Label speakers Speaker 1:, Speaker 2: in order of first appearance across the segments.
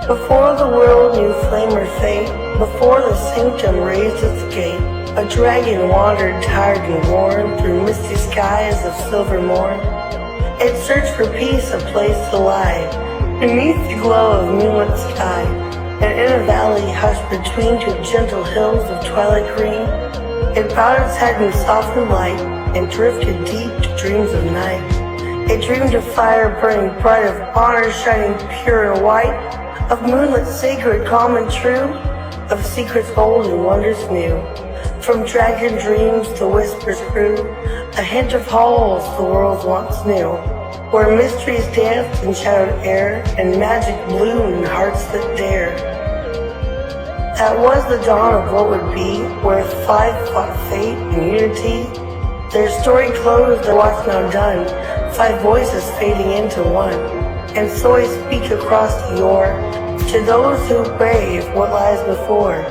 Speaker 1: Before the world knew flame or fate, before the sanctum raised its gate, a dragon wandered tired and worn through misty skies of silver morn. It searched for peace, a place to lie, beneath the glow of moonlit sky, and in a valley hushed between two gentle hills of twilight green. It bowed its head in softened light, and drifted deep to dreams of night. It dreamed of fire burning bright, of honor shining pure and white, of moonlit sacred, calm and true, of secrets old and wonders new. From dragon dreams the whispers grew, a hint of halls the world once knew, where mysteries danced in shadowed air, and magic bloomed in hearts that dare. That was the dawn of what would be, where five fought fate and unity. Their story closed, their watch now done, five voices fading into one. And so I speak across the yore, to those who brave what lies before.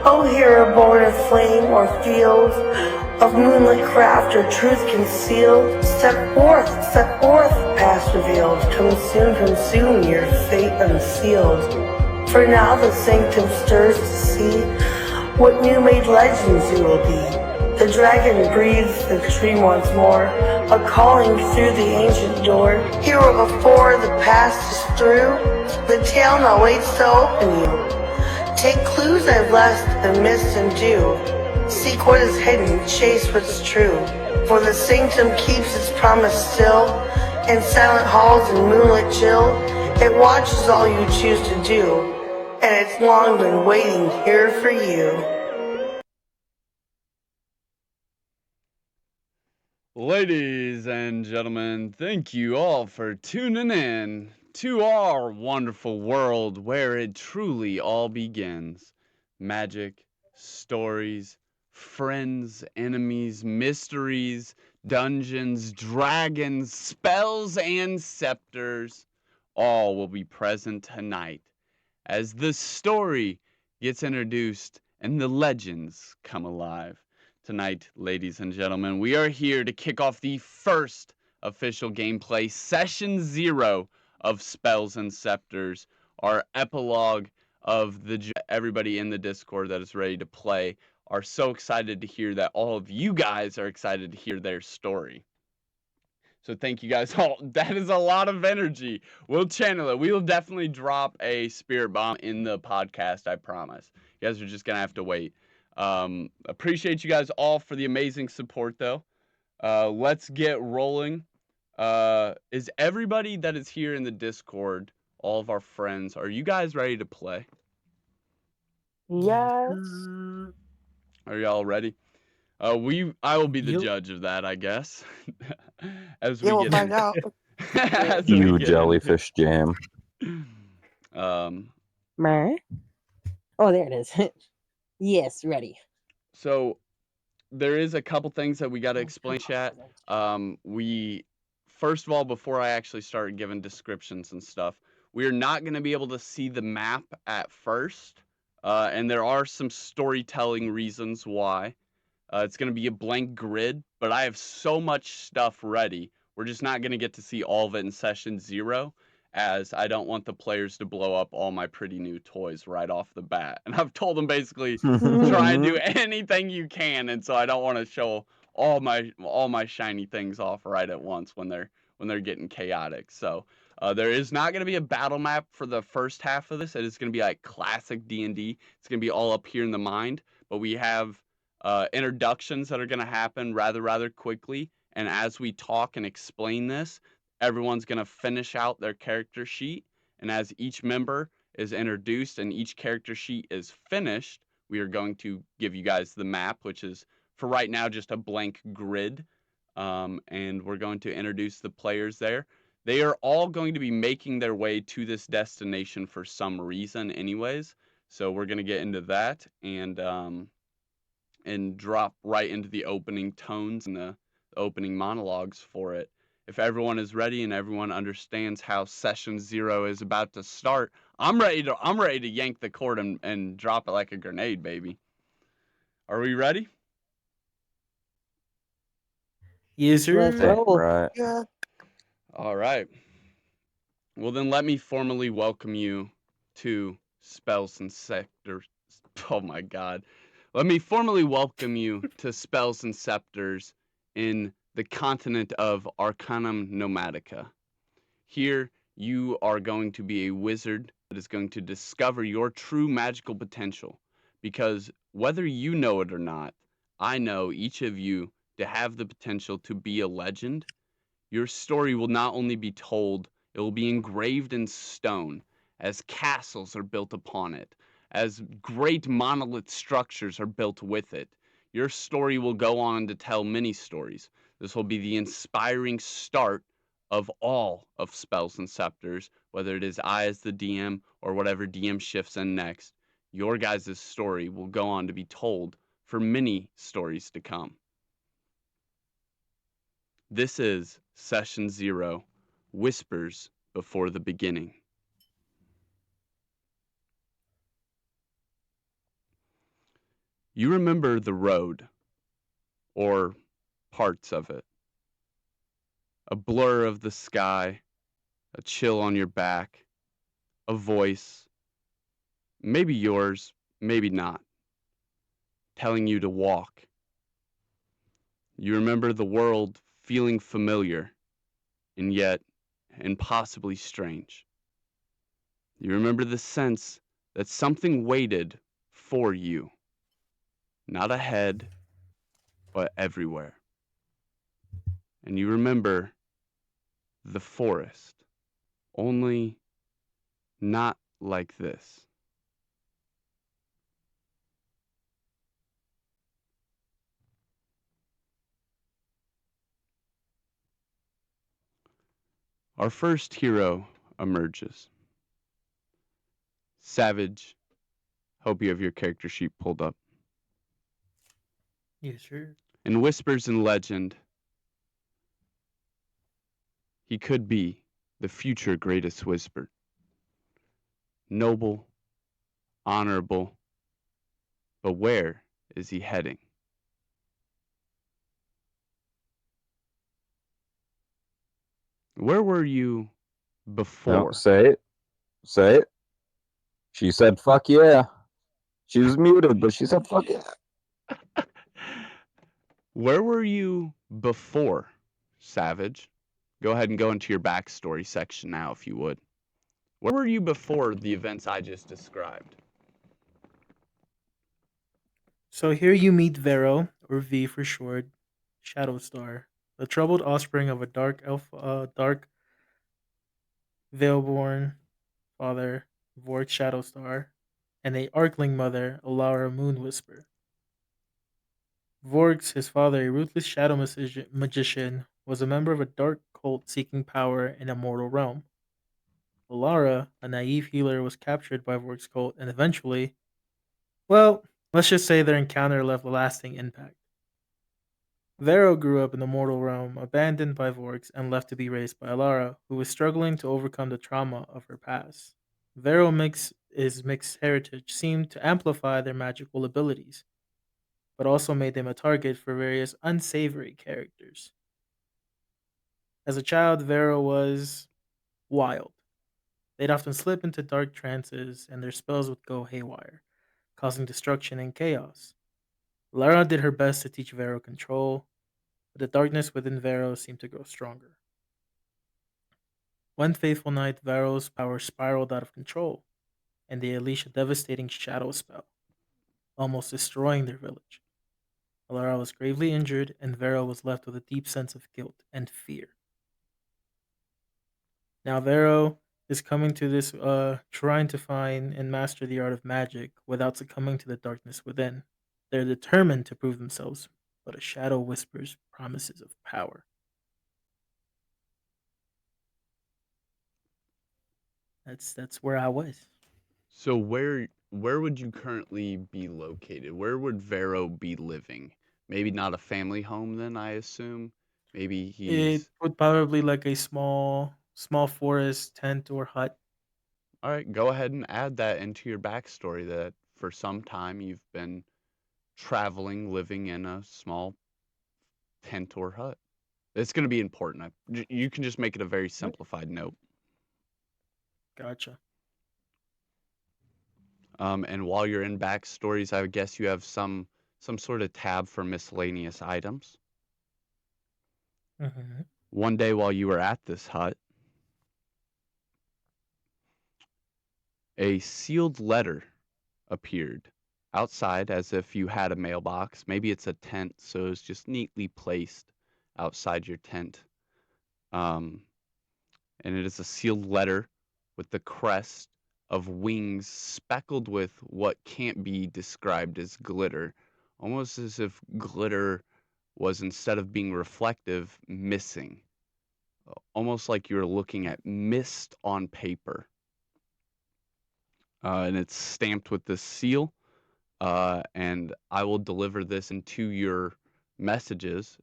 Speaker 1: O hero born of flame or field, of moonlit craft or truth concealed, step forth, past revealed, come soon, your fate unsealed. For now the sanctum stirs to see what new-made legends you will be. The dragon breathes the dream once more, a calling through the ancient door. Hero before the past is through, the tale now waits to open you. Take clues I've left amidst and do. Seek what is hidden, chase what's true. For the sanctum keeps its promise still, in silent halls and moonlit chill. It watches all you choose to do, and it's long been waiting here for you.
Speaker 2: Ladies and gentlemen, thank you all for tuning in to our wonderful world where it truly all begins. Magic, stories, friends, enemies, mysteries, dungeons, dragons, spells, and scepters all will be present tonight as the story gets introduced and the legends come alive. Tonight, ladies and gentlemen, we are here to kick off the first official gameplay, Session 0 of Spells and Scepters, our epilogue of everybody in the Discord that is ready to play are so excited to hear that all of you guys are excited to hear their story. So thank you guys all. That is a lot of energy. We'll channel it. We will definitely drop a spirit bomb in the podcast, I promise. You guys are just going to have to wait. Appreciate you guys all for the amazing support, though. Let's get rolling. Is everybody that is here in the Discord, all of our friends, are you guys ready to play?
Speaker 3: Yes.
Speaker 2: Are y'all ready? I will be the judge of that, I guess. As we
Speaker 1: we'll
Speaker 2: get
Speaker 1: find out.
Speaker 4: You jellyfish jam.
Speaker 3: Meh. Oh, there it is. Yes, ready.
Speaker 2: So there is a couple things that we got to explain, chat. We first of all, before I actually start giving descriptions and stuff, we are not going to be able to see the map at first, and there are some storytelling reasons why. It's going to be a blank grid, but I have so much stuff ready. We're just not going to get to see all of it in session 0, as I don't want the players to blow up all my pretty new toys right off the bat. And I've told them basically try and do anything you can, and so I don't want to show all my shiny things off right at once when they're getting chaotic. So there is not going to be a battle map for the first half of this. It is going to be like classic D&D. It's going to be all up here in the mind, but we have introductions that are going to happen rather quickly. And as we talk and explain this, everyone's going to finish out their character sheet. And as each member is introduced and each character sheet is finished, we are going to give you guys the map, which is for right now just a blank grid. And we're going to introduce the players there. They are all going to be making their way to this destination for some reason anyways. So we're going to get into that and drop right into the opening tones and the opening monologues for it. If everyone is ready and everyone understands how session 0 is about to start, I'm ready to yank the cord and drop it like a grenade, baby. Are we ready?
Speaker 5: Yes, sir.
Speaker 3: Let's roll.
Speaker 4: Right.
Speaker 1: Yeah.
Speaker 2: All right. Well, then let me formally welcome you to Spells and Scepters. Oh my god. Let me formally welcome you to Spells and Scepters in the continent of Arcanum Nomadica. Here, you are going to be a wizard that is going to discover your true magical potential. Because whether you know it or not, I know each of you to have the potential to be a legend. Your story will not only be told, it will be engraved in stone as castles are built upon it, as great monolith structures are built with it. Your story will go on to tell many stories. This will be the inspiring start of all of Spells and Scepters, whether it is I as the DM or whatever DM shifts in next. Your guys' story will go on to be told for many stories to come. This is Session 0, Whispers Before the Beginning. You remember the road, or parts of it. A blur of the sky, a chill on your back, a voice, maybe yours, maybe not, telling you to walk. You remember the world feeling familiar, and yet impossibly strange. You remember the sense that something waited for you, not ahead, but everywhere. And you remember the forest, only not like this. Our first hero emerges. Savage, hope you have your character sheet pulled up.
Speaker 5: Yes, sir.
Speaker 2: In Whispers and Legend, he could be the future greatest whisper. Noble, honorable, but where is he heading? Where were you before?
Speaker 4: No, say it. Say it. She said, fuck yeah. She was muted, but she said, fuck yeah.
Speaker 2: Where were you before, Savage? Go ahead and go into your backstory section now, if you would. Where were you before the events I just described?
Speaker 5: So here you meet Vero, or V for short, Shadowstar, the troubled offspring of a dark Veilborn father, Vork Shadowstar, and a Arkling mother, Alara Moonwhisper. Vorks, his father, a ruthless shadow magician, was a member of a dark cult seeking power in a mortal realm. Alara, a naive healer, was captured by Vork's cult and eventually, well, let's just say their encounter left a lasting impact. Vero grew up in the mortal realm, abandoned by Vorks and left to be raised by Alara, who was struggling to overcome the trauma of her past. His mixed heritage seemed to amplify their magical abilities, but also made them a target for various unsavory characters. As a child, Vero was wild. They'd often slip into dark trances, and their spells would go haywire, causing destruction and chaos. Lara did her best to teach Vero control, but the darkness within Vero seemed to grow stronger. One fateful night, Vero's power spiraled out of control, and they unleashed a devastating shadow spell, almost destroying their village. Lara was gravely injured, and Vero was left with a deep sense of guilt and fear. Now, Vero is coming to this, trying to find and master the art of magic without succumbing to the darkness within. They're determined to prove themselves, but a shadow whispers promises of power. That's where I was.
Speaker 2: So where would you currently be located? Where would Vero be living? Maybe not a family home then, I assume. Maybe
Speaker 5: It
Speaker 2: he's
Speaker 5: would probably like a small forest tent or hut.
Speaker 2: all right, go ahead and add that into your backstory that for some time you've been traveling, living in a small tent or hut. It's going to be important. You can just make it a very
Speaker 5: Yep.
Speaker 2: simplified note.
Speaker 5: Gotcha.
Speaker 2: And while you're in backstories, I would guess you have some sort of tab for miscellaneous items.
Speaker 5: Mhm.
Speaker 2: One day while you were at this hut, a sealed letter appeared outside as if you had a mailbox. Maybe it's a tent, so it's just neatly placed outside your tent. Um, and it is a sealed letter with the crest of wings speckled with what can't be described as glitter, almost as if glitter was, instead of being reflective, missing, almost like you were looking at mist on paper. And it's stamped with this seal. And I will deliver this into your messages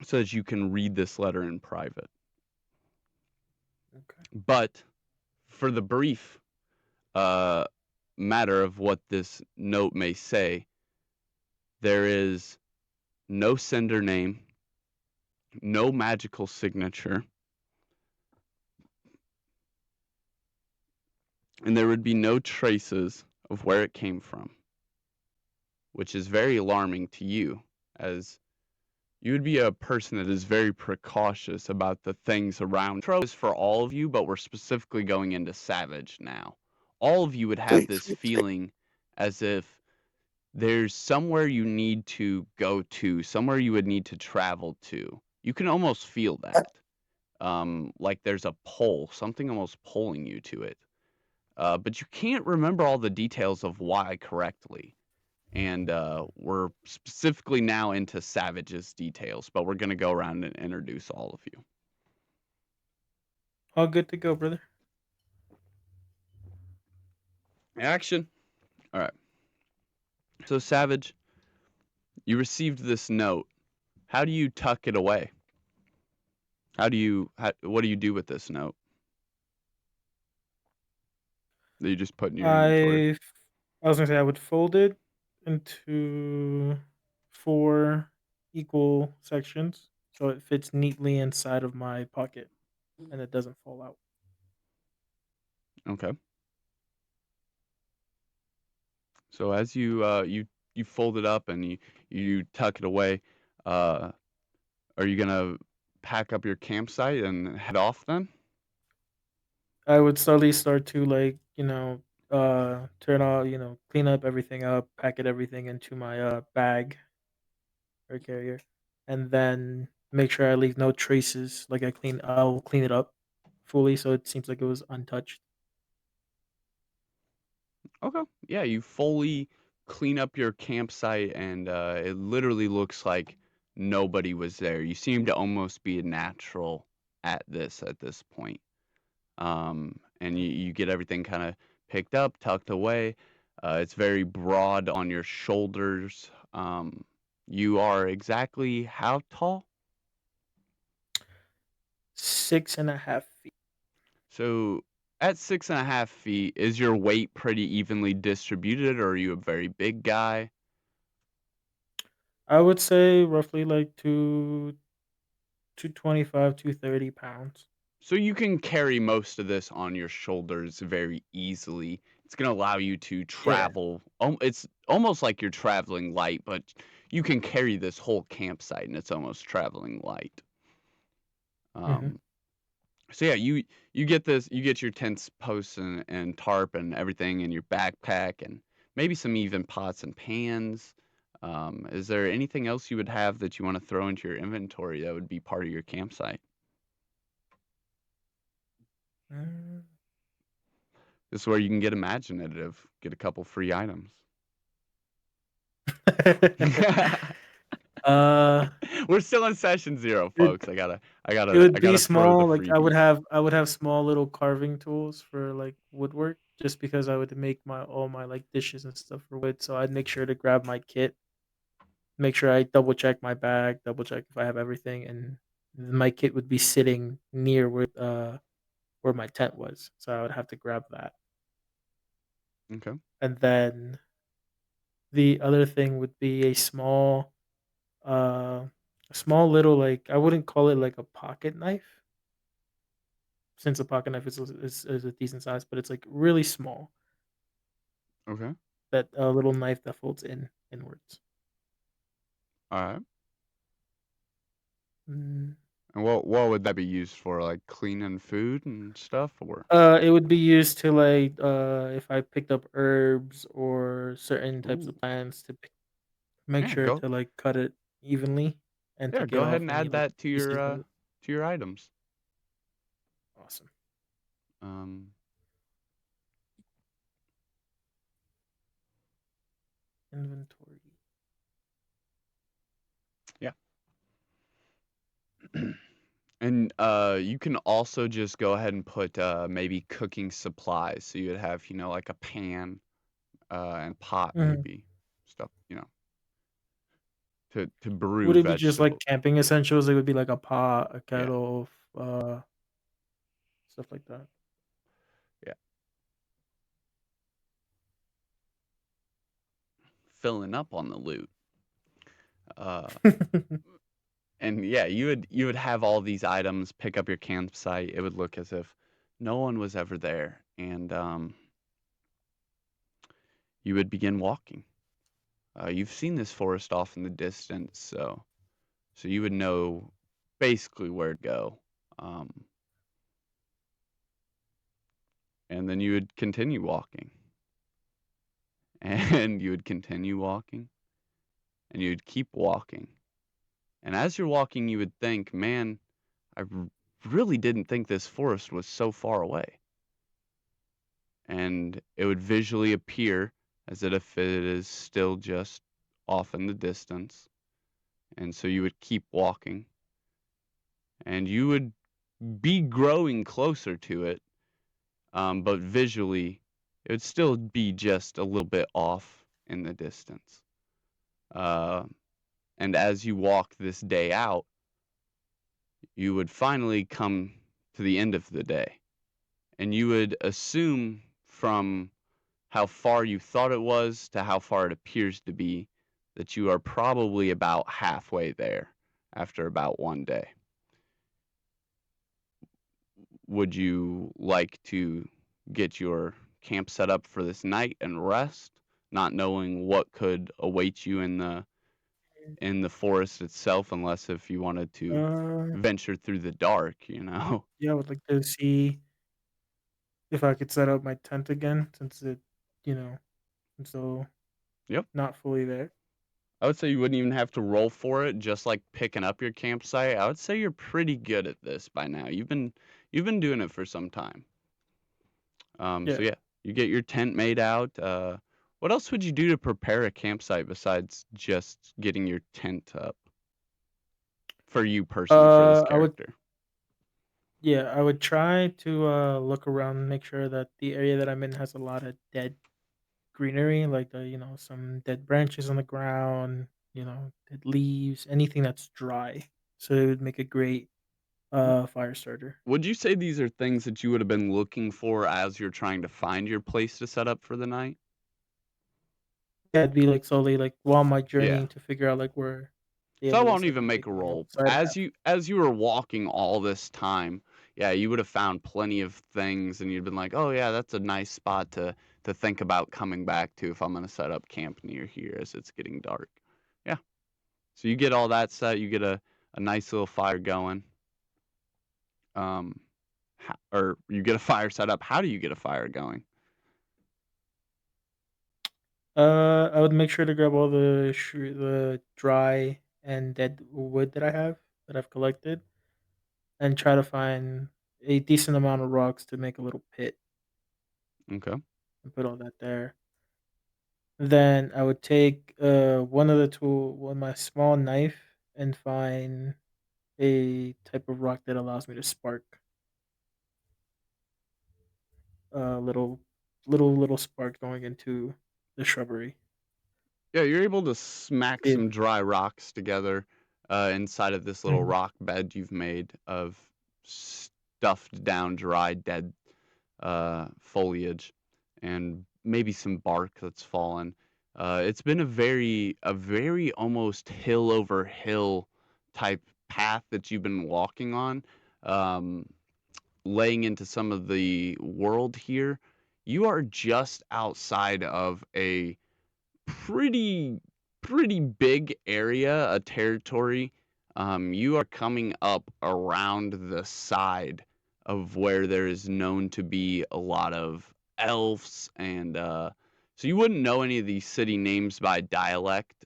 Speaker 2: so that you can read this letter in private.
Speaker 5: Okay.
Speaker 2: But for the brief uh, matter of what this note may say, there is no sender name, no magical signature, and there would be no traces of where it came from, which is very alarming to you, as you would be a person that is very precautious about the things around. Intro is for all of you, but we're specifically going into Savage now. All of you would have
Speaker 1: Please,
Speaker 2: this
Speaker 1: please.
Speaker 2: feeling as if there's somewhere you need to go to, somewhere you would need to travel to. You can almost feel that. Like there's a pull, something almost pulling you to it. But you can't remember all the details of why correctly. And we're specifically now into Savage's details, but we're going to go around and introduce all of you.
Speaker 5: All good to go, brother.
Speaker 2: Action. All right. So, Savage, you received this note. How do you tuck it away? What do you do with this note that you just put in your inventory?
Speaker 5: I I was gonna say I would fold it into 4 equal sections so it fits neatly inside of my pocket and it doesn't fall out.
Speaker 2: Okay. So as you fold it up and you tuck it away, uh, are you gonna pack up your campsite and head off then?
Speaker 5: I would slowly start to turn all, clean up everything up, packet everything into my bag or carrier, and then make sure I leave no traces. Like I'll clean it up fully so it seems like it was untouched.
Speaker 2: Okay. Yeah, you fully clean up your campsite and it literally looks like nobody was there. You seem to almost be a natural at this point. And you get everything kind of picked up, tucked away. It's very broad on your shoulders. You are exactly how tall?
Speaker 5: 6.5 feet.
Speaker 2: So at 6.5 feet, is your weight pretty evenly distributed, or are you a very big guy?
Speaker 5: I would say roughly like 225, 230 pounds.
Speaker 2: So you can carry most of this on your shoulders very easily. It's going to allow you to
Speaker 5: Yeah.
Speaker 2: travel. It's almost like you're traveling light, but you can carry this whole campsite and it's almost traveling light.
Speaker 5: hmm
Speaker 2: Um, so yeah, you get this, you get your tents, posts, and tarp and everything in your backpack, and maybe some even pots and pans. Is there anything else you would have that you want to throw into your inventory that would be part of your campsite?
Speaker 5: Mm.
Speaker 2: This is where you can get imaginative, get a couple free items.
Speaker 5: uh,
Speaker 2: We're still in session 0,
Speaker 5: it
Speaker 2: folks.
Speaker 5: it would
Speaker 2: I
Speaker 5: be
Speaker 2: gotta throw the
Speaker 5: small. Like
Speaker 2: freebies.
Speaker 5: I would have small little carving tools for like woodwork, just because I would make my all my like dishes and stuff for wood. So I'd make sure to grab my kit, make sure I double check my bag, double check if I have everything, and my kit would be sitting near where my tent was. So I would have to grab that,
Speaker 2: Okay.
Speaker 5: and then the other thing would be uh, a small little, like, I wouldn't call it like a pocket knife, since a pocket knife is a decent size, but it's like really small.
Speaker 2: Okay.
Speaker 5: That little knife that folds inwards.
Speaker 2: All right.
Speaker 5: Mm.
Speaker 2: And what would that be used for? Like cleaning food and stuff, or?
Speaker 5: It would be used to like if I picked up herbs or certain types
Speaker 2: Ooh.
Speaker 5: of plants to make
Speaker 2: Yeah.
Speaker 5: sure
Speaker 2: Go.
Speaker 5: to like cut it evenly and to
Speaker 2: Yeah.
Speaker 5: get
Speaker 2: Go ahead
Speaker 5: off
Speaker 2: and
Speaker 5: any
Speaker 2: add
Speaker 5: like
Speaker 2: that
Speaker 5: pieces of it.
Speaker 2: to your items.
Speaker 5: Awesome.
Speaker 2: Um.
Speaker 5: Inventory.
Speaker 2: Yeah. And you can also just go ahead and put maybe cooking supplies. So you would have, like a pan and pot,
Speaker 5: Mhm.
Speaker 2: maybe stuff, to brew
Speaker 5: Would it be just like
Speaker 2: vegetables.
Speaker 5: camping essentials? It would be like a pot, a
Speaker 2: Yeah,
Speaker 5: kettle, stuff like that.
Speaker 2: yeah. Filling up on the loot. Uh, and yeah, you would have all these items. Pick up your campsite. It would look as if no one was ever there, and you would begin walking. You've seen this forest off in the distance, so you would know basically where to go. Um, and then you would continue walking, and you would continue walking, and you'd keep walking. And as you're walking, you would think, man, really didn't think this forest was so far away. And it would visually appear as if it is still just off in the distance. And so you would keep walking, and you would be growing closer to it, but visually, it would still be just a little bit off in the distance. Uh, and as you walk this day out, you would finally come to the end of the day. And you would assume from how far you thought it was to how far it appears to be that you are probably about halfway there after about one day. Would you like to get your camp set up for this night and rest, not knowing what could await you in the forest itself, unless if you wanted to
Speaker 5: uh,
Speaker 2: venture through the dark?
Speaker 5: yeah, I would like to see if I could set up my tent again since you know, it's still
Speaker 2: Yep.
Speaker 5: not fully there.
Speaker 2: I would say you wouldn't even have to roll for it, just like picking up your campsite. I would say you're pretty good at this by now. You've been doing it for some time. So
Speaker 5: Yeah.
Speaker 2: yeah, you get your tent made out. What else would you do to prepare a campsite besides just getting your tent up for you personally, for this
Speaker 5: I would
Speaker 2: character?
Speaker 5: Yeah, I would try to look around, make sure that the area that I'm in has a lot of dead greenery, like some dead branches on the ground, dead leaves, anything that's dry. So it would make a great fire starter.
Speaker 2: Would you say these are things that you would have been looking for as you're trying to find your place to set up for the night?
Speaker 5: Yeah, it'd be like slowly like while my
Speaker 2: Yeah.
Speaker 5: journeying to figure out like where the
Speaker 2: So I
Speaker 5: areas
Speaker 2: won't
Speaker 5: that
Speaker 2: even
Speaker 5: could
Speaker 2: make
Speaker 5: take
Speaker 2: a
Speaker 5: me.
Speaker 2: roll.
Speaker 5: So I'd have
Speaker 2: As you were walking all this time, yeah, you would have found plenty of things, and you'd been like, "Oh yeah, that's a nice spot to think about coming back to if I'm gonna set up camp near here as it's getting dark." Yeah. So you get all that set. You get a nice little fire going. Um, or you get a fire set up. How do you get a fire going?
Speaker 5: I would make sure to grab all the dry and dead wood that I've collected and try to find a decent amount of rocks to make a little pit
Speaker 2: Okay.
Speaker 5: and put all that there. Then I would take one my small knife and find a type of rock that allows me to spark a little spark going into the shrubbery.
Speaker 2: Yeah, you're able to smack
Speaker 5: If
Speaker 2: some dry rocks together inside of this little
Speaker 5: Mhm.
Speaker 2: rock bed you've made of stuffed down, dry, dead foliage, and maybe some bark that's fallen. It's been a very almost hill over hill type path that you've been walking on, um, laying into some of the world here. you are just outside of a pretty pretty big area, a territory. You are coming up around the side of where there is known to be a lot of elves, and so you wouldn't know any of these city names by dialect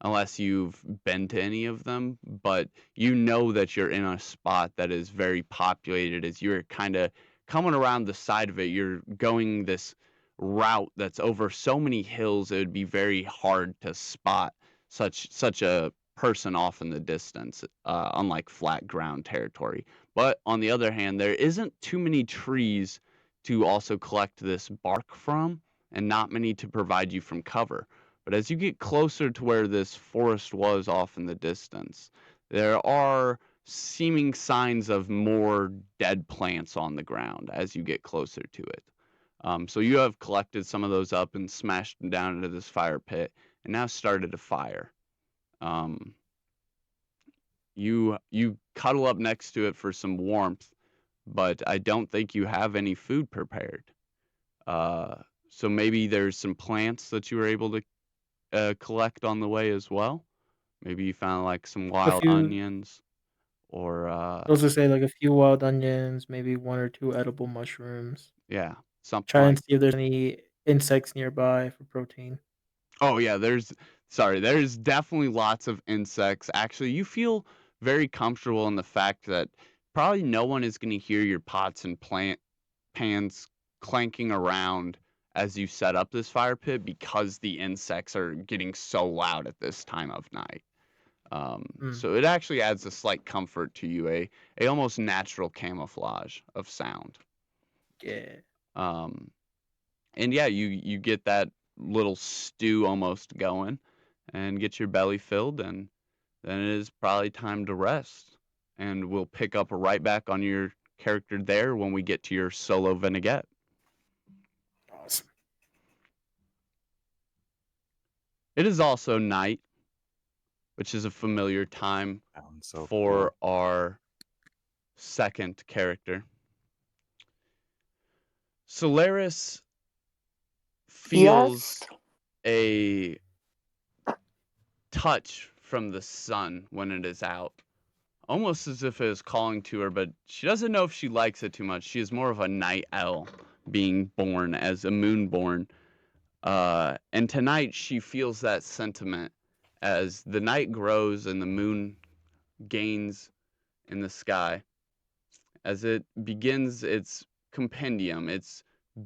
Speaker 2: unless you've been to any of them, but you know that you're in a spot that is very populated as you're kind of coming around the side of it. You're going this route that's over so many hills, it would be very hard to spot such a person off in the distance, unlike flat ground territory. But on the other hand, there isn't too many trees to also collect this bark from, and not many to provide you from cover. But as you get closer to where this forest was off in the distance, there are seeming signs of more dead plants on the ground as you get closer to it. So you have collected some of those up and smashed them down into this fire pit, and now started a fire. Um, you cuddle up next to it for some warmth, but I don't think you have any food prepared. Uh, so maybe there's some plants that you were able to collect on the way as well. Maybe you found like some
Speaker 5: A
Speaker 2: wild
Speaker 5: few,
Speaker 2: onions or
Speaker 5: those to say like a few wild onions, maybe one or two edible mushrooms.
Speaker 2: yeah, something
Speaker 5: Try and
Speaker 2: like.
Speaker 5: see if there's any insects nearby for protein.
Speaker 2: Oh yeah, there's definitely lots of insects. Actually, you feel very comfortable in the fact that probably no one is going to hear your pots and plant pans clanking around as you set up this fire pit because the insects are getting so loud at this time of night.
Speaker 5: Mm,
Speaker 2: So it actually adds a slight comfort to you, a almost natural camouflage of sound.
Speaker 5: yeah.
Speaker 2: Um, and yeah, you get that little stew almost going, and get your belly filled, and then it is probably time to rest. And we'll pick up right back on your character there when we get to your solo vignette.
Speaker 5: Awesome.
Speaker 2: It is also night, which is a familiar time
Speaker 4: Sounds so
Speaker 2: for
Speaker 4: cool.
Speaker 2: our second character. Solaris
Speaker 1: Yes.
Speaker 2: feels a touch from the sun when it is out, almost as if it is calling to her, but she doesn't know if she likes it too much. She is more of a night owl, being born as a moonborn. And tonight she feels that sentiment as the night grows and the moon gains in the sky, as it begins its compendium, its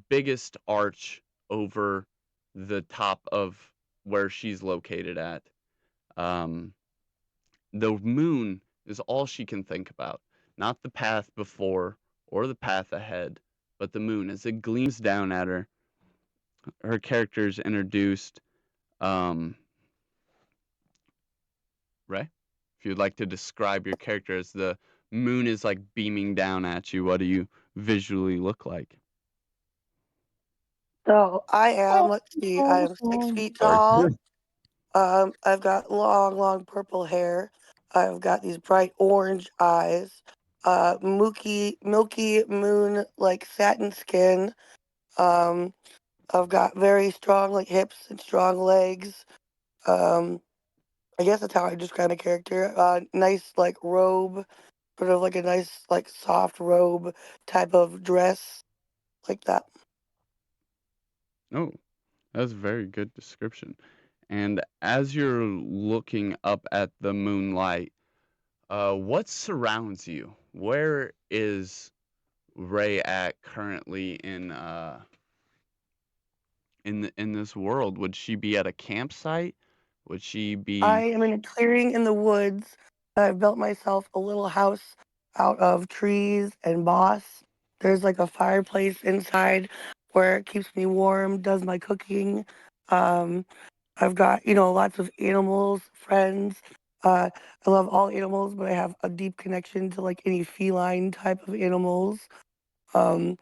Speaker 2: biggest arch over the top of where she's located at. Um, the moon is all she can think about, not the path before or the path ahead, but the moon as it gleams down at her. Her character is introduced. Um, Ray, if you'd like to describe your character as the moon is like beaming down at you, what do you visually look like?
Speaker 1: So I am, let's see, I am 6 feet
Speaker 4: Sorry.
Speaker 1: tall. I've got long, long purple hair. I've got these bright orange eyes. Milky moon like satin skin. Um, I've got very strong like hips and strong legs. Um, I guess that's how I describe a character. Nice like robe, sort of like a nice like soft robe type of dress like that.
Speaker 2: Oh, that's a very good description. And as you're looking up at the moonlight, what surrounds you? Where is Ray at currently in this world? Would she be at a campsite? Would she
Speaker 1: I
Speaker 2: be?
Speaker 1: am in a clearing in the woods. I've built myself a little house out of trees and moss. There's like a fireplace inside where it keeps me warm, does my cooking. Um, I've got, lots of animals, friends. I love all animals, but I have a deep connection to like any feline type of animals. Um,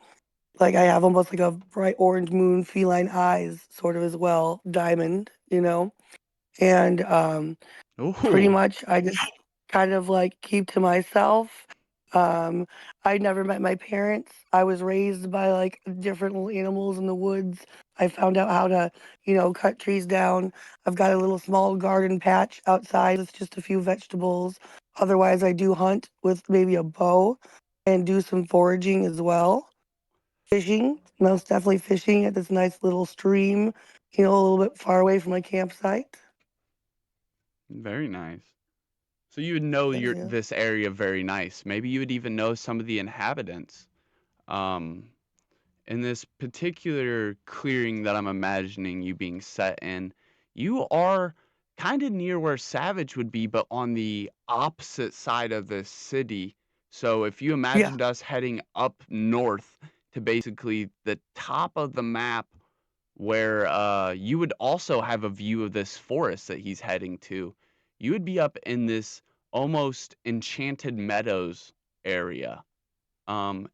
Speaker 1: like I have almost like a bright orange moon feline eyes sort of as well, diamond. And pretty
Speaker 2: Oh,
Speaker 1: much I just kind of like keep to myself. Um, I never met my parents. I was raised by like different little animals in the woods. I found out how to, cut trees down. I've got a little small garden patch outside. It's just a few vegetables. Otherwise, I do hunt with maybe a bow and do some foraging as well. Fishing, most definitely fishing at this nice little stream, a little bit far away from my campsite.
Speaker 2: Very nice. So you would know
Speaker 1: Yes, yeah.
Speaker 2: this area very nice. Maybe you would even know some of the inhabitants. Um, in this particular clearing that I'm imagining you being set in, you are kind of near where Savage would be, but on the opposite side of the city. So if you
Speaker 1: Yeah.
Speaker 2: imagined us heading up north to basically the top of the map where you would also have a view of this forest that he's heading to, you would be up in this almost enchanted meadows area.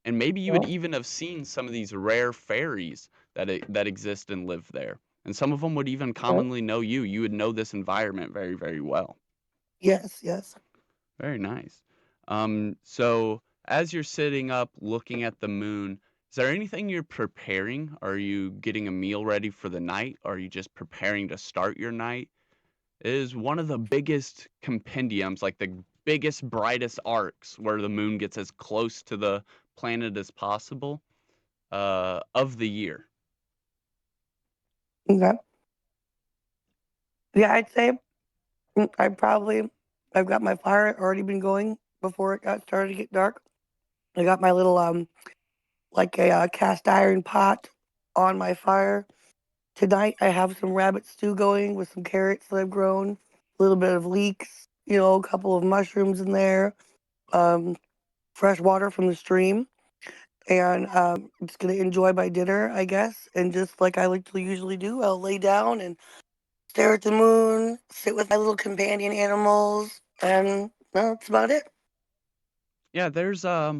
Speaker 2: And maybe you would
Speaker 3: Oh,
Speaker 2: even have seen some of these rare fairies that exist and live there. And some of them would even
Speaker 3: okay.
Speaker 2: commonly know you. You would know this environment very, very well.
Speaker 1: Yes, yes.
Speaker 2: Very nice. So as you're sitting up looking at the moon, is there anything you're preparing? Are you getting a meal ready for the night? Are you just preparing to start your night? It is one of the biggest compendiums, like the biggest, brightest arcs where the moon gets as close to the planet as possible of the year.
Speaker 1: Okay. Yeah, I'd say I've got my fire already been going before it got started to get dark. I got my little, like a cast iron pot on my fire. Tonight I have some rabbit stew going with some carrots that I've grown, a little bit of leeks, a couple of mushrooms in there, um, fresh water from the stream. And I'm just going to enjoy my dinner, I guess. And just like I like to usually do, I'll lay down and stare at the moon, sit with my little companion animals, and no, that's about it.
Speaker 2: Yeah, there's a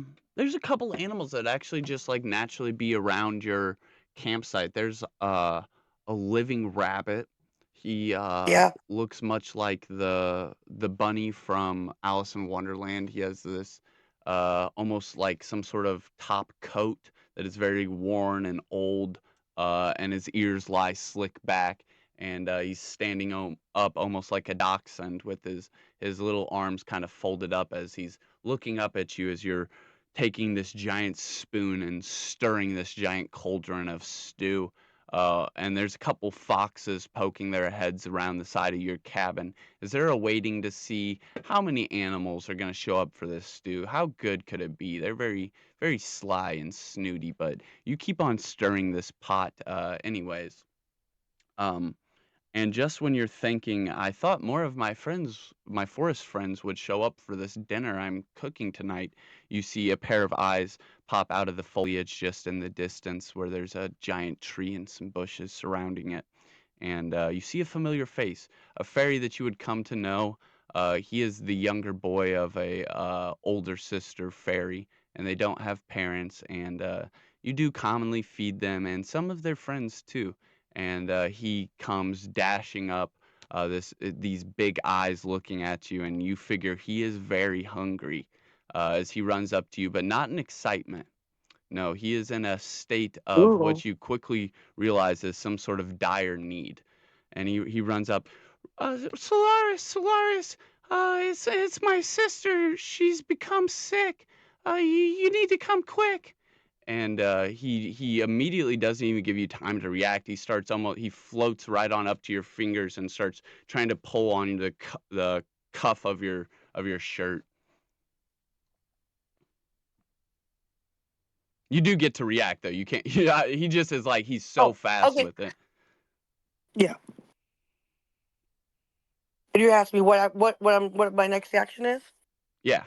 Speaker 2: couple animals that actually just like naturally be around your campsite. There's a living rabbit. He
Speaker 1: Yeah.
Speaker 2: looks much like the bunny from Alice in Wonderland. He has this almost like some sort of top coat that is very worn and old, and his ears lie slick back, and he's standing up almost like a dachshund with his little arms kind of folded up as he's looking up at you as you're taking this giant spoon and stirring this giant cauldron of stew. And there's a couple foxes poking their heads around the side of your cabin as they're awaiting to see how many animals are going to show up for this stew. How good could it be? They're very, very sly and snooty, but you keep on stirring this pot, anyways. Um, and just when you're thinking, I thought more of my friends, my forest friends, would show up for this dinner I'm cooking tonight, you see a pair of eyes pop out of the foliage just in the distance where there's a giant tree and some bushes surrounding it. And you see a familiar face, a fairy that you would come to know. He is the younger boy of a older sister fairy, and they don't have parents. And you do commonly feed them and some of their friends too. And he comes dashing up, these big eyes looking at you, and you figure he is very hungry as he runs up to you, but not in excitement. No, he is in a state of
Speaker 3: Ooh.
Speaker 2: what you quickly realize is some sort of dire need. And he runs up, Solaris, it's my sister. She's become sick. You need to come quick. And he immediately doesn't even give you time to react. He floats right on up to your fingers and starts trying to pull on the cuff of your shirt. You do get to react though. You can't. Yeah, he just is like he's so
Speaker 1: Oh,
Speaker 2: fast
Speaker 1: okay.
Speaker 2: with it.
Speaker 1: Yeah. And you asked me what my next action is?
Speaker 2: Yeah.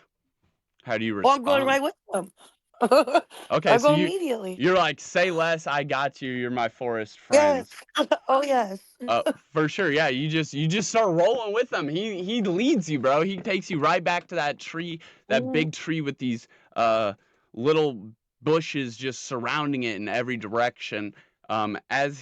Speaker 2: How do you
Speaker 1: Well, I'm going
Speaker 2: respond?
Speaker 1: right with them.
Speaker 2: Okay,
Speaker 1: I
Speaker 2: so
Speaker 1: go immediately.
Speaker 2: you're like, say less. I got you. You're my forest
Speaker 1: Yes.
Speaker 2: friends.
Speaker 1: Oh, yes.
Speaker 2: For sure. Yeah, you just start rolling with him. He leads you, bro. He takes you right back to that tree, that
Speaker 1: Mhm.
Speaker 2: big tree with these little bushes just surrounding it in every direction. As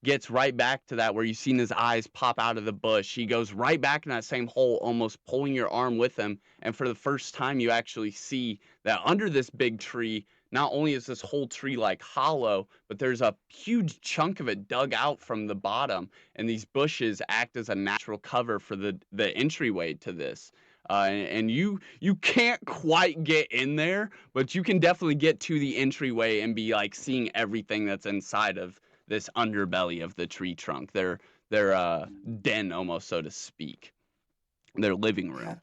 Speaker 2: gets right back to that where you've seen his eyes pop out of the bush. He goes right back in that same hole, almost pulling your arm with him. And for the first time, you actually see that under this big tree, not only is this whole tree like hollow, but there's a huge chunk of it dug out from the bottom. And these bushes act as a natural cover for the entryway to this. And you can't quite get in there, but you can definitely get to the entryway and be like seeing everything that's inside of this underbelly of the tree trunk, their den almost, so to speak, their living
Speaker 1: Yeah.
Speaker 2: room.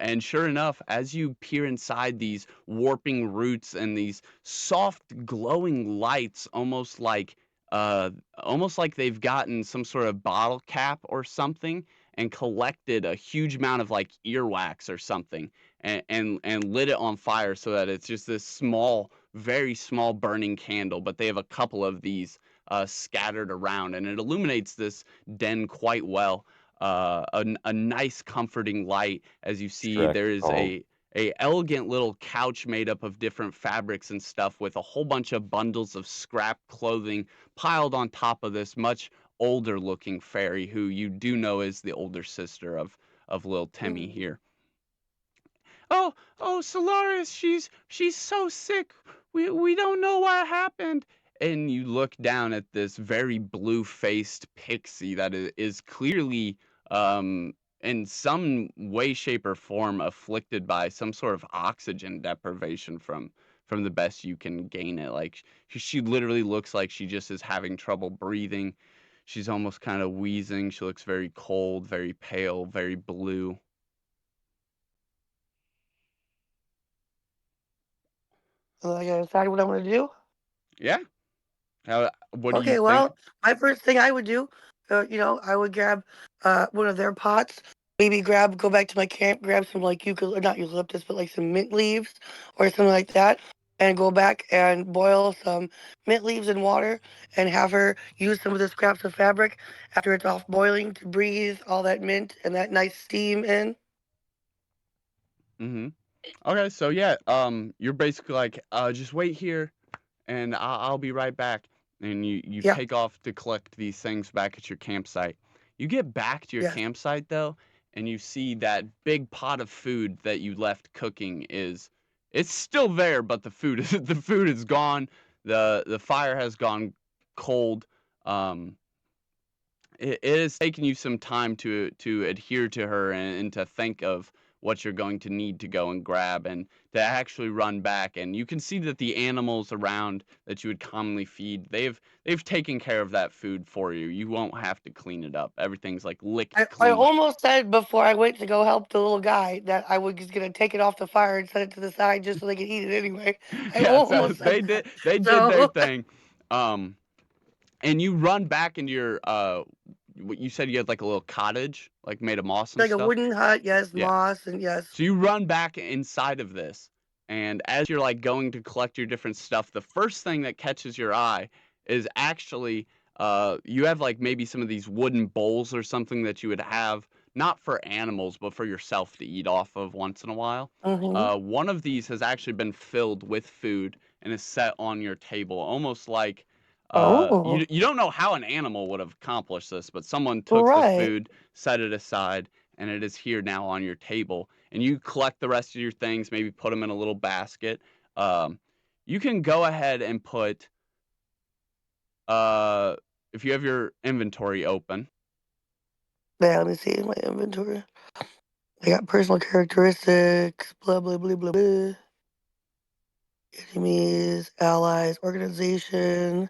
Speaker 2: And sure enough, as you peer inside these warping roots and these soft glowing lights, almost like they've gotten some sort of bottle cap or something and collected a huge amount of like earwax or something and lit it on fire so that it's just this small, very small burning candle. But they have a couple of these scattered around, and it illuminates this den quite well. A nice comforting light, as you see
Speaker 4: Shrek
Speaker 2: there is
Speaker 4: called.
Speaker 2: a elegant little couch made up of different fabrics and stuff with a whole bunch of bundles of scrap clothing piled on top of this much older looking fairy, who you do know is the older sister of little Timmy
Speaker 1: Mm.
Speaker 2: here. Oh, Solaris, she's so sick. We don't know what happened. And you look down at this very blue-faced pixie that is clearly in some way, shape, or form afflicted by some sort of oxygen deprivation from the best you can gain it. Like she literally looks like she just is having trouble breathing. She's almost kind of wheezing. She looks very cold, very pale, very blue.
Speaker 1: So I gotta decide what I'm gonna do.
Speaker 2: Yeah. What do you
Speaker 1: Okay,
Speaker 2: think?
Speaker 1: well, my first thing I would do, I would grab one of their pots, maybe go back to my camp, grab some like not eucalyptus, but like some mint leaves or something like that, and go back and boil some mint leaves in water and have her use some of the scraps of fabric after it's off boiling to breathe all that mint and that nice steam in.
Speaker 2: Mm-hmm. Okay, so yeah, you're basically like, just wait here, and I'll be right back. And you
Speaker 1: Yeah,
Speaker 2: take off to collect these things back at your campsite. You get back to your
Speaker 1: yes.
Speaker 2: campsite though, and you see that big pot of food that you left cooking it's still there, but the food is the food is gone. The fire has gone cold. Um, it has taken you some time to adhere to her and to think of what you're going to need to go and grab and to actually run back. And you can see that the animals around that you would commonly feed, they've taken care of that food for you. You won't have to clean it up. Everything's like licked
Speaker 1: I
Speaker 2: clean.
Speaker 1: almost said before I went to go help the little guy that I was gonna take it off the fire and set it to the side just so they could eat it anyway. I
Speaker 2: Yeah, so
Speaker 1: almost said that.
Speaker 2: they did their
Speaker 1: So
Speaker 2: thing. Um and you run back into your what you said you had like a little cottage, like made of moss and
Speaker 1: like a
Speaker 2: stuff.
Speaker 1: wooden hut, yes,
Speaker 2: Yeah.
Speaker 1: moss, and yes.
Speaker 2: So you run back inside of this, and as you're like going to collect your different stuff, the first thing that catches your eye is actually you have like maybe some of these wooden bowls or something that you would have not for animals but for yourself to eat off of once in a while.
Speaker 1: Mm-hmm.
Speaker 2: One of these has actually been filled with food and is set on your table, almost like
Speaker 1: Oh,
Speaker 2: you don't know how an animal would have accomplished this, but someone took the
Speaker 1: right.
Speaker 2: food, set it aside, and it is here now on your table. And you collect the rest of your things, maybe put them in a little basket. Um, you can go ahead and put, uh, if you have your inventory open.
Speaker 1: Yeah, let me see my inventory. I got personal characteristics, blah blah blah blah blah. Enemies, allies, organization.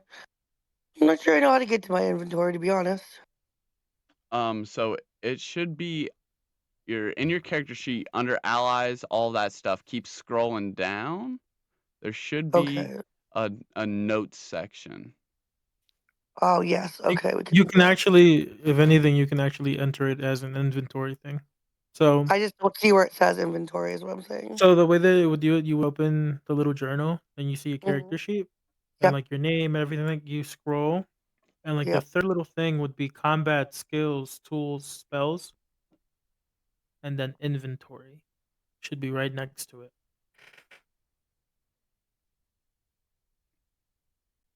Speaker 1: I'm not sure I know how to get to my inventory, to be honest.
Speaker 2: So it should be your in your character sheet under allies, all that stuff. Keep scrolling down. There should be
Speaker 1: Okay.
Speaker 2: a notes section.
Speaker 1: Oh yes.
Speaker 5: You,
Speaker 1: Okay, we can
Speaker 5: you
Speaker 1: do
Speaker 5: can
Speaker 1: that.
Speaker 5: actually, if anything, you can actually enter it as an inventory thing. So,
Speaker 1: I just don't see where it says inventory. Is what I'm saying.
Speaker 5: so the way that it would do it, you open the little journal and you see a
Speaker 1: Mm-hmm.
Speaker 5: character sheet and
Speaker 1: Yep.
Speaker 5: like your name and everything. Like you scroll, and like the
Speaker 1: Yep.
Speaker 5: third little thing would be combat skills, tools, spells, and then inventory should be right next to it.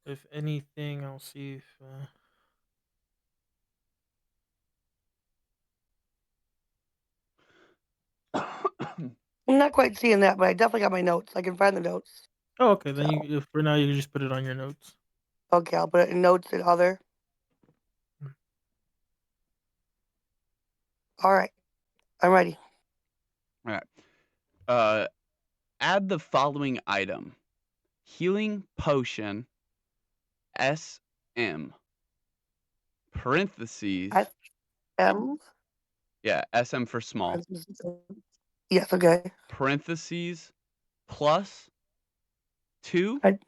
Speaker 5: If anything, I'll see if
Speaker 1: not quite seeing that, but I definitely got my notes. I can find the notes.
Speaker 5: Oh, okay. Then
Speaker 1: So.
Speaker 5: you, for now, you can just put it on your notes.
Speaker 1: Okay, I'll put it in notes and other.
Speaker 5: Mm.
Speaker 1: All right, I'm ready.
Speaker 2: All right. Add the following item: healing potion, SM, parentheses.
Speaker 1: SM.
Speaker 2: Yeah, SM for small.
Speaker 1: Yes. Okay.
Speaker 2: Parentheses plus 2
Speaker 1: I-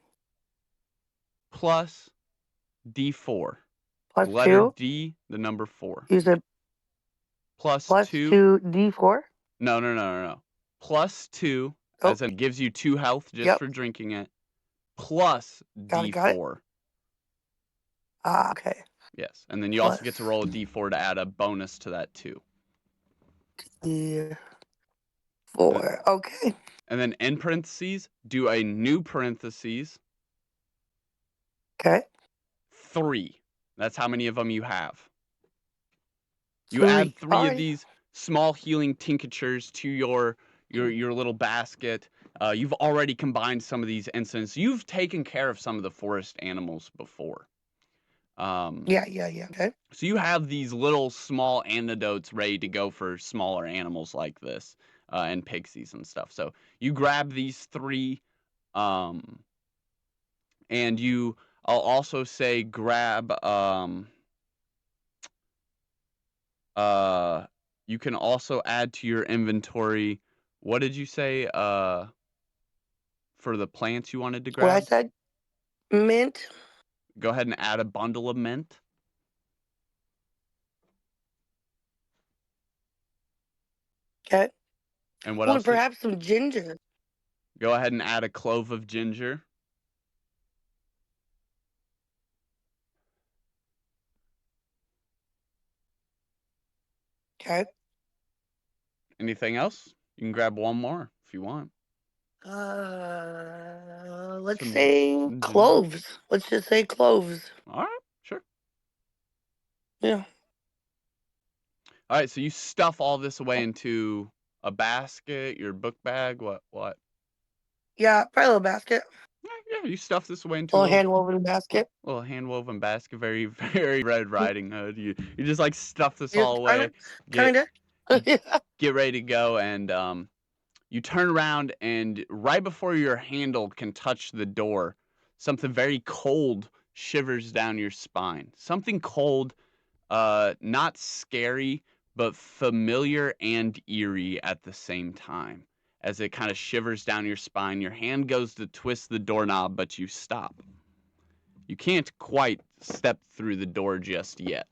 Speaker 2: plus D4.
Speaker 1: Plus
Speaker 2: Letter
Speaker 1: 2.
Speaker 2: D, the number 4.
Speaker 1: You said
Speaker 2: Plus
Speaker 1: plus
Speaker 2: 2.
Speaker 1: 2d4.
Speaker 2: No. Plus 2,
Speaker 1: Oh,
Speaker 2: as in gives you 2 health just
Speaker 1: yep.
Speaker 2: for drinking it, plus
Speaker 1: Got it.
Speaker 2: D4.
Speaker 1: Okay.
Speaker 2: Yes, and then you also get to roll a D4 to add a bonus to that too.
Speaker 1: D4. Okay.
Speaker 2: And then in parentheses, do a new parentheses,
Speaker 1: Okay.
Speaker 2: 3. That's how many of them you have. You
Speaker 1: 3.
Speaker 2: add 3 of
Speaker 1: Alrighty.
Speaker 2: these small healing tinctures to your little basket. You've already combined some of these incidents. You've taken care of some of the forest animals before.
Speaker 1: Yeah. Okay.
Speaker 2: So you have these little small antidotes ready to go for smaller animals like this, and pixies and stuff. So you grab these 3, and I'll also say grab, you can also add to your inventory, what did you say, for the plants you wanted to
Speaker 1: What I
Speaker 2: grab?
Speaker 1: said? Mint.
Speaker 2: Go ahead and add a bundle of mint.
Speaker 1: Okay.
Speaker 2: And what
Speaker 1: Oh,
Speaker 2: else?
Speaker 1: and perhaps some ginger.
Speaker 2: Go ahead and add a clove of ginger.
Speaker 1: Okay.
Speaker 2: Anything else? You can grab one more if you want.
Speaker 1: Let's
Speaker 2: Some
Speaker 1: say
Speaker 2: ginger.
Speaker 1: cloves. Let's just say cloves.
Speaker 2: All right, sure.
Speaker 1: Yeah.
Speaker 2: All right, so you stuff all this away into a basket, your book bag, what?
Speaker 1: Yeah, probably a little basket.
Speaker 2: Yeah, you stuff this away
Speaker 1: A
Speaker 2: into a
Speaker 1: little
Speaker 2: little
Speaker 1: hand-woven basket.
Speaker 2: hand-woven basket, very, very Red Riding Hood. You just like stuff this all away,
Speaker 1: Kinda. Yeah.
Speaker 2: get ready to go, and you turn around, and right before your handle can touch the door, something very cold shivers down your spine. Something cold, not scary, but familiar and eerie at the same time. As it kind of shivers down your spine, your hand goes to twist the doorknob, but you stop. You can't quite step through the door just yet.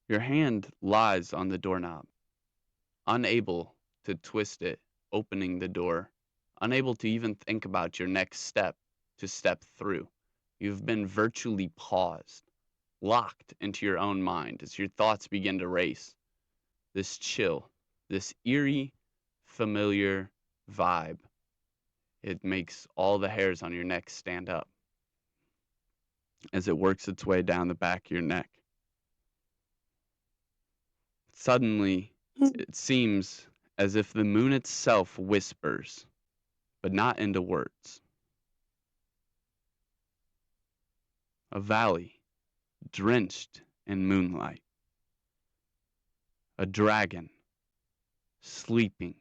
Speaker 2: Your hand lies on the doorknob, unable to twist it, opening the door, unable to even think about your next step to step through. You've been virtually paused, locked into your own mind as your thoughts begin to race. This chill, this eerie, familiar vibe, it makes all the hairs on your neck stand up as it works its way down the back of your neck. Suddenly, it seems as if the moon itself whispers, but not into words. A valley drenched in moonlight. A dragon sleeping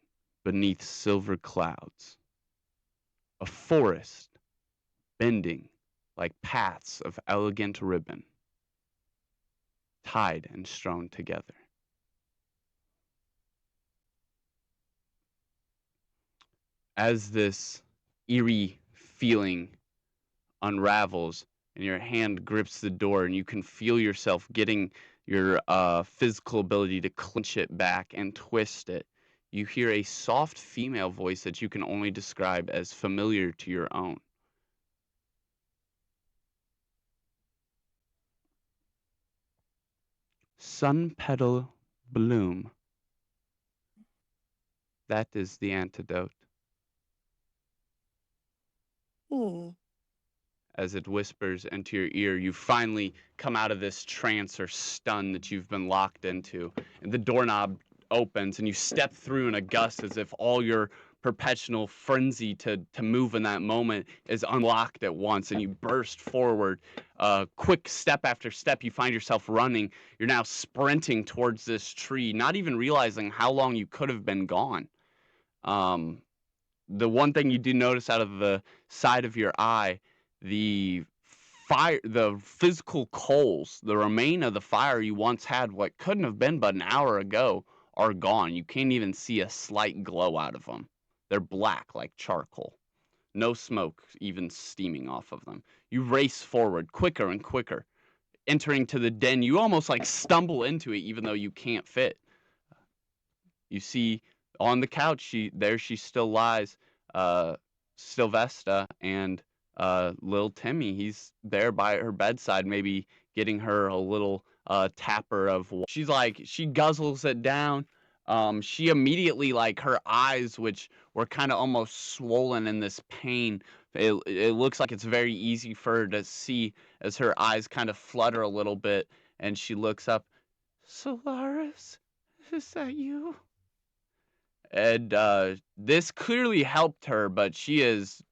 Speaker 2: beneath silver clouds. A forest bending like paths of elegant ribbon, tied and strewn together. As this eerie feeling unravels and your hand grips the door, and you can feel yourself getting your physical ability to clench it back and twist it, you hear a soft female voice that you can only describe as familiar to your own. Sun petal bloom. That is the antidote.
Speaker 1: Hmm.
Speaker 2: as it whispers into your ear. You finally come out of this trance or stun that you've been locked into, and the doorknob opens and you step through in a gust as if all your perpetual frenzy to move in that moment is unlocked at once, and you burst forward. Quick step after step, you find yourself running. You're now sprinting towards this tree, not even realizing how long you could have been gone. The one thing you do notice out of the side of your eye, the fire, the physical coals, the remain of the fire you once had, what couldn't have been but an hour ago, are gone. You can't even see a slight glow out of them. They're black like charcoal. No smoke even steaming off of them. You race forward quicker and quicker, entering to the den. You almost like stumble into it even though you can't fit. You see on the couch, she still lies, Sylvester, and little Timmy. He's there by her bedside, maybe getting her a little tapper of water. She's like, she guzzles it down. She immediately, like, her eyes, which were kind of almost swollen in this pain, it looks like it's very easy for her to see as her eyes kind of flutter a little bit, and she looks up. Solaris, is that you? And this clearly helped her, but she is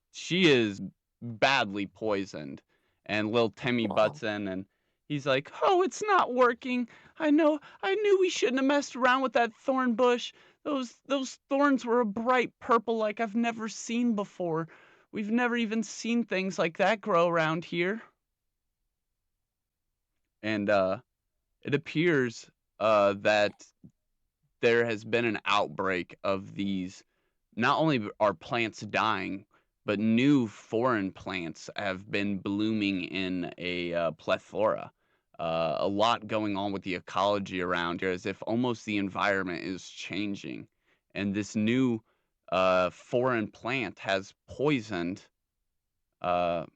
Speaker 2: badly poisoned. And little Timmy
Speaker 1: Wow.
Speaker 2: butts in, and he's like, "Oh, it's not working. I knew we shouldn't have messed around with that thorn bush. Those thorns were a bright purple like I've never seen before. We've never even seen things like that grow around here." And it appears that there has been an outbreak of these. Not only are plants dying, but new foreign plants have been blooming in a plethora. A lot going on with the ecology around here, as if almost the environment is changing. And this new foreign plant has poisoned uh,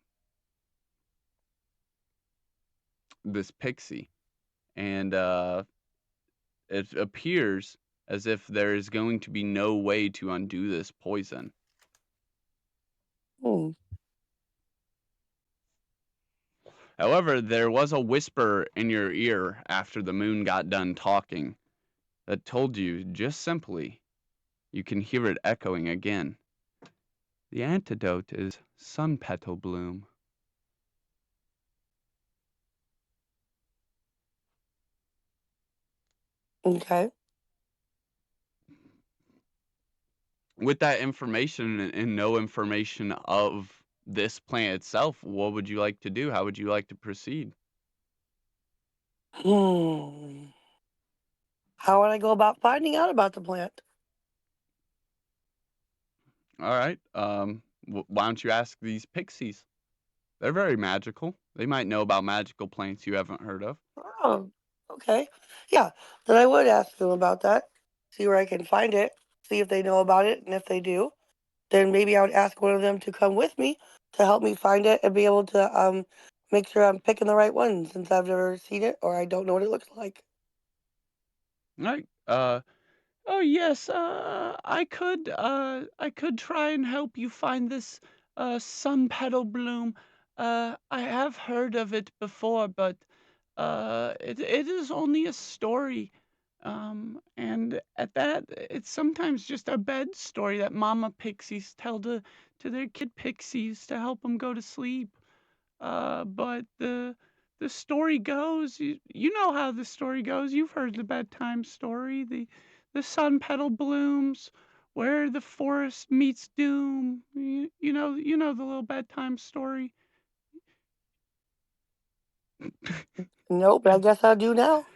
Speaker 2: this pixie. And it appears as if there is going to be no way to undo this poison.
Speaker 1: Hmm.
Speaker 2: However, there was a whisper in your ear after the moon got done talking that told you just simply, you can hear it echoing again. The antidote is sun petal bloom.
Speaker 1: Okay.
Speaker 2: With that information and no information of this plant itself, what would you like to do? How would you like to proceed?
Speaker 1: Hmm. How would I go about finding out about the plant?
Speaker 2: All right. Why don't you ask these pixies? They're very magical. They might know about magical plants you haven't heard of.
Speaker 1: Oh, okay. Yeah, then I would ask them about that, see where I can find it, see if they know about it, and if they do, then maybe I would ask one of them to come with me to help me find it and be able to make sure I'm picking the right one since I've never seen it or I don't know what it looks like.
Speaker 2: All right. Oh yes, I could try and help you find this sun petal bloom. I have heard of it before, but it is only a story. And at that, it's sometimes just a bed story that mama pixies tell to their kid pixies to help them go to sleep. But the story goes, you know how the story goes. You've heard the bedtime story. The sun petal blooms where the forest meets doom. You know the little bedtime story.
Speaker 1: Nope, but I guess I'll do now.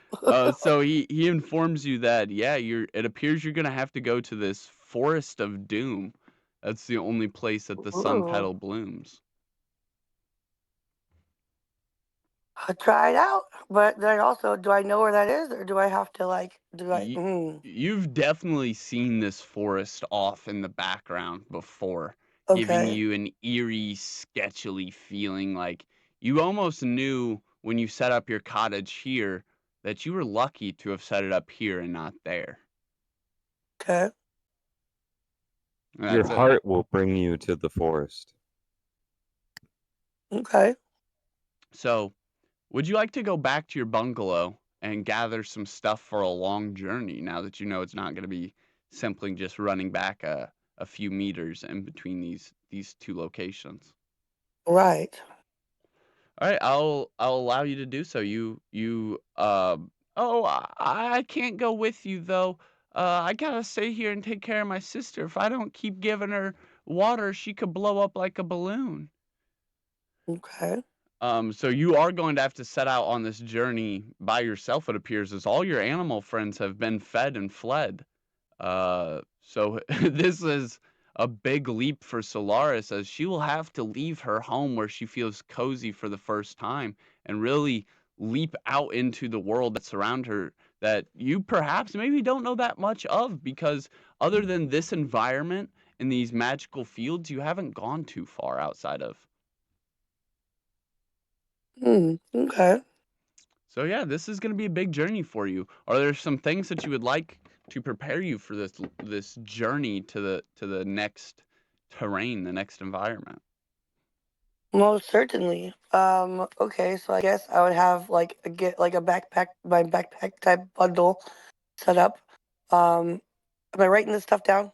Speaker 2: So he informs you that, yeah, it appears you're gonna have to go to this forest of doom. That's the only place that the sun
Speaker 1: Ooh.
Speaker 2: petal blooms.
Speaker 1: I'll try it out, but then also, do I know where that is, or do I have to do I?
Speaker 2: You, you've definitely seen this forest off in the background before, giving
Speaker 1: Okay,
Speaker 2: you an eerie, sketchily feeling, like you almost knew when you set up your cottage here that you were lucky to have set it up here and not there.
Speaker 1: okay.
Speaker 2: And
Speaker 4: Your
Speaker 2: that's it.
Speaker 4: heart will bring you to the forest.
Speaker 1: Okay.
Speaker 2: So, would you like to go back to your bungalow and gather some stuff for a long journey now that you know it's not going to be simply just running back a few meters in between these two locations?
Speaker 1: Right.
Speaker 2: All right, I'll allow you to do so. Oh, I can't go with you though. I gotta stay here and take care of my sister. If I don't keep giving her water, she could blow up like a balloon.
Speaker 1: Okay.
Speaker 2: So you are going to have to set out on this journey by yourself, it appears, as all your animal friends have been fed and fled. So this is a big leap for Solaris, as she will have to leave her home where she feels cozy for the first time and really leap out into the world that surrounds her that you perhaps maybe don't know that much of, because other than this environment and these magical fields, you haven't gone too far outside of.
Speaker 1: Okay.
Speaker 2: So yeah, this is going to be a big journey for you. Are there some things that you would like to prepare you for this journey to the next terrain, the next environment?
Speaker 1: Most certainly. Okay, so I guess I would have like a backpack, my backpack type bundle set up. Am I writing this stuff down?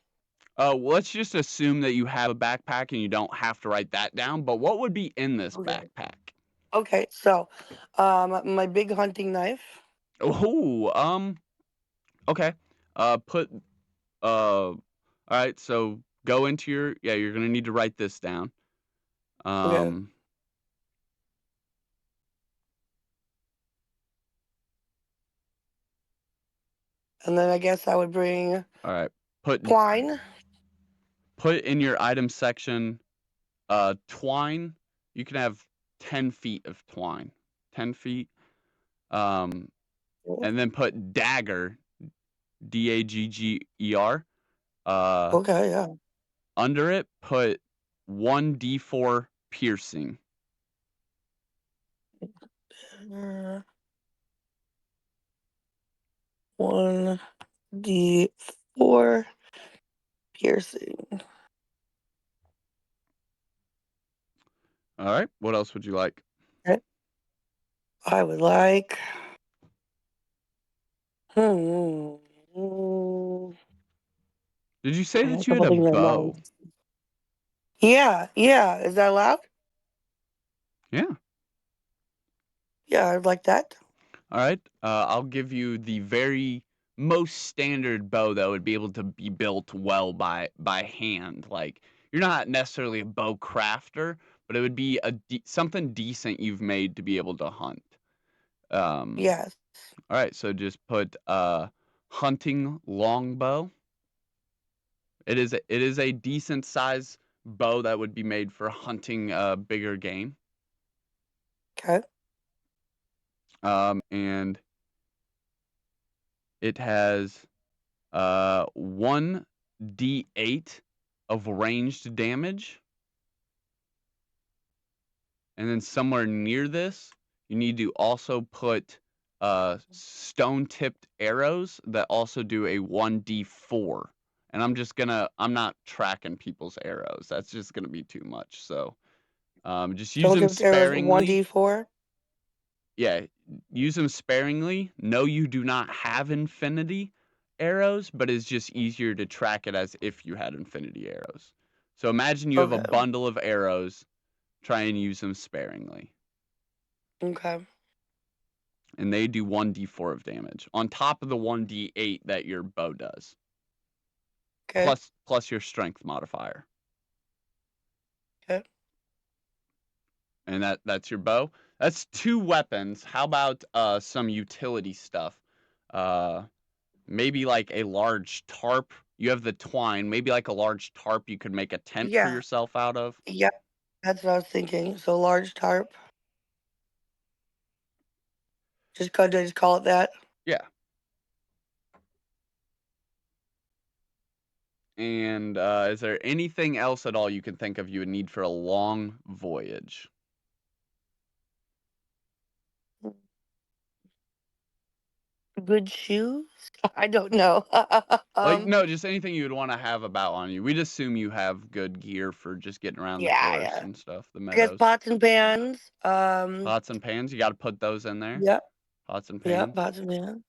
Speaker 2: Well, let's just assume that you have a backpack and you don't have to write that down. But what would be in this
Speaker 1: Okay.
Speaker 2: backpack?
Speaker 1: Okay, so my big hunting knife.
Speaker 2: Oh, okay. Put all right. So go into your yeah. You're gonna need to write this down.
Speaker 1: Okay.
Speaker 2: Um,
Speaker 1: And then I guess I would bring
Speaker 2: all right. Put
Speaker 1: twine.
Speaker 2: put in your item section twine. You can have 10 feet of twine. 10 feet. Um, and then put dagger, Dagger. Uh,
Speaker 1: Okay, yeah.
Speaker 2: under it, put 1d4 piercing.
Speaker 1: 1d4 piercing.
Speaker 2: All right. What else would you like?
Speaker 1: Okay. I would like. Hmm.
Speaker 2: Did you say
Speaker 1: I have a
Speaker 2: that you had
Speaker 1: couple
Speaker 2: a
Speaker 1: things in
Speaker 2: bow?
Speaker 1: mind. Yeah, yeah. Is that allowed?
Speaker 2: Yeah.
Speaker 1: Yeah, I'd like that.
Speaker 2: All right. I'll give you the very most standard bow that would be able to be built well by hand. Like, you're not necessarily a bow crafter, but it would be something decent you've made to be able to hunt. Um,
Speaker 1: Yes.
Speaker 2: all right. So just put hunting longbow. It is a decent size bow that would be made for hunting bigger game.
Speaker 1: Okay.
Speaker 2: And it has 1d8 of ranged damage. And then somewhere near this, you need to also put stone-tipped arrows that also do a 1d4. And I'm not tracking people's arrows. That's just gonna be too much. So just use
Speaker 1: Stone
Speaker 2: them
Speaker 1: tipped arrows
Speaker 2: sparingly.
Speaker 1: 1d4.
Speaker 2: Yeah, use them sparingly. No, you do not have infinity arrows, but it's just easier to track it as if you had infinity arrows. So imagine you have a
Speaker 1: Okay.
Speaker 2: bundle of arrows, try and use them sparingly.
Speaker 1: Okay.
Speaker 2: And they do 1d4 of damage on top of the 1d8 that your bow does.
Speaker 1: Okay.
Speaker 2: Plus your strength modifier.
Speaker 1: Okay.
Speaker 2: And that's your bow. That's 2 weapons. How about some utility stuff? Maybe like a large tarp. You have the twine. Maybe like a large tarp you could make a tent for
Speaker 1: Yeah.
Speaker 2: yourself out of.
Speaker 1: Yep. That's what I was thinking. So large tarp. Just call it that.
Speaker 2: Yeah. And is there anything else at all you can think of you would need for a long voyage?
Speaker 1: Good shoes? I don't know.
Speaker 2: No, just anything you would want to have about on you. We'd assume you have good gear for just getting around the
Speaker 1: yeah,
Speaker 2: forest
Speaker 1: yeah.
Speaker 2: and stuff, the
Speaker 1: I guess
Speaker 2: meadows.
Speaker 1: pots and pans.
Speaker 2: Pots and pans, you got to put those in there.
Speaker 1: Yep,
Speaker 2: Pots and
Speaker 1: yep,
Speaker 2: pans.
Speaker 1: pots and pans.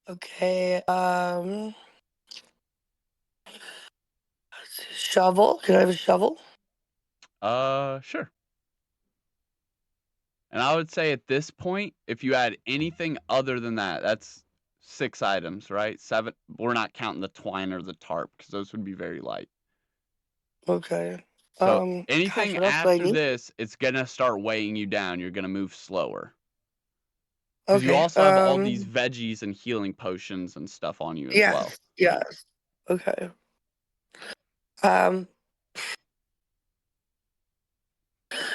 Speaker 1: Okay, shovel. Can I have a shovel?
Speaker 2: Sure. And I would say at this point, if you add anything other than that, that's 6 items, right? 7. We're not counting the twine or the tarp because those would be very light.
Speaker 1: Okay.
Speaker 2: So
Speaker 1: Gosh,
Speaker 2: anything
Speaker 1: what else do I
Speaker 2: after
Speaker 1: need?
Speaker 2: this, it's gonna start weighing you down. You're gonna move slower because you
Speaker 1: Okay.
Speaker 2: also have all these veggies and healing potions and stuff on you as well.
Speaker 1: Yes. Okay. Um,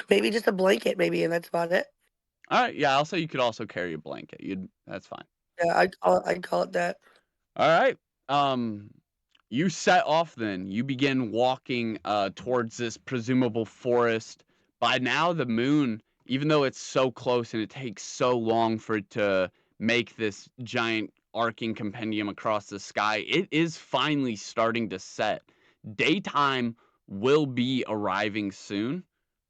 Speaker 1: maybe just a blanket, maybe, and that's about it.
Speaker 2: All right, yeah. I'll say you could also carry a blanket. That's fine.
Speaker 1: Yeah, I'd call it that.
Speaker 2: All right. You set off then. You begin walking towards this presumable forest. By now, the moon, even though it's so close and it takes so long for it to make this giant arcing compendium across the sky, it is finally starting to set. Daytime will be arriving soon.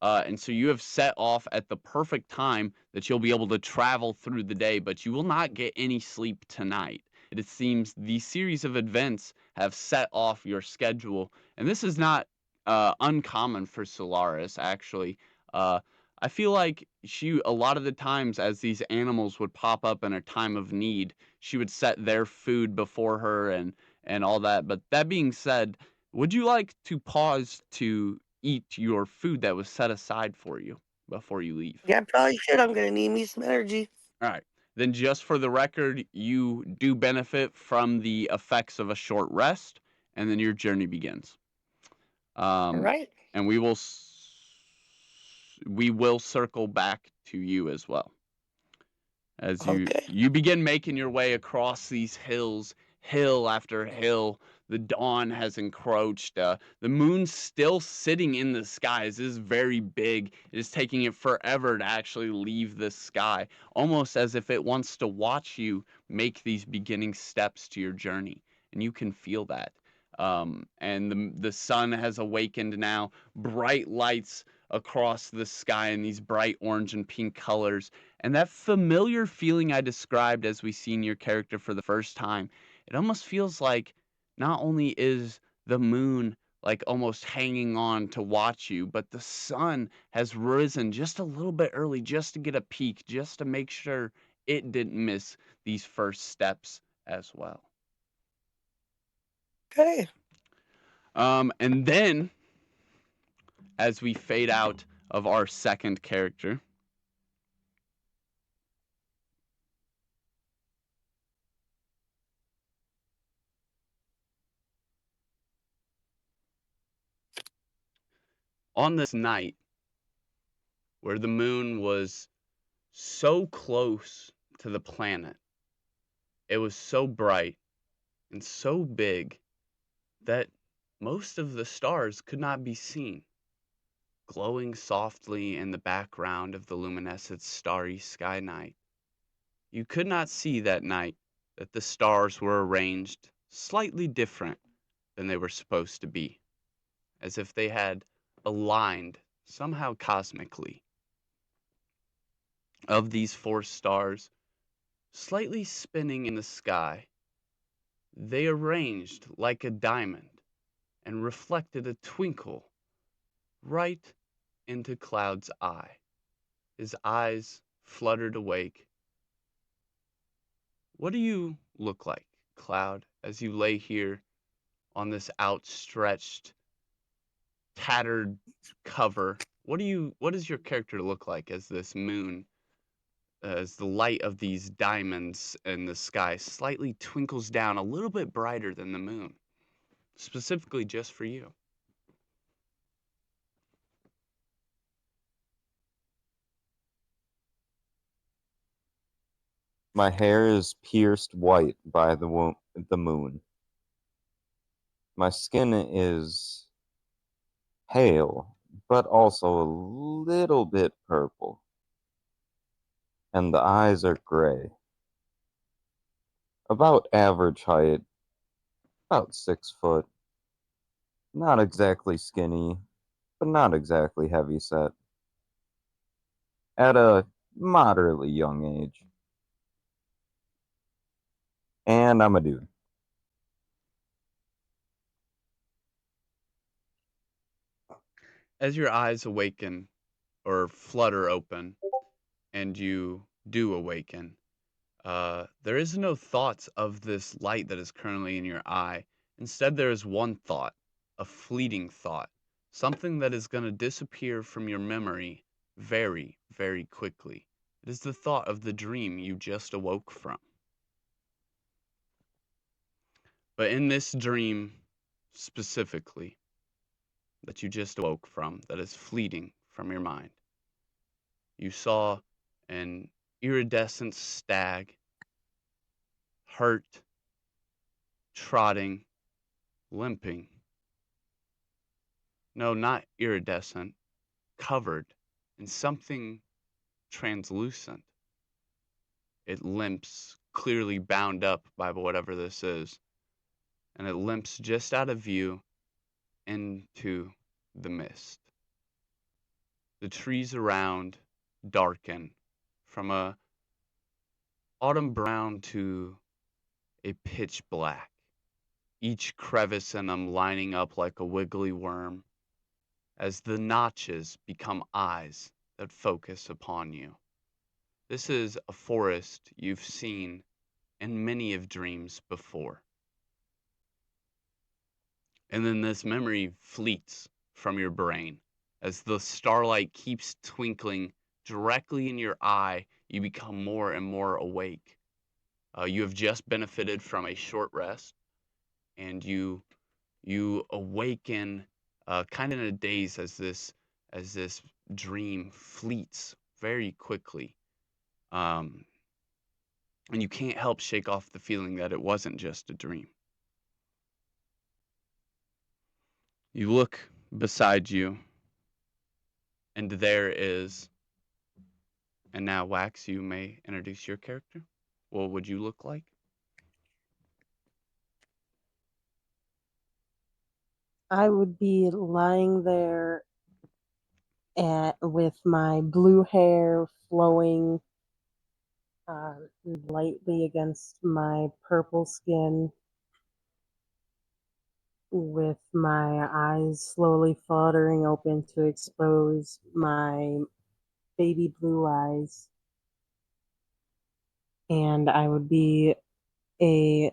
Speaker 2: And so you have set off at the perfect time that you'll be able to travel through the day, but you will not get any sleep tonight. It seems the series of events have set off your schedule, and this is not uncommon for Solaris. Actually, I feel like she a lot of the times as these animals would pop up in a time of need, she would set their food before her and all that. But that being said, would you like to pause to eat your food that was set aside for you before you leave?
Speaker 1: Yeah, I probably should. I'm gonna need me some energy.
Speaker 2: All right. Then, just for the record, you do benefit from the effects of a short rest, and then your journey begins.
Speaker 1: All
Speaker 2: Um,
Speaker 1: right.
Speaker 2: and we will circle back to you as well as
Speaker 1: Okay.
Speaker 2: you begin making your way across these hills, hill after hill. The dawn has encroached. The moon's still sitting in the skies. It is very big. It is taking it forever to actually leave the sky, almost as if it wants to watch you make these beginning steps to your journey. And you can feel that. And the sun has awakened now. Bright lights across the sky in these bright orange and pink colors. And that familiar feeling I described as we seen your character for the first time, it almost feels like not only is the moon like almost hanging on to watch you, but the sun has risen just a little bit early just to get a peek, just to make sure it didn't miss these first steps as well.
Speaker 1: Okay.
Speaker 2: And then as we fade out of our second character, on this night where the moon was so close to the planet, it was so bright and so big that most of the stars could not be seen, glowing softly in the background of the luminescent starry sky night. You could not see that night that the stars were arranged slightly different than they were supposed to be, as if they had aligned somehow cosmically. Of these 4 stars, slightly spinning in the sky, they arranged like a diamond and reflected a twinkle right into Cloud's eye. His eyes fluttered awake. What do you look like, Cloud, as you lay here on this outstretched, tattered cover? What does your character look like as this moon, as the light of these diamonds in the sky slightly twinkles down a little bit brighter than the moon, specifically just for you?
Speaker 4: My hair is pierced white by the moon. My skin is pale, but also a little bit purple. and the eyes are gray. About average height, about 6 foot. Not exactly skinny, but not exactly heavy set. At a moderately young age. And I'm a dude.
Speaker 2: As your eyes awaken or flutter open, and you do awaken, there is no thoughts of this light that is currently in your eye. Instead, there is one thought, a fleeting thought, something that is going to disappear from your memory very, very quickly. It is the thought of the dream you just awoke from. But in this dream specifically that you just awoke from, that is fleeting from your mind, you saw an iridescent stag, hurt, trotting, limping. No, not iridescent, covered in something translucent. It limps, clearly bound up by whatever this is, and it limps just out of view into the mist. The trees around darken from a autumn brown to a pitch black, each crevice in them lining up like a wiggly worm, as the notches become eyes that focus upon you. This is a forest you've seen in many of dreams before. And then this memory fleets from your brain. As the starlight keeps twinkling directly in your eye, you become more and more awake. You have just benefited from a short rest, and you awaken kind of in a daze as this dream fleets very quickly. And you can't help shake off the feeling that it wasn't just a dream. You look beside you, and there is, and now Wax, you may introduce your character. What would you look like?
Speaker 3: I would be lying there with my blue hair flowing lightly against my purple skin, with my eyes slowly fluttering open to expose my baby blue eyes. And I would be a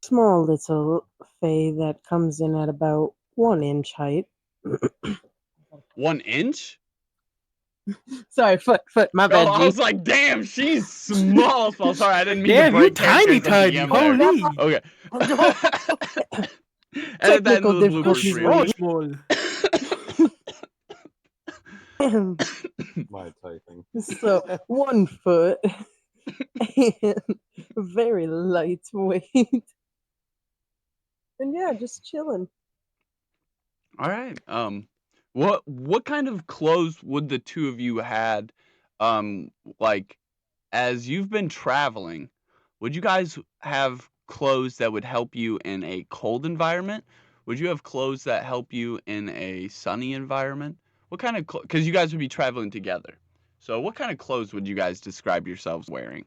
Speaker 3: small little fae that comes in at about 1 inch height.
Speaker 2: 1 inch?
Speaker 3: Sorry, foot, my
Speaker 2: Oh,
Speaker 3: bad,
Speaker 2: I
Speaker 3: G.
Speaker 2: was like, damn, she's small. Sorry, I didn't mean to
Speaker 5: Damn, you
Speaker 2: break
Speaker 5: tiny,
Speaker 2: characters at the
Speaker 5: tiny.
Speaker 2: DM there.
Speaker 5: Holy.
Speaker 2: Okay. Edit that into
Speaker 3: Technical
Speaker 2: the bloopers
Speaker 3: difficulties,
Speaker 2: reel.
Speaker 5: So
Speaker 3: Lee.
Speaker 5: small.
Speaker 4: My typing.
Speaker 3: So 1 foot and very lightweight. And yeah, just chilling.
Speaker 2: All right. What kind of clothes would the two of you had, like, as you've been traveling? Would you guys have clothes that would help you in a cold environment? Would you have clothes that help you in a sunny environment? What kind of because you guys would be traveling together. So what kind of clothes would you guys describe yourselves wearing?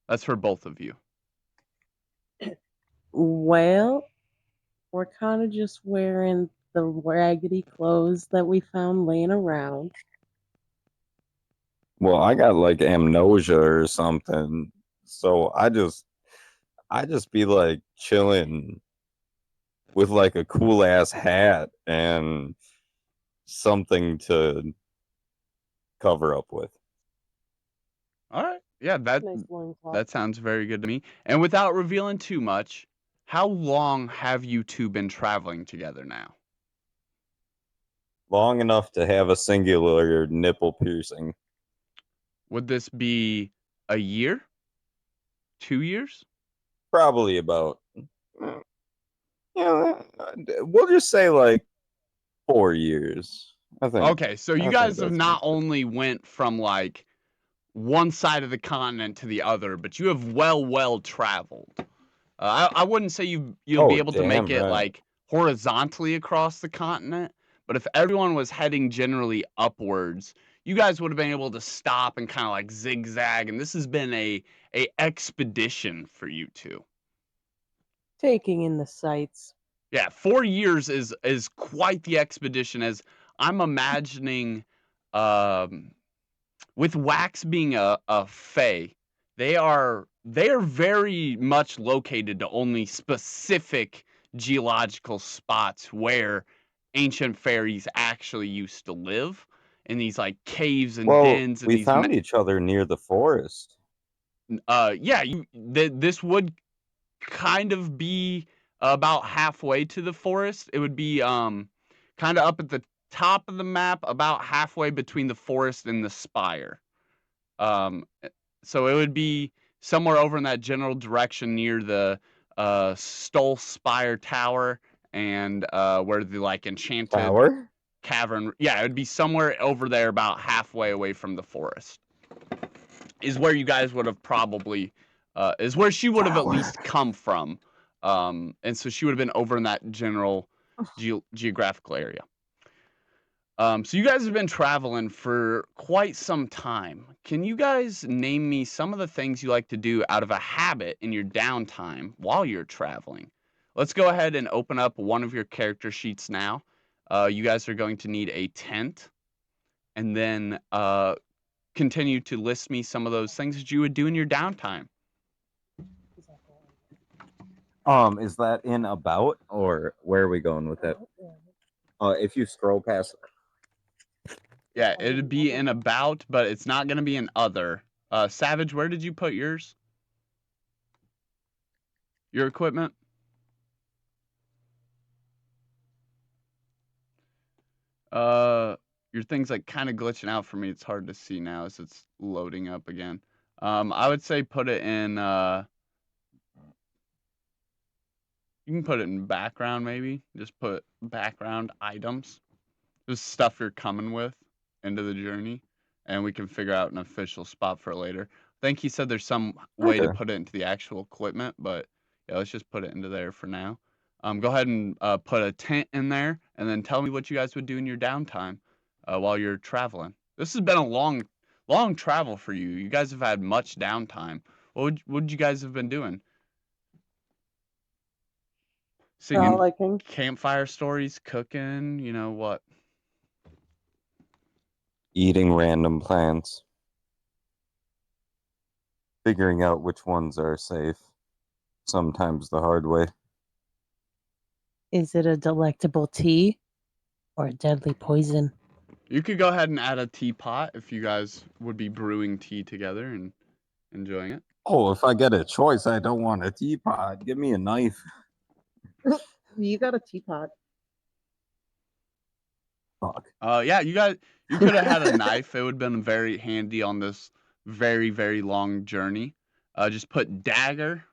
Speaker 2: That's for both of you.
Speaker 3: Well, we're kind of just wearing the raggedy clothes that we found laying around.
Speaker 4: Well, I got like amnesia or something. So I just be like chilling with like a cool ass hat and something to cover up with.
Speaker 2: All right. Yeah, that
Speaker 3: Nice loincloth.
Speaker 2: that sounds very good to me. And without revealing too much, how long have you two been traveling together now?
Speaker 4: Long enough to have a singular nipple piercing.
Speaker 2: Would this be a year? 2 years?
Speaker 4: Probably about, we'll just say like 4 years. I think.
Speaker 2: Okay, so you
Speaker 4: I think
Speaker 2: guys have
Speaker 4: that's
Speaker 2: not
Speaker 4: about it.
Speaker 2: only went from like one side of the continent to the other, but you have well traveled. I wouldn't say you'll be
Speaker 4: Oh,
Speaker 2: able to make
Speaker 4: damn
Speaker 2: it
Speaker 4: right.
Speaker 2: like horizontally across the continent, but if everyone was heading generally upwards, you guys would have been able to stop and kind of like zigzag, and this has been a expedition for you two.
Speaker 3: Taking in the sights.
Speaker 2: Yeah, 4 years is quite the expedition. As I'm imagining, um, with Wax being a fae, they are very much located to only specific geological spots where ancient fairies actually used to live in these like caves and
Speaker 4: Well,
Speaker 2: dens and
Speaker 4: we
Speaker 2: these
Speaker 4: found each other near the forest.
Speaker 2: yeah, this would kind of be about halfway to the forest. It would be kind of up at the top of the map, about halfway between the forest and the spire. Um, so it would be somewhere over in that general direction near the Stole Spire Tower and where the like enchanted
Speaker 4: Tower?
Speaker 2: cavern. Yeah, it would be somewhere over there, about halfway away from the forest. Is where you guys would have probably is where she would have at
Speaker 4: Tower.
Speaker 2: least come from, and so she would have been over in that general geographical area. So you guys have been traveling for quite some time. Can you guys name me some of the things you like to do out of a habit in your downtime while you're traveling? Let's go ahead and open up one of your character sheets now. You guys are going to need a tent, and then continue to list me some of those things that you would do in your downtime.
Speaker 4: Is that in about or where are we going with that? If you scroll past,
Speaker 2: Yeah, it'd be in about, but it's not going to be in other. Savage, where did you put yours? Your equipment? Your thing's like kind of glitching out for me. It's hard to see now as it's loading up again. I would say put it in. You can put it in background maybe. Just put background items. Just stuff you're coming with into the journey, and we can figure out an official spot for it later. I think he said there's some way to
Speaker 4: okay.
Speaker 2: put it into the actual equipment, but yeah, let's just put it into there for now. Go ahead and put a tent in there, and then tell me what you guys would do in your downtime while you're traveling. This has been a long travel for you. You guys have had much downtime. What would you guys have been doing? Singing
Speaker 3: Frolicking.
Speaker 2: campfire stories, cooking, you know what?
Speaker 4: Eating random plants. Figuring out which ones are safe. Sometimes the hard way.
Speaker 3: Is it a delectable tea or a deadly poison?
Speaker 2: You could go ahead and add a teapot if you guys would be brewing tea together and enjoying it.
Speaker 4: Oh, if I get a choice, I don't want a teapot. Give me a knife.
Speaker 3: You got a teapot.
Speaker 4: Fuck.
Speaker 2: Yeah, you could have had a knife. It would have been very handy on this very long journey. Just put dagger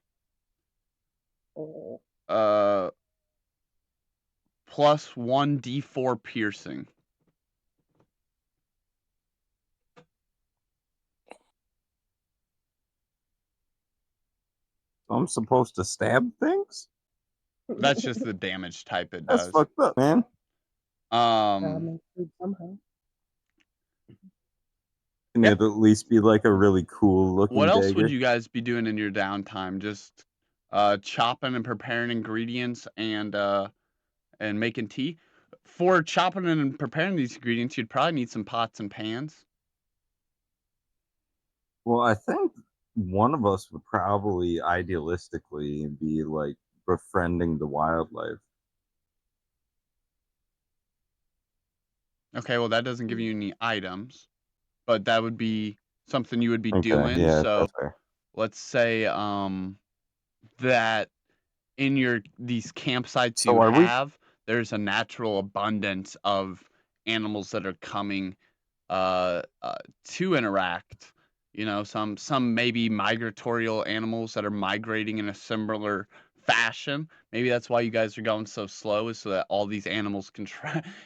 Speaker 2: plus 1d4 piercing.
Speaker 4: I'm supposed to stab things?
Speaker 2: That's just the damage type it
Speaker 4: That's
Speaker 2: does.
Speaker 4: fucked up, man.
Speaker 3: Somehow.
Speaker 4: Can
Speaker 2: Yeah.
Speaker 4: it at least be like a really cool looking
Speaker 2: What else
Speaker 4: dagger?
Speaker 2: would you guys be doing in your downtime? Just chopping and preparing ingredients and making tea. For chopping and preparing these ingredients, you'd probably need some pots and pans.
Speaker 4: Well, I think one of us would probably idealistically be like befriending the wildlife.
Speaker 2: Okay, well that doesn't give you any items, but that would be something you would be
Speaker 4: Okay,
Speaker 2: doing.
Speaker 4: yeah,
Speaker 2: So
Speaker 4: that's fair.
Speaker 2: let's say that in these campsites
Speaker 4: So
Speaker 2: you
Speaker 4: are we?
Speaker 2: have, there's a natural abundance of animals that are coming to interact. You know, some maybe migratorial animals that are migrating in a similar fashion. Maybe that's why you guys are going so slow, is so that all these animals can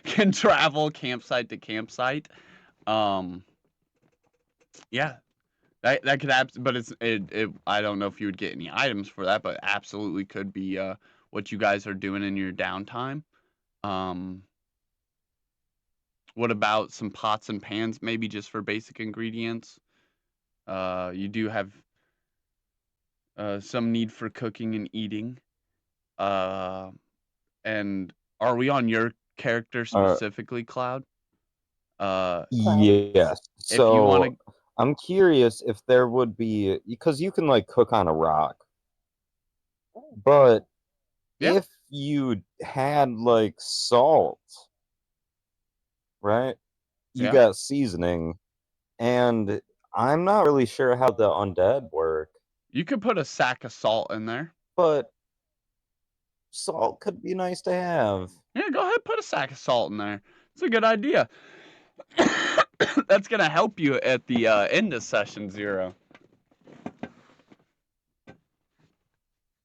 Speaker 2: can travel campsite to campsite. Um, yeah, that could but it. I don't know if you would get any items for that, but absolutely could be what you guys are doing in your downtime. Um, what about some pots and pans, maybe just for basic ingredients? You do have some need for cooking and eating. Uh, and are we on your character
Speaker 4: Uh,
Speaker 2: specifically, Cloud? Uh,
Speaker 4: yes.
Speaker 2: if you want
Speaker 4: So
Speaker 2: to,
Speaker 4: I'm curious if there would be, because you can like cook on a rock, but
Speaker 2: yeah,
Speaker 4: if you had like salt, right? You
Speaker 2: yeah,
Speaker 4: got seasoning, and I'm not really sure how the undead work,
Speaker 2: you could put a sack of salt in there.
Speaker 4: but salt could be nice to have.
Speaker 2: Yeah, go ahead, put a sack of salt in there. It's a good idea. That's gonna help you at the end of session 0.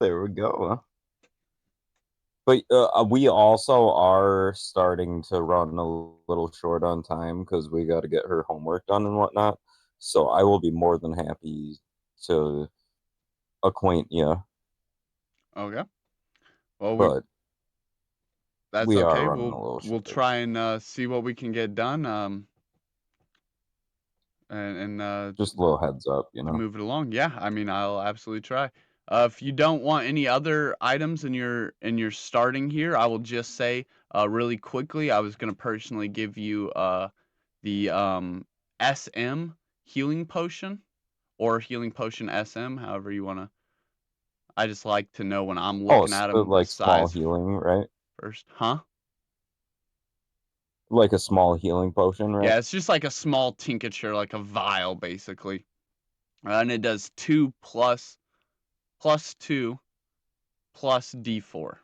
Speaker 4: There we go. But we also are starting to run a little short on time because we got to get her homework done and whatnot. So I will be more than happy to acquaint you,
Speaker 2: Okay. Well,
Speaker 4: but
Speaker 2: that's
Speaker 4: we are
Speaker 2: okay.
Speaker 4: running a
Speaker 2: We'll
Speaker 4: little
Speaker 2: we'll
Speaker 4: short.
Speaker 2: try and see what we can get done. And
Speaker 4: Just a little heads up, you
Speaker 2: to
Speaker 4: know.
Speaker 2: move it along. Yeah, I mean, I'll absolutely try. If you don't want any other items in your starting here, I will just say really quickly. I was gonna personally give you the SM healing potion or healing potion SM, however you wanna. I just like to know when I'm
Speaker 4: Oh,
Speaker 2: looking at
Speaker 4: so
Speaker 2: them the
Speaker 4: like small
Speaker 2: size
Speaker 4: healing, right?
Speaker 2: first, huh?
Speaker 4: Like a small healing potion, right?
Speaker 2: Yeah, it's just like a small tincture, like a vial, basically, and it does 2 plus 2 plus D4.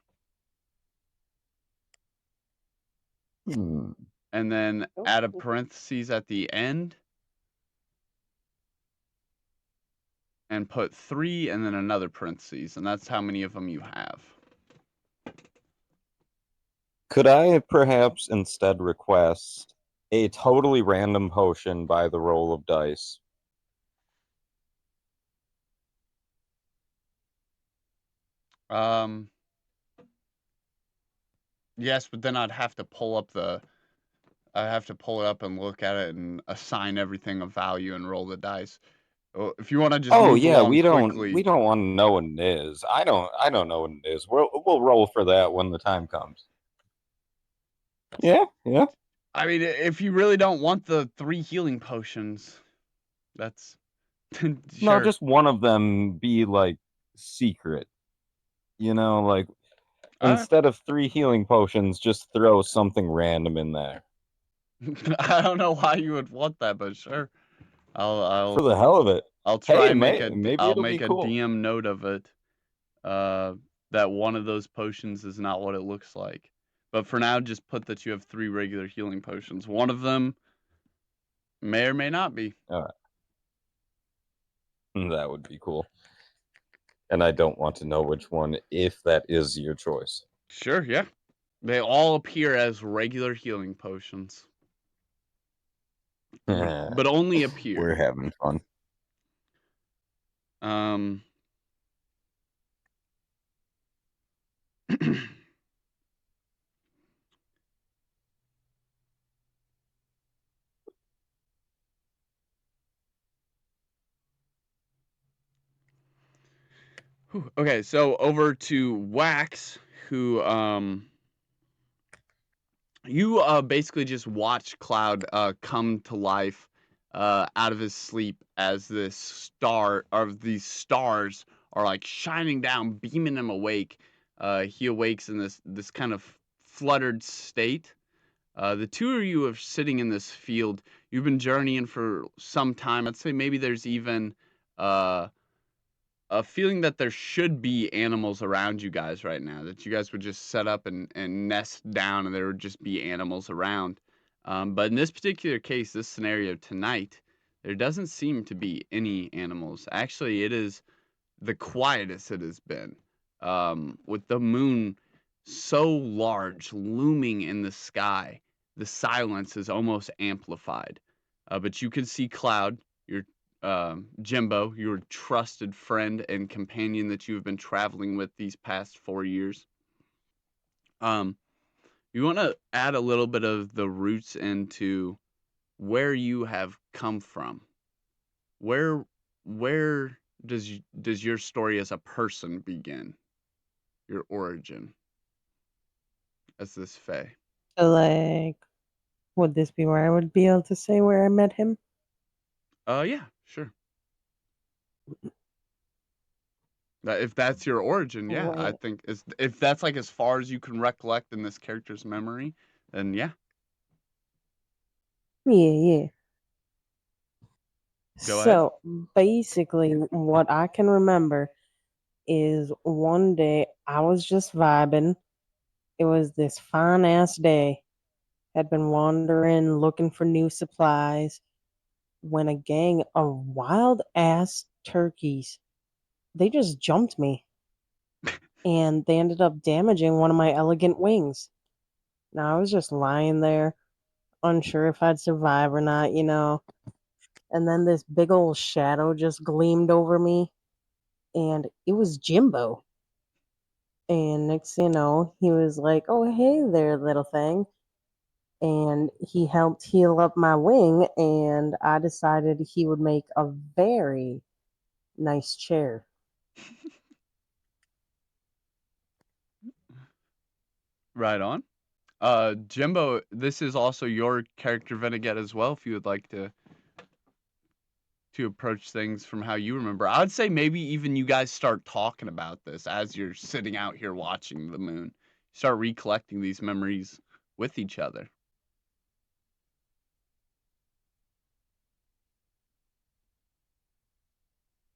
Speaker 4: Hmm.
Speaker 2: And then add a parentheses at the end and put 3 and then another parentheses, and that's how many of them you have.
Speaker 4: Could I perhaps instead request a totally random potion by the roll of dice?
Speaker 2: Um, yes, but then I'd have to pull it up and look at it and assign everything a value and roll the dice. If you want to just
Speaker 4: Oh
Speaker 2: move
Speaker 4: yeah,
Speaker 2: along
Speaker 4: we don't
Speaker 2: quickly,
Speaker 4: want to know what it is. I don't know what it is. We'll roll for that when the time comes. Yeah, yeah.
Speaker 2: I mean, if you really don't want the 3 healing potions, that's
Speaker 4: No,
Speaker 2: sure.
Speaker 4: just one of them be like secret. You know, like
Speaker 2: Uh,
Speaker 4: instead of 3 healing potions, just throw something random in there.
Speaker 2: I don't know why you would want that, but sure. I'll
Speaker 4: For
Speaker 2: I'll
Speaker 4: the hell of it.
Speaker 2: I'll try
Speaker 4: Hey,
Speaker 2: and
Speaker 4: maybe
Speaker 2: I'll
Speaker 4: it'll
Speaker 2: make
Speaker 4: be
Speaker 2: a
Speaker 4: cool.
Speaker 2: DM note of it. That one of those potions is not what it looks like. But for now, just put that you have 3 regular healing potions. One of them may or may not be.
Speaker 4: All right. That would be cool. And I don't want to know which one if that is your choice.
Speaker 2: Sure, yeah. They all appear as regular healing potions, but only
Speaker 4: We're
Speaker 2: appear.
Speaker 4: having fun.
Speaker 2: Um. Okay, so over to Wax, who you basically just watch Cloud come to life out of his sleep as these stars are like shining down, beaming him awake. He awakes in this kind of fluttered state. The two of you are sitting in this field. You've been journeying for some time. I'd say maybe there's even uh, a feeling that there should be animals around you guys right now, that you guys would just set up and nest down and there would just be animals around. But in this particular case, this scenario tonight, there doesn't seem to be any animals. Actually, it is the quietest it has been. with the moon so large, looming in the sky. The silence is almost amplified. But you can see Cloud, your Jimbo, your trusted friend and companion that you've been traveling with these past 4 years. Um, you want to add a little bit of the roots into where you have come from. Where does your story as a person begin? Your origin as this Fae.
Speaker 3: So, like, would this be where I would be able to say where I met him?
Speaker 2: Yeah, sure. If that's your origin, yeah, I
Speaker 3: Wait.
Speaker 2: think if that's like as far as you can recollect in this character's memory, then yeah.
Speaker 3: Yeah.
Speaker 2: Go ahead.
Speaker 3: So, basically, what I can remember is one day I was just vibing. It was this fine ass day. Had been wandering, looking for new supplies, when a gang of wild ass turkeys, they just jumped me and they ended up damaging one of my elegant wings. Now I was just lying there, unsure if I'd survive or not. And then this big old shadow just gleamed over me, and it was Jimbo. And next thing you know, he was like, "Oh, hey there, little thing." And he helped heal up my wing, and I decided he would make a very nice chair.
Speaker 2: Right on. Jimbo, this is also your character vignette as well. If you would like to approach things from how you remember, I would say maybe even you guys start talking about this as you're sitting out here watching the moon. Start recollecting these memories with each other.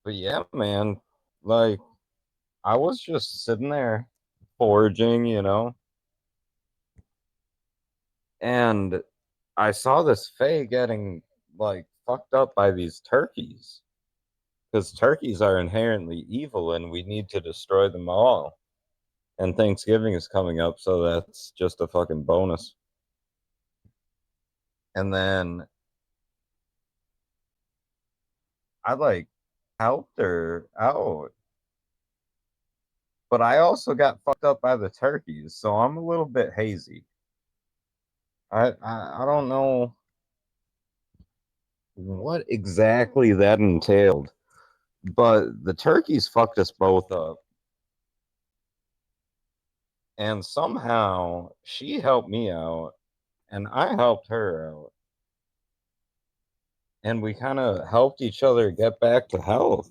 Speaker 4: But yeah, man, like I was just sitting there foraging, and I saw this Fae getting like fucked up by these turkeys because turkeys are inherently evil and we need to destroy them all. And Thanksgiving is coming up, so that's just a fucking bonus. And then I like helped her out, but I also got fucked up by the turkeys, so I'm a little bit hazy. I don't know what exactly that entailed, but the turkeys fucked us both up. And somehow she helped me out and I helped her out. And we kind of helped each other get back to health?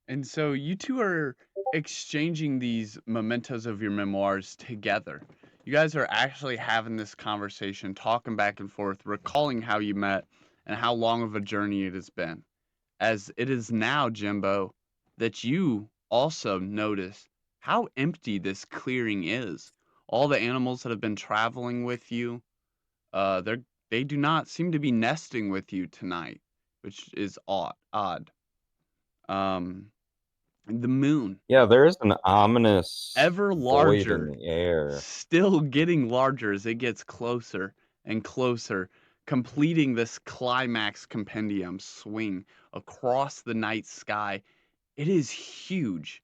Speaker 2: And so you two are exchanging these mementos of your memoirs together. You guys are actually having this conversation, talking back and forth, recalling how you met and how long of a journey it has been. As it is now, Jimbo, that you also notice how empty this clearing is. All the animals that have been traveling with you, they do not seem to be nesting with you tonight, which is odd. Um, the moon,
Speaker 4: Yeah, there is an ominous
Speaker 2: ever
Speaker 4: void in
Speaker 2: larger,
Speaker 4: the air.
Speaker 2: still getting larger as it gets closer and closer, completing this climax compendium swing across the night sky. It is huge.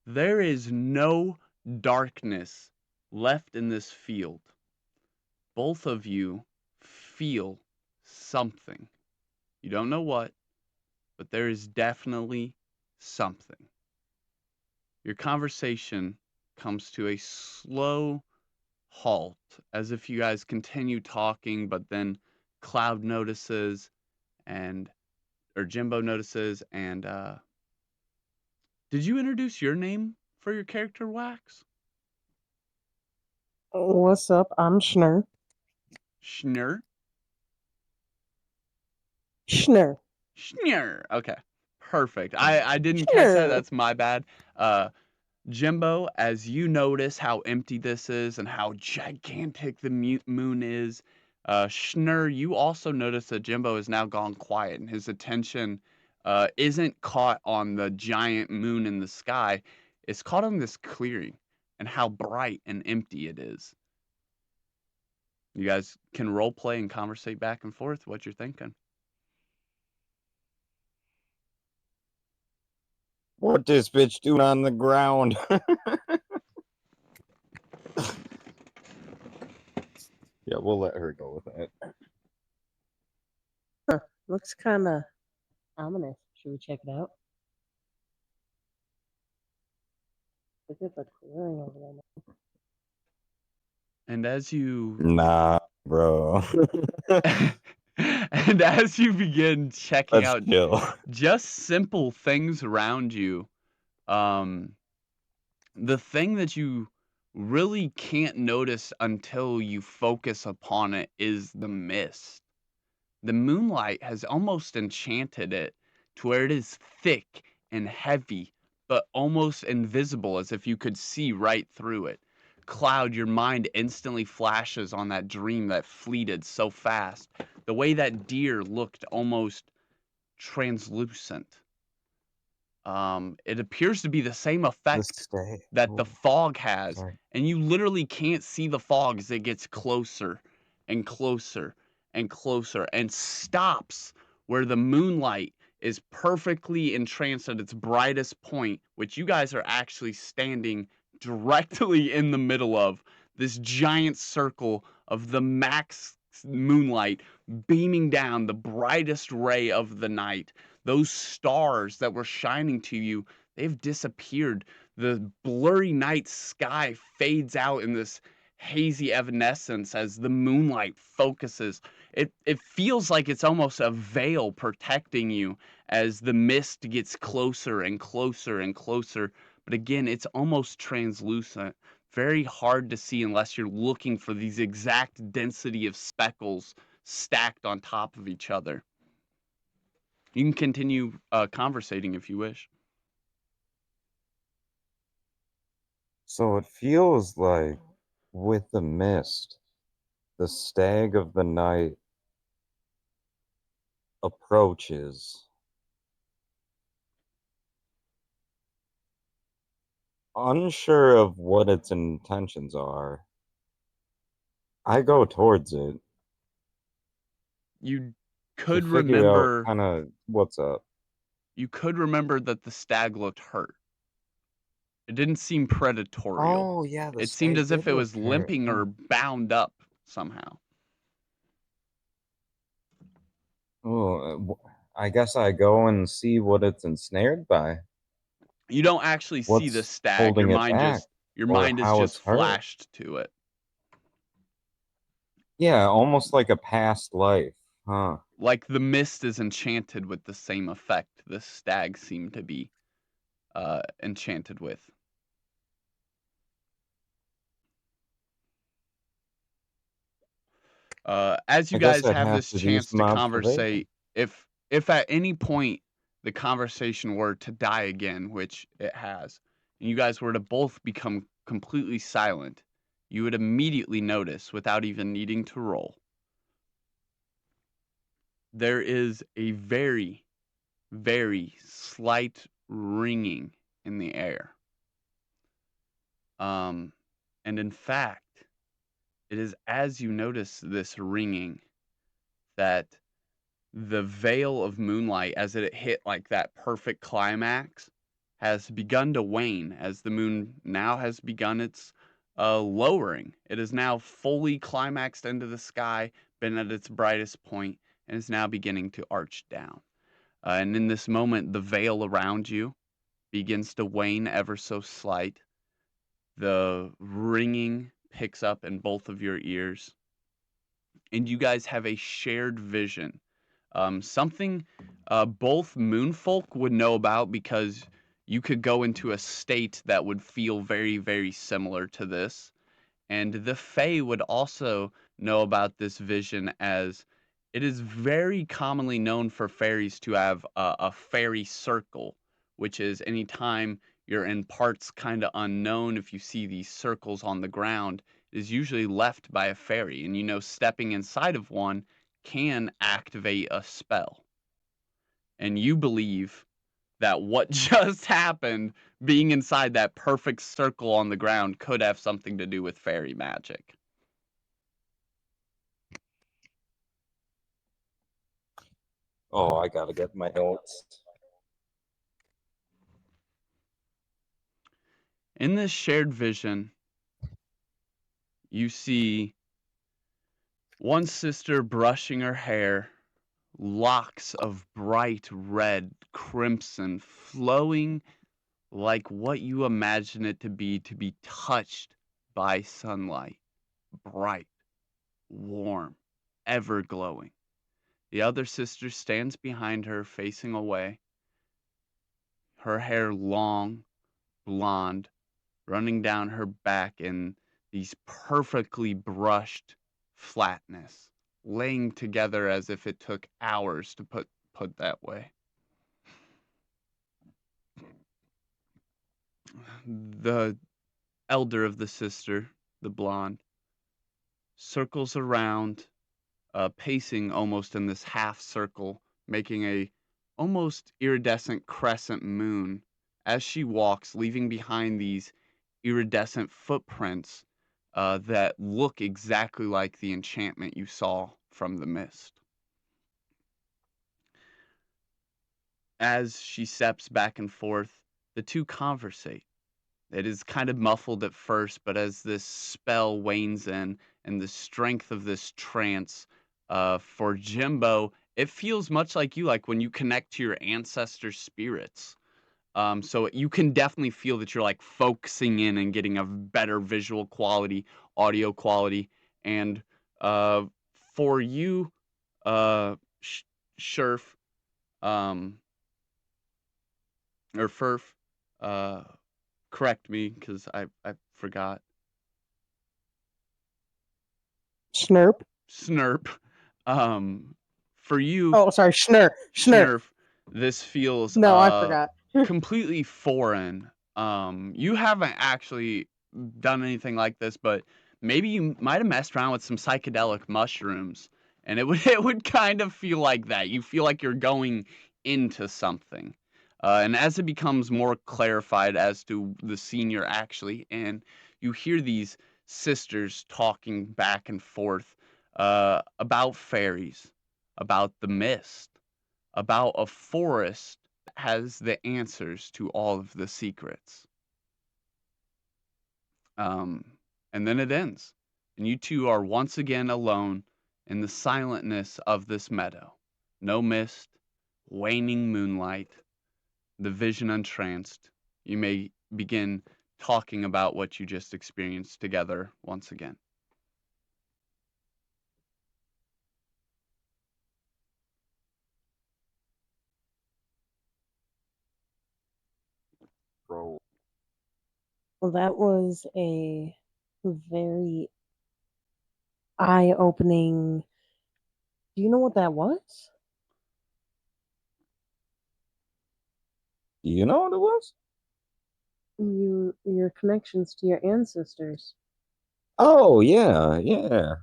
Speaker 2: There is no darkness left in this field. Both of you feel something. You don't know what, but there is definitely something. Your conversation comes to a slow halt as if you guys continue talking, but then Cloud notices and or Jimbo notices and did you introduce your name for your character, Wax?
Speaker 3: What's up? I'm Schnur.
Speaker 2: Schnur?
Speaker 3: Schnur.
Speaker 2: Schnur. Okay. Perfect. I didn't catch that.
Speaker 3: Schnur.
Speaker 2: That's my bad. Uh Jimbo, as you notice how empty this is and how gigantic the moon is, Schnur, you also notice that Jimbo has now gone quiet and his attention isn't caught on the giant moon in the sky. It's caught on this clearing and how bright and empty it is. You guys can role play and conversate back and forth what you're thinking.
Speaker 4: What this bitch doing on the ground? Yeah, we'll let her go with that.
Speaker 3: Looks kind of ominous. Should we check it out? Look at the clearing over there.
Speaker 2: And as you
Speaker 4: Nah, bro.
Speaker 2: and as you begin checking
Speaker 4: Let's
Speaker 2: out
Speaker 4: chill.
Speaker 2: just simple things around you, the thing that you really can't notice until you focus upon it is the mist. The moonlight has almost enchanted it to where it is thick and heavy, but almost invisible, as if you could see right through it. Cloud, your mind instantly flashes on that dream that fleeted so fast. The way that deer looked almost translucent. It appears to be the same effect
Speaker 4: Stay.
Speaker 2: that the fog has,
Speaker 4: Sorry.
Speaker 2: and you literally can't see the fog as it gets closer and closer and closer and stops where the moonlight is perfectly entranced at its brightest point, which you guys are actually standing directly in the middle of this giant circle of the max moonlight beaming down the brightest ray of the night. Those stars that were shining to you, they've disappeared. The blurry night sky fades out in this hazy evanescence as the moonlight focuses. It feels like it's almost a veil protecting you as the mist gets closer and closer and closer. But again, it's almost translucent. Very hard to see unless you're looking for these exact density of speckles stacked on top of each other. You can continue conversating if you wish.
Speaker 4: So it feels like with the mist, the stag of the night approaches. Unsure of what its intentions are, I go towards it
Speaker 2: You
Speaker 4: to
Speaker 2: could
Speaker 4: figure out
Speaker 2: remember
Speaker 4: kind of what's up.
Speaker 2: that the stag looked hurt. It didn't seem predatorial.
Speaker 4: Oh, yeah, the
Speaker 2: It seemed
Speaker 4: stag
Speaker 2: as if
Speaker 4: did
Speaker 2: it
Speaker 4: look
Speaker 2: was
Speaker 4: hurt.
Speaker 2: limping or bound up somehow.
Speaker 4: Oh, I guess I go and see what it's ensnared by.
Speaker 2: You don't actually see the
Speaker 4: What's
Speaker 2: stag.
Speaker 4: holding it back,
Speaker 2: Your
Speaker 4: or
Speaker 2: mind is
Speaker 4: how
Speaker 2: just
Speaker 4: it's hurt.
Speaker 2: flashed to it.
Speaker 4: Yeah, almost like a past life, huh?
Speaker 2: Like the mist is enchanted with the same effect the stag seemed to be enchanted with. As you
Speaker 4: I guess
Speaker 2: guys
Speaker 4: I'd
Speaker 2: have
Speaker 4: have
Speaker 2: this
Speaker 4: to do
Speaker 2: chance to
Speaker 4: some observation.
Speaker 2: conversate, if at any point the conversation were to die again, which it has, and you guys were to both become completely silent, you would immediately notice, without even needing to roll, there is a very, very slight ringing in the air. And in fact, it is as you notice this ringing that the veil of moonlight, as it hit like that perfect climax, has begun to wane as the moon now has begun its lowering. It is now fully climaxed into the sky, been at its brightest point, and is now beginning to arch down. And in this moment, the veil around you begins to wane ever so slight. The ringing picks up in both of your ears, and you guys have a shared vision. Something both moonfolk would know about because you could go into a state that would feel very, very similar to this. And the Fae would also know about this vision, as it is very commonly known for fairies to have a fairy circle, which is anytime you're in parts kind of unknown, if you see these circles on the ground, it is usually left by a fairy. And stepping inside of one can activate a spell. and you believe that what just happened, being inside that perfect circle on the ground, could have something to do with fairy magic.
Speaker 4: Oh, I gotta get my notes.
Speaker 2: In this shared vision, you see one sister brushing her hair, locks of bright red crimson flowing like what you imagine it to be touched by sunlight, bright, warm, ever glowing. The other sister stands behind her, facing away, her hair long, blonde, running down her back in these perfectly brushed flatness, laying together as if it took hours to put that way. The elder of the sister, the blonde, circles around, pacing almost in this half circle, making a almost iridescent crescent moon as she walks, leaving behind these iridescent footprints that look exactly like the enchantment you saw from the mist. As she steps back and forth, the two conversate. It is kind of muffled at first, but as this spell wanes in and the strength of this trance, for Jimbo, it feels much like you, like when you connect to your ancestor spirits. So you can definitely feel that you're like focusing in and getting a better visual quality, audio quality, and uh, for you, Sh- Sherf, um, or Furf, uh, correct me because I forgot.
Speaker 3: Snurp.
Speaker 2: Snurp. For you,
Speaker 3: Oh, sorry, Schnurp. Schnurp.
Speaker 2: Snurf, this feels
Speaker 3: No, I forgot.
Speaker 2: completely foreign. You haven't actually done anything like this, but maybe you might have messed around with some psychedelic mushrooms, and it would it would kind of feel like that. You feel like you're going into something. And as it becomes more clarified as to the scene you're actually in, you hear these sisters talking back and forth about fairies, about the mist, about a forest that has the answers to all of the secrets. Um, and then it ends, and you two are once again alone in the silentness of this meadow. No mist, waning moonlight, the vision entranced. You may begin talking about what you just experienced together once again.
Speaker 4: Bro,
Speaker 3: Well, that was a very eye-opening. Do you know what that was?
Speaker 4: you know what it was?
Speaker 3: Your connections to your ancestors.
Speaker 4: Oh yeah, yeah.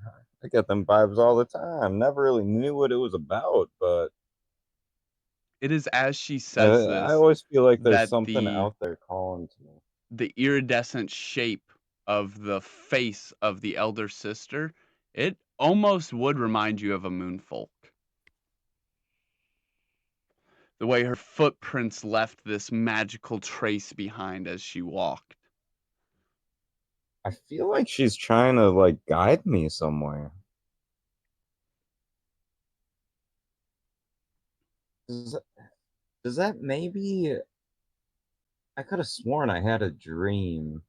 Speaker 4: I get them vibes all the time. Never really knew what it was about, but
Speaker 2: It is as she says
Speaker 4: I
Speaker 2: this
Speaker 4: always feel like there's
Speaker 2: that
Speaker 4: something out there calling to me.
Speaker 2: the iridescent shape of the face of the elder sister, it almost would remind you of a moonfolk. The way her footprints left this magical trace behind as she walked.
Speaker 4: I feel like she's trying to like guide me somewhere. Does that, does that maybe I could have sworn I had a dream.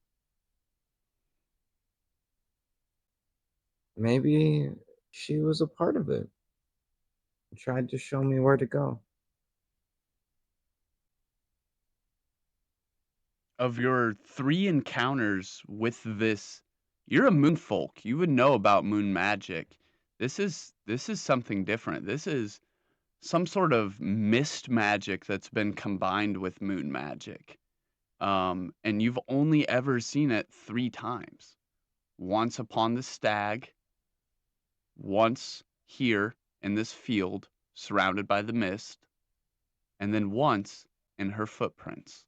Speaker 4: Maybe she was a part of it. Tried to show me where to go.
Speaker 2: Of your 3 encounters with this, you're a moonfolk. You would know about moon magic. This is something different. This is some sort of mist magic that's been combined with moon magic. And you've only ever seen it 3 times. Once upon the stag, once here in this field surrounded by the mist, and then once in her footprints.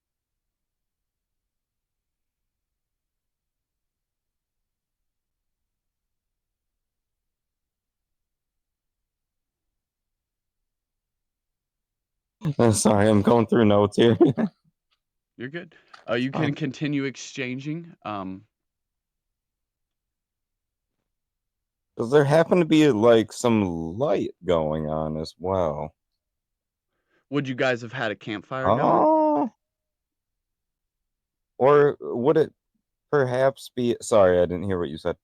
Speaker 4: Sorry, I'm going through notes here.
Speaker 2: You're good. You can continue exchanging.
Speaker 4: Does there happen to be like some light going on as well?
Speaker 2: Would you guys have had a campfire going?
Speaker 4: Oh, or would it perhaps be? Sorry, I didn't hear what you said.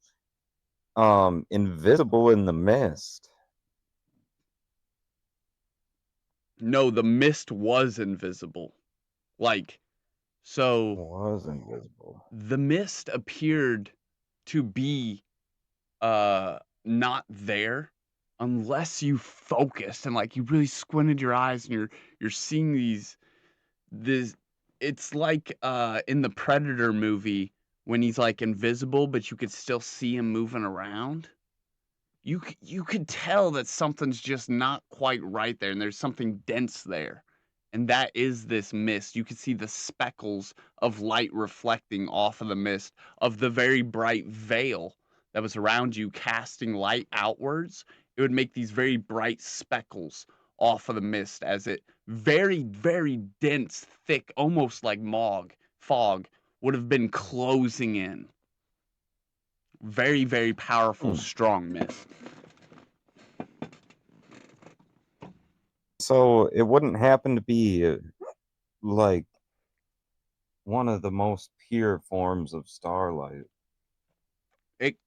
Speaker 4: Invisible in the mist.
Speaker 2: No, the mist was invisible. Like, so
Speaker 4: Was invisible.
Speaker 2: the mist appeared to be not there unless you focused and like you really squinted your eyes and you're seeing this it's like in the Predator movie when he's like invisible but you could still see him moving around. You could tell that something's just not quite right there and there's something dense there. And that is this mist. You could see the speckles of light reflecting off of the mist of the very bright veil that was around you casting light outwards. It would make these very bright speckles off of the mist as it very dense, thick, almost like fog would have been closing in. Very powerful, strong mist.
Speaker 4: So it wouldn't happen to be like one of the most pure forms of starlight.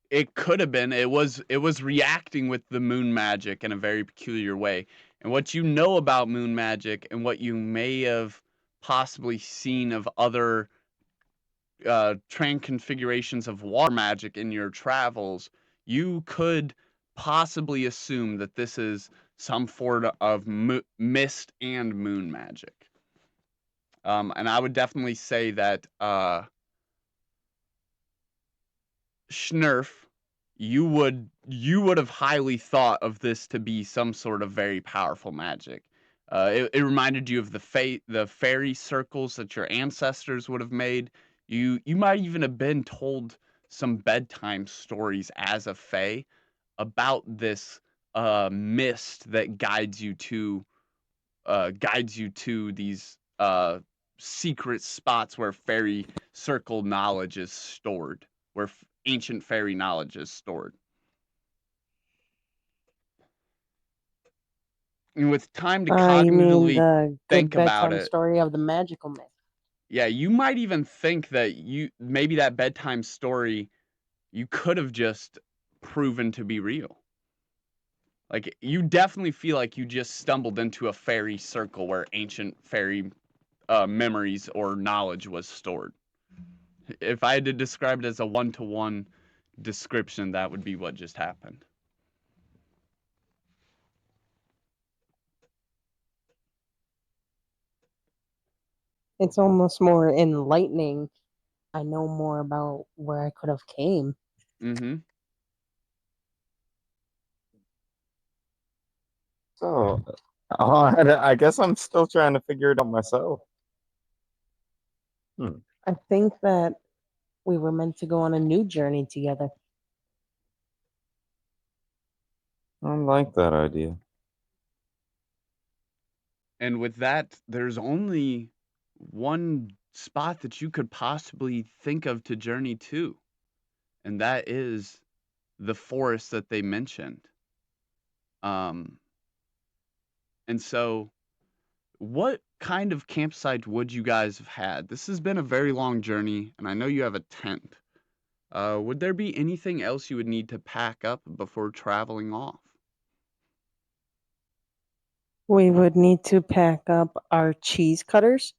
Speaker 2: It could have been. It was reacting with the moon magic in a very peculiar way. And what you know about moon magic and what you may have possibly seen of other train configurations of water magic in your travels, you could possibly assume that this is some form of mist and moon magic. And I would definitely say that Schnurf, you would have highly thought of this to be some sort of very powerful magic. It reminded you of the fairy circles that your ancestors would have made. You might even have been told some bedtime stories as a fae about this mist that guides you to these secret spots where fairy circle knowledge is stored, where ancient fairy knowledge is stored. And with time to
Speaker 3: You mean
Speaker 2: cognitively
Speaker 3: the
Speaker 2: think
Speaker 3: good
Speaker 2: about
Speaker 3: bedtime
Speaker 2: it,
Speaker 3: story of the magical myth?
Speaker 2: yeah, you might even think that maybe that bedtime story you could have just proven to be real. Like you definitely feel like you just stumbled into a fairy circle where ancient fairy memories or knowledge was stored. If I had to describe it as a one-to-one description, that would be what just happened.
Speaker 3: It's almost more enlightening. I know more about where I could have came.
Speaker 2: Mm-hmm.
Speaker 4: So, I guess I'm still trying to figure it out myself.
Speaker 3: I think that we were meant to go on a new journey together.
Speaker 4: I like that idea.
Speaker 2: And with that, there's only one spot that you could possibly think of to journey to, and that is the forest that they mentioned. Um, and so, what kind of campsite would you guys have had? This has been a very long journey, and I know you have a tent. Would there be anything else you would need to pack up before traveling off?
Speaker 3: We would need to pack up our cheese cutters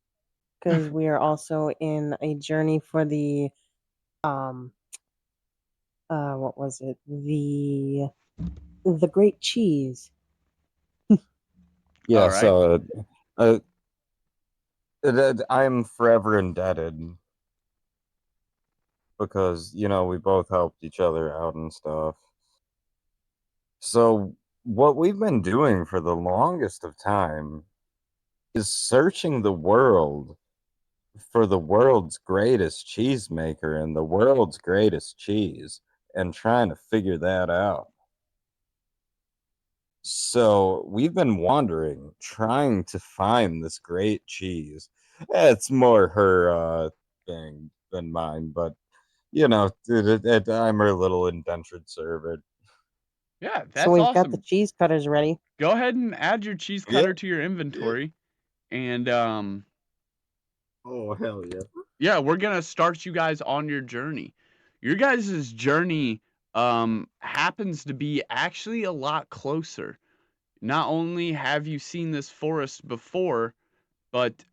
Speaker 3: because we are also in a journey for the um what was it? The great cheese.
Speaker 4: Yeah,
Speaker 2: All right.
Speaker 4: so I'm forever indebted because, we both helped each other out and stuff. So, what we've been doing for the longest of time is searching the world for the world's greatest cheesemaker and the world's greatest cheese and trying to figure that out. So we've been wandering, trying to find this great cheese. It's more her thing than mine, but you know, I'm her little indentured servant.
Speaker 2: Yeah,
Speaker 3: So
Speaker 2: that's
Speaker 3: we've got the
Speaker 2: awesome.
Speaker 3: cheese cutters ready.
Speaker 2: Go ahead and add your cheese
Speaker 4: Yeah.
Speaker 2: cutter to your inventory. And
Speaker 4: Oh hell yeah!
Speaker 2: yeah, we're gonna start you guys on your journey. Your guys' journey happens to be actually a lot closer. Not only have you seen this forest before, but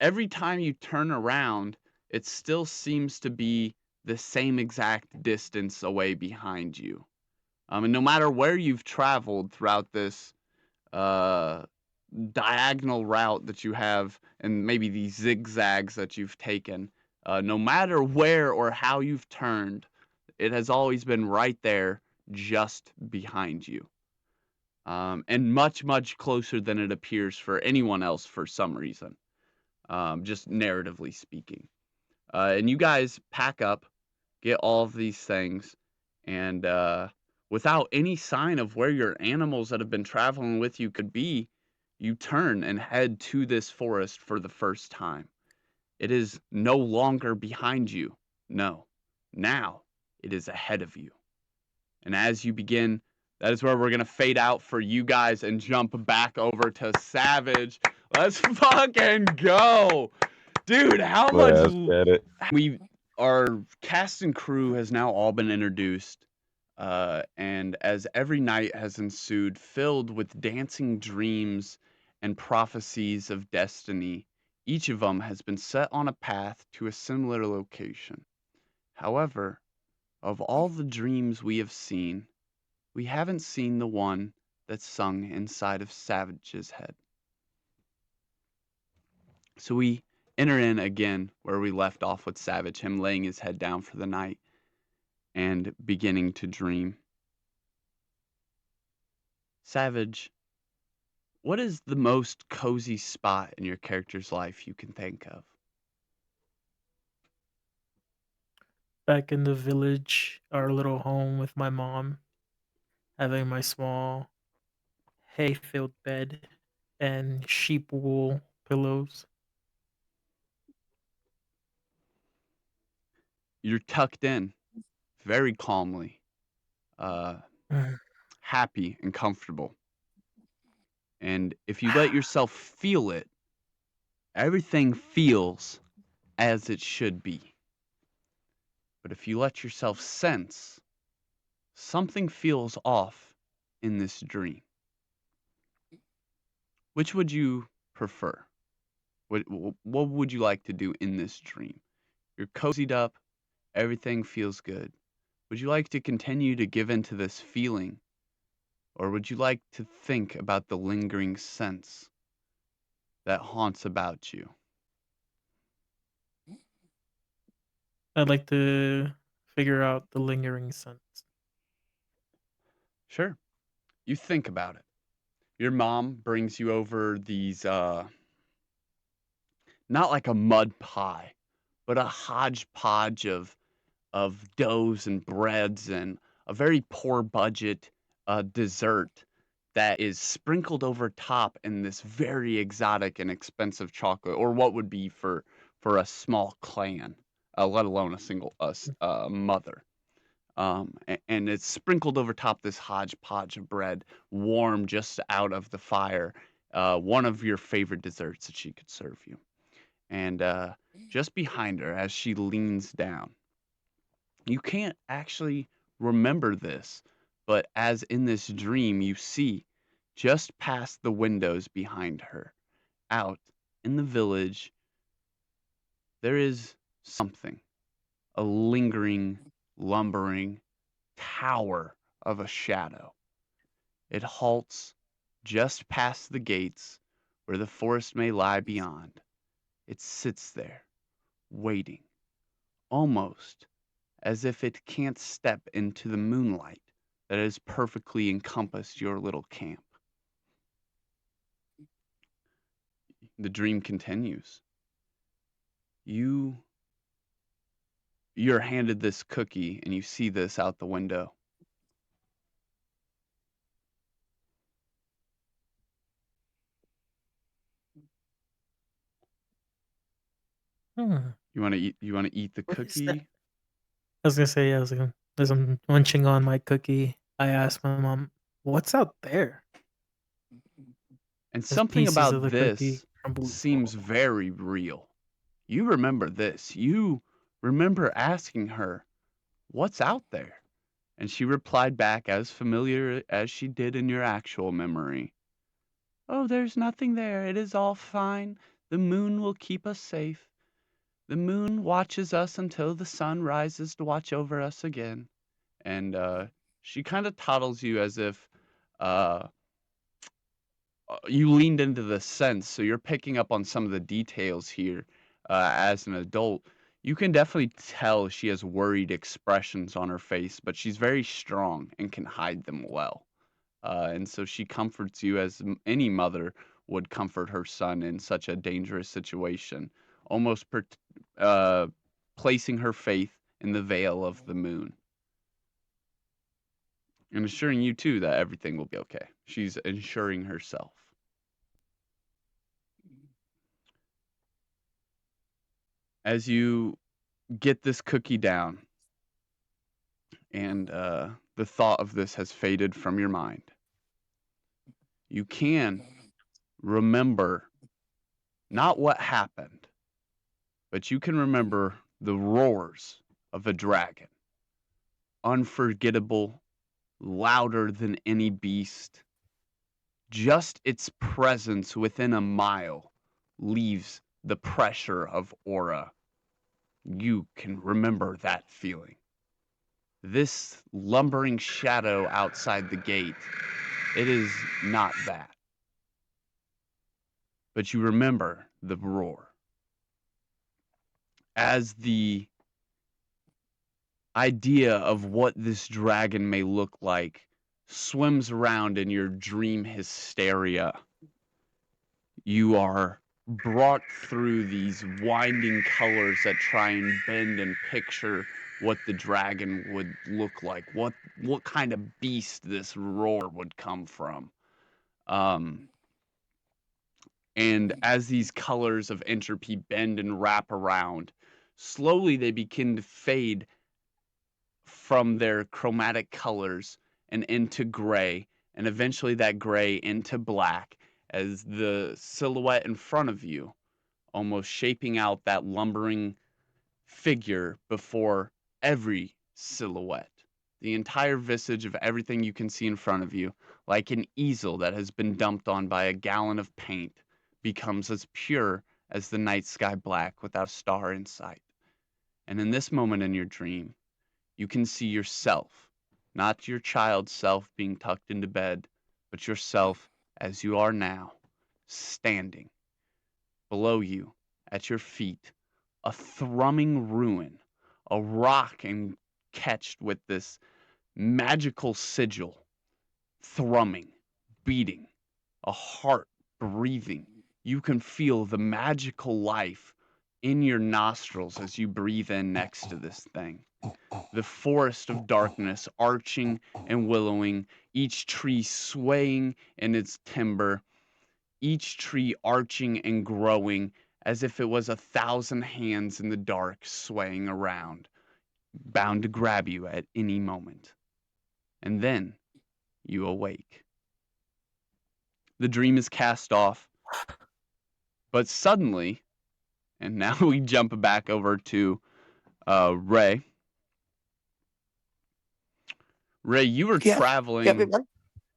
Speaker 2: every time you turn around, it still seems to be the same exact distance away behind you. And no matter where you've traveled throughout this uh, diagonal route that you have, and maybe these zigzags that you've taken, no matter where or how you've turned, it has always been right there, just behind you. And much, much closer than it appears for anyone else for some reason, just narratively speaking. And you guys pack up, get all of these things, and without any sign of where your animals that have been traveling with you could be, you turn and head to this forest for the first time. It is no longer behind you. No. Now it is ahead of you. And as you begin, that is where we're going to fade out for you guys and jump back over to Savage. Let's fucking go. Dude, how much
Speaker 4: Let's get it.
Speaker 2: our cast and crew has now all been introduced. And as every night has ensued, filled with dancing dreams and prophecies of destiny, each of them has been set on a path to a similar location. However, of all the dreams we have seen, we haven't seen the one that's sung inside of Savage's head. So we enter in again where we left off with Savage, him laying his head down for the night and beginning to dream. Savage, what is the most cozy spot in your character's life you can think of?
Speaker 5: Back in the village, our little home with my mom, having my small hay-filled bed and sheep wool pillows.
Speaker 2: You're tucked in very calmly, uh, happy and comfortable. And if you let yourself feel it, everything feels as it should be. But if you let yourself sense, something feels off in this dream. Which would you prefer? What would you like to do in this dream? You're cozied up, everything feels good. Would you like to continue to give into this feeling, or would you like to think about the lingering sense that haunts about you?
Speaker 5: I'd like to figure out the lingering sense.
Speaker 2: Sure. You think about it. Your mom brings you over these not like a mud pie, but a hodgepodge of doughs and breads and a very poor budget dessert that is sprinkled over top in this very exotic and expensive chocolate, or what would be for a small clan, let alone a single mother. And it's sprinkled over top this hodgepodge of bread, warm just out of the fire. One of your favorite desserts that she could serve you. And just behind her, as she leans down, you can't actually remember this, but as in this dream, you see just past the windows behind her, out in the village, there is something, a lingering, lumbering tower of a shadow. It halts just past the gates where the forest may lie beyond. It sits there, waiting, almost as if it can't step into the moonlight that has perfectly encompassed your little camp. The dream continues. You're handed this cookie and you see this out the window.
Speaker 5: Hmm.
Speaker 2: You want to eat the
Speaker 5: What is that?
Speaker 2: cookie?
Speaker 5: I was gonna say, yeah, as I'm munching on my cookie, I asked my mom, "What's out there?"
Speaker 2: And
Speaker 5: As
Speaker 2: something
Speaker 5: pieces of
Speaker 2: about
Speaker 5: the cookie
Speaker 2: this
Speaker 5: crumble.
Speaker 2: seems very real. You remember this. You remember asking her, "What's out there?" And she replied back as familiar as she did in your actual memory. "Oh, there's nothing there. It is all fine. The moon will keep us safe. The moon watches us until the sun rises to watch over us again." And she kind of toddles you as if uh, you leaned into the sense, so you're picking up on some of the details here as an adult. You can definitely tell she has worried expressions on her face, but she's very strong and can hide them well. And so she comforts you as any mother would comfort her son in such a dangerous situation, almost uh, placing her faith in the veil of the moon and assuring you too that everything will be okay. She's ensuring herself. As you get this cookie down and the thought of this has faded from your mind, you can remember not what happened, but you can remember the roars of a dragon, unforgettable, louder than any beast. Just its presence within a mile leaves the pressure of aura. You can remember that feeling. This lumbering shadow outside the gate, it is not that. But you remember the roar. As the idea of what this dragon may look like swims around in your dream hysteria, you are brought through these winding colors that try and bend and picture what the dragon would look like, what kind of beast this roar would come from. Um, and as these colors of entropy bend and wrap around, slowly they begin to fade from their chromatic colors and into gray, and eventually that gray into black as the silhouette in front of you, almost shaping out that lumbering figure before every silhouette. The entire visage of everything you can see in front of you, like an easel that has been dumped on by a gallon of paint, becomes as pure as the night sky black without a star in sight. And in this moment in your dream, you can see yourself, not your child self being tucked into bed, but yourself as you are now, standing below you, at your feet, a thrumming ruin, a rock catched with this magical sigil, thrumming, beating, a heart breathing. You can feel the magical life in your nostrils as you breathe in next to this thing. The forest of darkness arching and willowing, each tree swaying in its timber, each tree arching and growing as if it was 1,000 hands in the dark swaying around, bound to grab you at any moment. And then you awake. The dream is cast off, but suddenly, and now we jump back over to Ray. Ray, you were
Speaker 1: Yep. Yep.
Speaker 2: traveling.
Speaker 1: Yep.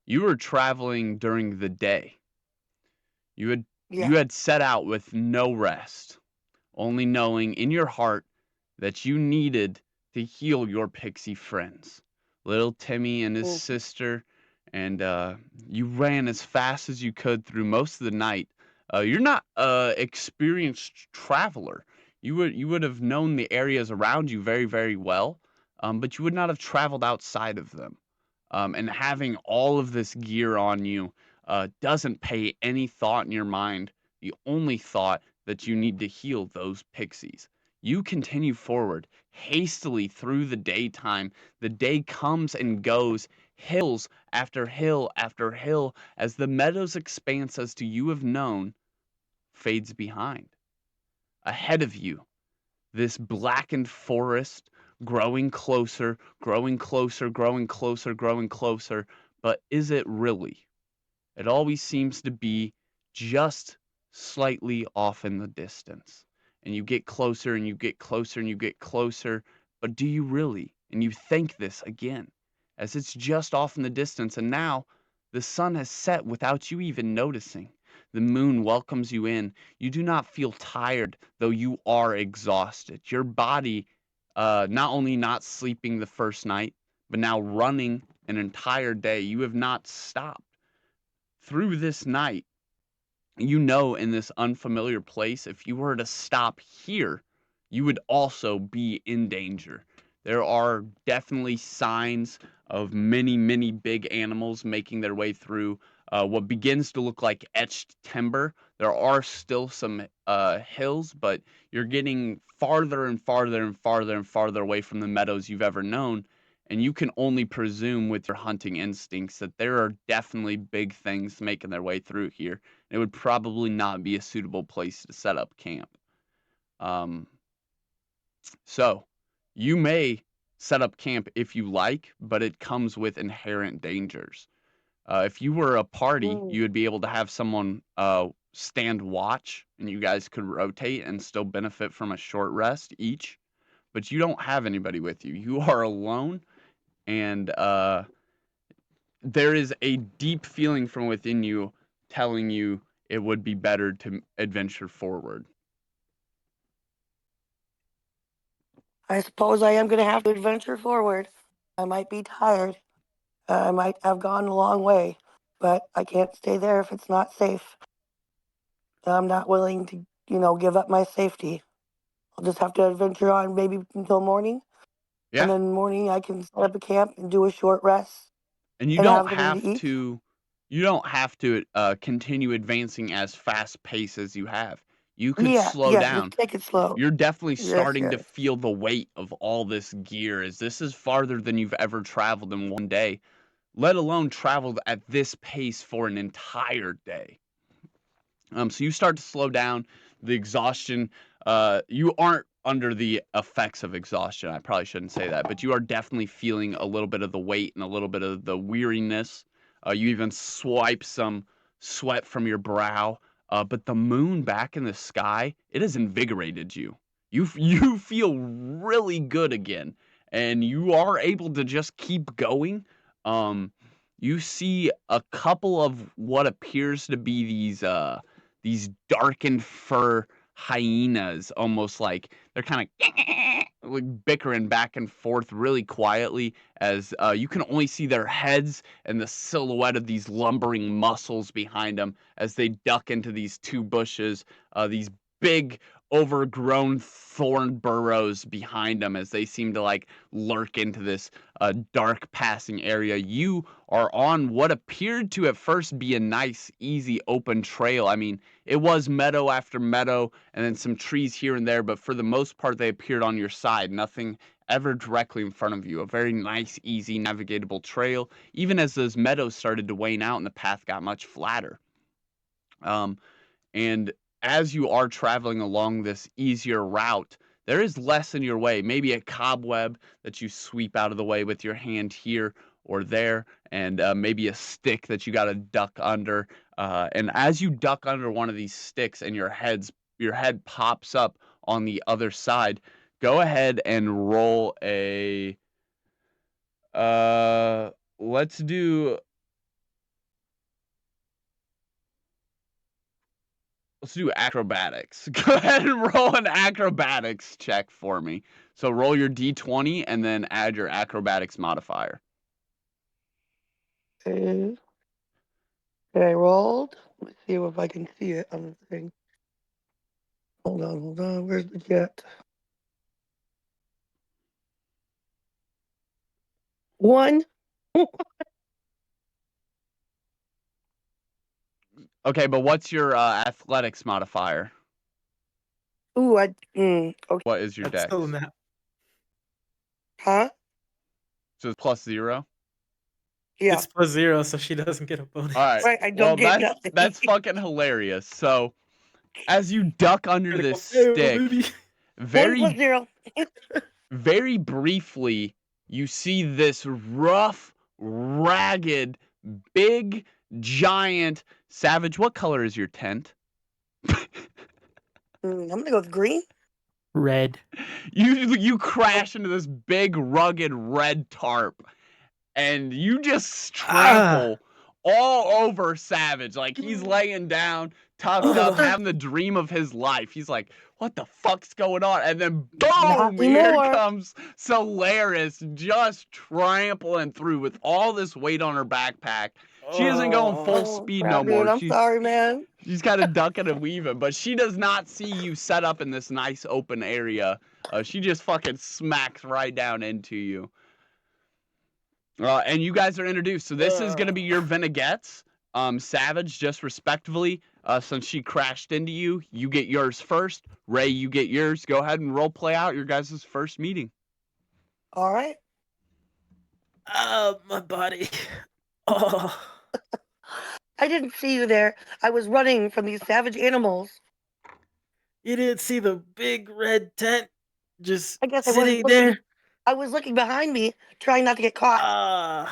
Speaker 2: You were traveling during the day. You had
Speaker 1: Yeah.
Speaker 2: you had set out with no rest, only knowing in your heart that you needed to heal your pixie friends, little Timmy and his
Speaker 1: Mm.
Speaker 2: sister, and you ran as fast as you could through most of the night. You're not a experienced traveler. You would have known the areas around you very, very well, but you would not have traveled outside of them. And having all of this gear on you doesn't pay any thought in your mind. the only thought that you need to heal those pixies. You continue forward hastily through the daytime. The day comes and goes, hills after hill after hill, as the meadow's expanse as to you have known fades behind. Ahead of you, this blackened forest growing closer, growing closer, growing closer, growing closer. But is it really? It always seems to be just slightly off in the distance. And you get closer and you get closer and you get closer. But do you really? And you think this again, as it's just off in the distance. And now the sun has set without you even noticing. The moon welcomes you in. You do not feel tired, though you are exhausted. Your body, not only not sleeping the first night, but now running an entire day. You have not stopped through this night. You know, in this unfamiliar place, if you were to stop here, you would also be in danger. There are definitely signs of many, many big animals making their way through what begins to look like etched timber. There are still some hills, but you're getting farther and farther and farther and farther away from the meadows you've ever known. And you can only presume with your hunting instincts that there are definitely big things making their way through here. It would probably not be a suitable place to set up camp. Um, so you may set up camp if you like, but it comes with inherent dangers. If you were a party,
Speaker 1: Mm.
Speaker 2: you would be able to have someone stand watch, and you guys could rotate and still benefit from a short rest each. But you don't have anybody with you. You are alone, and there is a deep feeling from within you telling you it would be better to adventure forward.
Speaker 1: I suppose I am going to have to adventure forward. I might be tired. I might have gone a long way, but I can't stay there if it's not safe. I'm not willing to, give up my safety. I'll just have to adventure on maybe until morning, and
Speaker 2: Yeah,
Speaker 1: then morning I can set up a camp and do a short rest
Speaker 2: and
Speaker 1: and have something to eat.
Speaker 2: you don't have to continue advancing as fast pace as you have. You could
Speaker 1: Yeah,
Speaker 2: slow
Speaker 1: yeah, just
Speaker 2: down.
Speaker 1: take it slow.
Speaker 2: You're definitely
Speaker 1: Yes,
Speaker 2: starting to
Speaker 1: yes.
Speaker 2: feel the weight of all this gear, as this is farther than you've ever traveled in one day, let alone traveled at this pace for an entire day. So you start to slow down. The exhaustion, you aren't under the effects of exhaustion. I probably shouldn't say that, but you are definitely feeling a little bit of the weight and a little bit of the weariness. You even swipe some sweat from your brow. But the moon back in the sky, it has invigorated you. You feel really good again, and you are able to just keep going. Um, you see a couple of what appears to be these darkened fur hyenas, almost like they're kind of like bickering back and forth really quietly, as you can only see their heads and the silhouette of these lumbering muscles behind them as they duck into these two bushes, these big overgrown thorn burrows behind them as they seem to like lurk into this dark passing area. You are on what appeared to at first be a nice, easy, open trail. I mean, it was meadow after meadow and then some trees here and there, but for the most part, they appeared on your side. Nothing ever directly in front of you. A very nice, easy, navigatable trail, even as those meadows started to wane out and the path got much flatter. Um, and as you are traveling along this easier route, there is less in your way, maybe a cobweb that you sweep out of the way with your hand here or there, and maybe a stick that you got to duck under. And as you duck under one of these sticks and your head pops up on the other side, go ahead and roll a. Uh, let's do Let's do acrobatics. Go ahead and roll an acrobatics check for me. So roll your d20 and then add your acrobatics modifier.
Speaker 1: Okay. I rolled. Let's see if I can see it on the thing. Hold on. Where's the jet? One.
Speaker 2: Okay, but what's your athletics modifier?
Speaker 1: Ooh, okay.
Speaker 2: What is your
Speaker 5: That's
Speaker 2: dex?
Speaker 5: still not.
Speaker 1: Huh?
Speaker 2: So it's +0?
Speaker 1: Yeah.
Speaker 5: It's +0, so she doesn't get a bonus.
Speaker 2: All right.
Speaker 1: Right, I
Speaker 2: Well,
Speaker 1: don't get nothing.
Speaker 2: that's fucking hilarious. So, as you duck under
Speaker 5: Critical
Speaker 2: this
Speaker 5: fail,
Speaker 2: stick,
Speaker 5: baby.
Speaker 1: 1 + 0.
Speaker 2: very briefly, you see this rough, ragged, big, giant savage. What color is your tent?
Speaker 1: I'm gonna go with green.
Speaker 5: Red.
Speaker 2: You crash into this big, rugged red tarp, and you just trample all over Savage. Like he's laying down, tucked up, having the dream of his life. He's like, "What the fuck's going on?" And then
Speaker 1: Not
Speaker 2: boom, here
Speaker 1: anymore.
Speaker 2: comes Solaris, just trampling through with all this weight on her backpack. She isn't going full
Speaker 1: Oh,
Speaker 2: speed
Speaker 1: crap,
Speaker 2: no more.
Speaker 1: dude. I'm sorry, man.
Speaker 2: She's kind of ducking and weaving, but she does not see you set up in this nice open area. She just fucking smacks right down into you. And you guys are introduced. So this is going to be your vignettes. Savage, just respectively, since she crashed into you, you get yours first. Ray, you get yours. Go ahead and role play out your guys' first meeting.
Speaker 1: All right.
Speaker 5: My body. Oh.
Speaker 1: I didn't see you there. I was running from these savage animals.
Speaker 5: You didn't see the big red tent just
Speaker 1: I guess I wasn't
Speaker 5: sitting
Speaker 1: looking.
Speaker 5: there?
Speaker 1: I was looking behind me, trying not to get caught.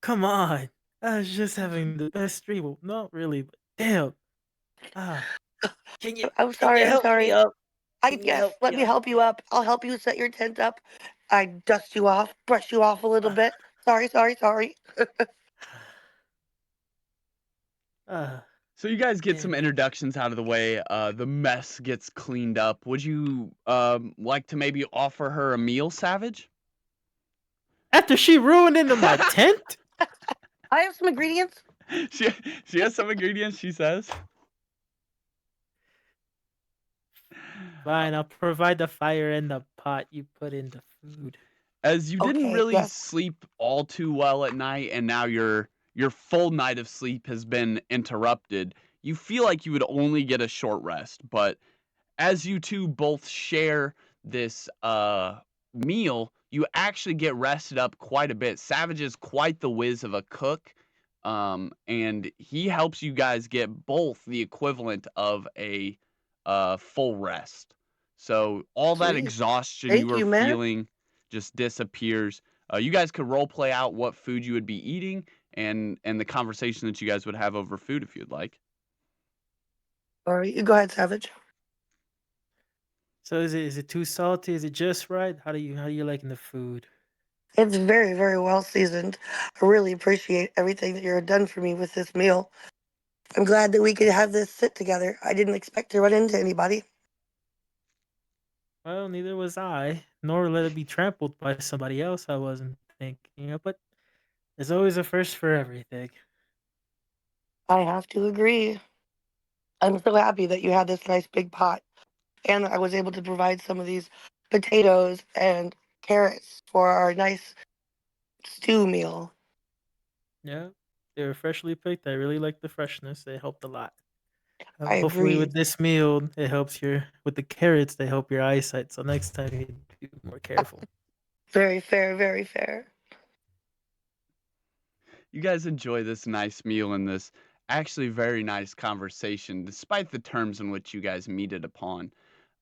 Speaker 5: Come on. I was just having the best dream. Well, not really, but damn. Can you
Speaker 1: I'm sorry. I'm
Speaker 5: help me
Speaker 1: sorry.
Speaker 5: up?
Speaker 1: Yes, let me help you up. I'll help you set your tent up. I dust you off, brush you off a little bit. Sorry.
Speaker 2: So you guys get some
Speaker 5: Damn it.
Speaker 2: introductions out of the way. The mess gets cleaned up. Would you like to maybe offer her a meal, Savage?
Speaker 5: After she ruined into my tent?
Speaker 1: I have some ingredients.
Speaker 2: she has some ingredients, she says.
Speaker 5: Fine, I'll provide the fire and the pot you put in the food.
Speaker 2: As you didn't
Speaker 1: Okay,
Speaker 2: really
Speaker 1: yes.
Speaker 2: sleep all too well at night, and now your full night of sleep has been interrupted, you feel like you would only get a short rest. But as you two both share this meal, you actually get rested up quite a bit. Savage is quite the whiz of a cook, and he helps you guys get both the equivalent of a full rest. So all that
Speaker 1: Sweet.
Speaker 2: exhaustion
Speaker 1: Thank
Speaker 2: you are
Speaker 1: you, man.
Speaker 2: feeling just disappears. You guys could role play out what food you would be eating and the conversation that you guys would have over food if you'd like.
Speaker 1: All right, you go ahead, Savage.
Speaker 5: So is it too salty? Is it just right? How do you liking the food?
Speaker 1: It's very, very well seasoned. I really appreciate everything that you've done for me with this meal. I'm glad that we could have this sit together. I didn't expect to run into anybody.
Speaker 5: Well, neither was I, nor let it be trampled by somebody else I wasn't thinking of, but there's always a first for everything.
Speaker 1: I have to agree. I'm so happy that you had this nice big pot and that I was able to provide some of these potatoes and carrots for our nice stew meal.
Speaker 5: Yeah, they were freshly picked. I really like the freshness. They helped a lot.
Speaker 1: I
Speaker 5: Hopefully,
Speaker 1: agree.
Speaker 5: with this meal, it helps with the carrots. They help your eyesight. So next time, you be more careful.
Speaker 1: Very fair, very fair.
Speaker 2: You guys enjoy this nice meal and this actually very nice conversation, despite the terms in which you guys meet it upon.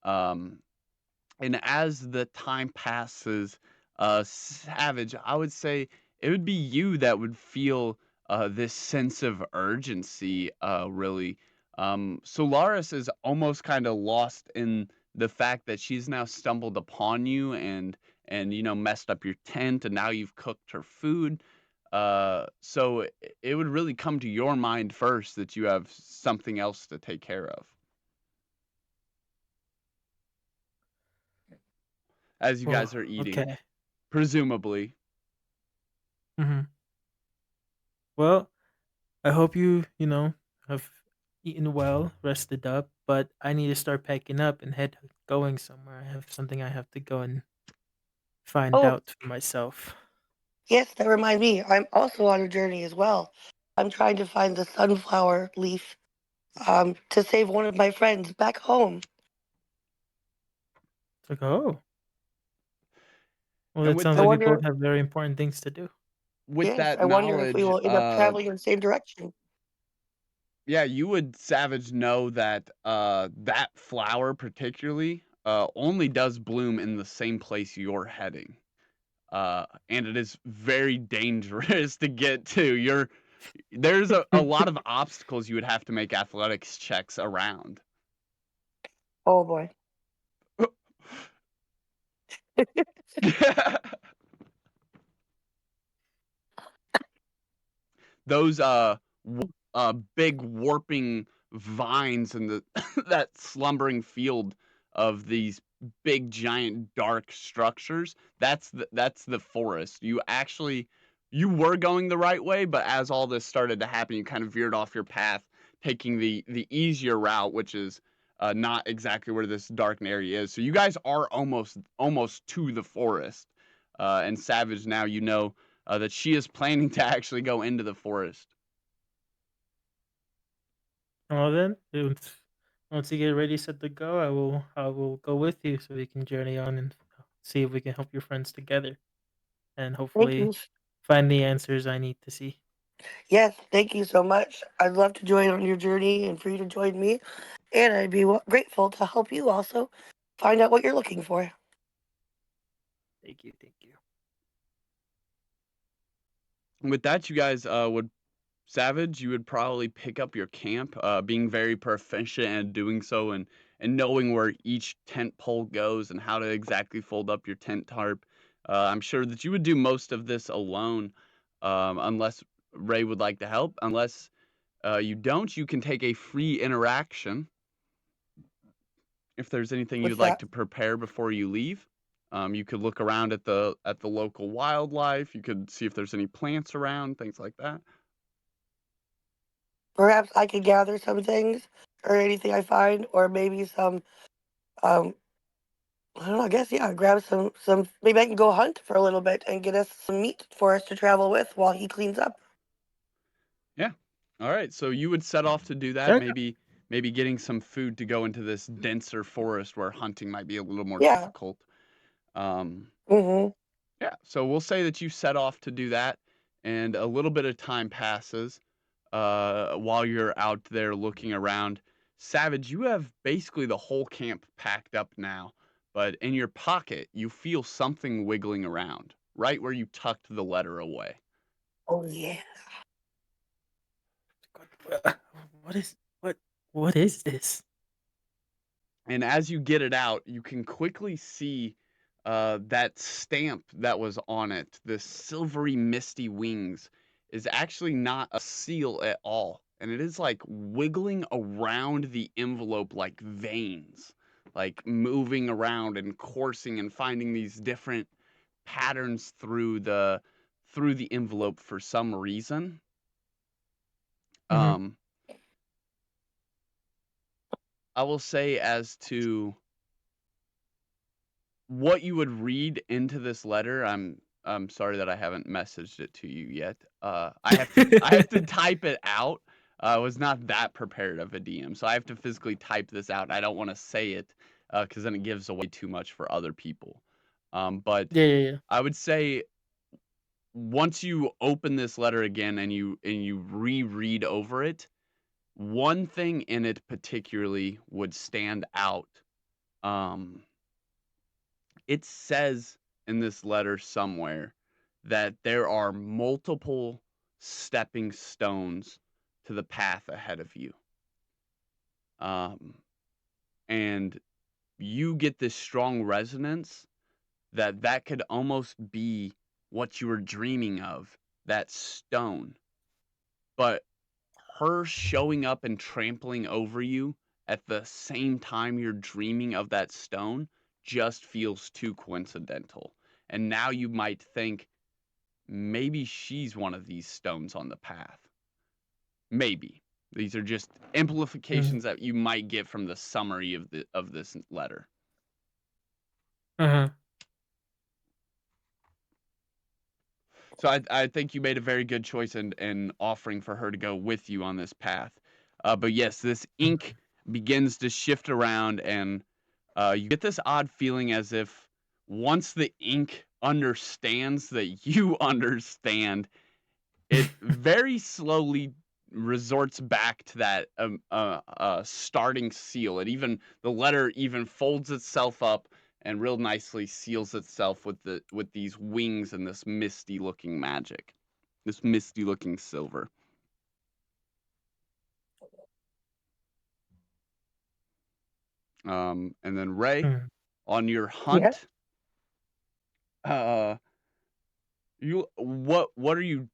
Speaker 2: Um, and as the time passes, Savage, I would say it would be you that would feel this sense of urgency, really. Solaris is almost kind of lost in the fact that she's now stumbled upon you and messed up your tent, and now you've cooked her food. So it would really come to your mind first that you have something else to take care of. As you guys are eating,
Speaker 5: Okay.
Speaker 2: presumably.
Speaker 5: hmm Well, I hope you have eaten well, rested up, but I need to start packing up and head going somewhere. I have something I have to go and find
Speaker 1: Oh,
Speaker 5: out for myself.
Speaker 1: yes, that reminds me. I'm also on a journey as well. I'm trying to find the sunflower leaf to save one of my friends back home.
Speaker 5: It's like, oh, well,
Speaker 2: And
Speaker 5: it
Speaker 2: with
Speaker 5: sounds
Speaker 1: I
Speaker 2: the
Speaker 5: like you
Speaker 1: wonder,
Speaker 5: both have very important things to do.
Speaker 2: with
Speaker 1: yes,
Speaker 2: that
Speaker 1: I wonder if we
Speaker 2: knowledge,
Speaker 1: will end up traveling in the same direction.
Speaker 2: yeah, you would Savage know that that flower particularly only does bloom in the same place you're heading. And it is very dangerous to get to. There's a lot of obstacles you would have to make athletics checks around.
Speaker 1: Oh boy.
Speaker 2: Those big warping vines and the that slumbering field of these big giant dark structures, that's the forest. You were going the right way, but as all this started to happen, you kind of veered off your path, taking the easier route, which is not exactly where this dark area is. So you guys are almost to the forest. And Savage, now you know that she is planning to actually go into the forest.
Speaker 5: Well then, once you get ready, set to go, I will go with you so we can journey on and see if we can help your friends together and
Speaker 1: Thank
Speaker 5: hopefully
Speaker 1: you.
Speaker 5: find the answers I need to see.
Speaker 1: Yes, thank you so much. I'd love to join on your journey and for you to join me. And I'd be grateful to help you also find out what you're looking for.
Speaker 5: Thank you, thank you.
Speaker 2: And with that, you guys would Savage, you would probably pick up your camp, being very proficient at doing so and knowing where each tent pole goes and how to exactly fold up your tent tarp. I'm sure that you would do most of this alone, unless Ray would like to help. Unless you don't, you can take a free interaction if there's anything
Speaker 1: What's
Speaker 2: you'd like
Speaker 1: that?
Speaker 2: to prepare before you leave. You could look around at the local wildlife. You could see if there's any plants around, things like that.
Speaker 1: Perhaps I could gather some things or anything I find, or maybe some, um, I don't know, I guess, yeah, grab maybe I can go hunt for a little bit and get us some meat for us to travel with while he cleans up.
Speaker 2: Yeah. All right. So you would set off to do that,
Speaker 5: Sure.
Speaker 2: maybe getting some food to go into this denser forest where hunting might be a little more
Speaker 1: Yeah.
Speaker 2: difficult. Um,
Speaker 1: Mm-hmm.
Speaker 2: yeah. So we'll say that you set off to do that, and a little bit of time passes while you're out there looking around. Savage, you have basically the whole camp packed up now, but in your pocket, you feel something wiggling around, right where you tucked the letter away.
Speaker 1: Oh, yeah.
Speaker 5: What is what is this?
Speaker 2: And as you get it out, you can quickly see that stamp that was on it, the silvery, misty wings, is actually not a seal at all. And it is like wiggling around the envelope like veins, like moving around and coursing and finding these different patterns through the envelope for some reason.
Speaker 5: Mm-hmm.
Speaker 2: Um, I will say as to what you would read into this letter, I'm sorry that I haven't messaged it to you yet. I have to type it out. I was not that prepared of a DM, so I have to physically type this out. I don't want to say it because then it gives away too much for other people. But
Speaker 5: Yeah, yeah, yeah.
Speaker 2: I would say once you open this letter again and you reread over it, one thing in it particularly would stand out. Um, it says in this letter somewhere that there are multiple stepping stones to the path ahead of you. Um, and you get this strong resonance that that could almost be what you were dreaming of, that stone. But her showing up and trampling over you at the same time you're dreaming of that stone just feels too coincidental. And now you might think maybe she's one of these stones on the path. Maybe. These are just
Speaker 5: Mm-hmm.
Speaker 2: amplifications that you might get from the summary of this letter.
Speaker 5: Uh-huh.
Speaker 2: So I think you made a very good choice in offering for her to go with you on this path. But yes, this ink begins to shift around, and you get this odd feeling as if once the ink understands that you understand, it very slowly resorts back to that starting seal. The letter even folds itself up and real nicely seals itself with these wings and this misty looking magic, this misty looking silver. And then Ray,
Speaker 5: Hmm.
Speaker 2: on your
Speaker 1: Yes.
Speaker 2: hunt, what are you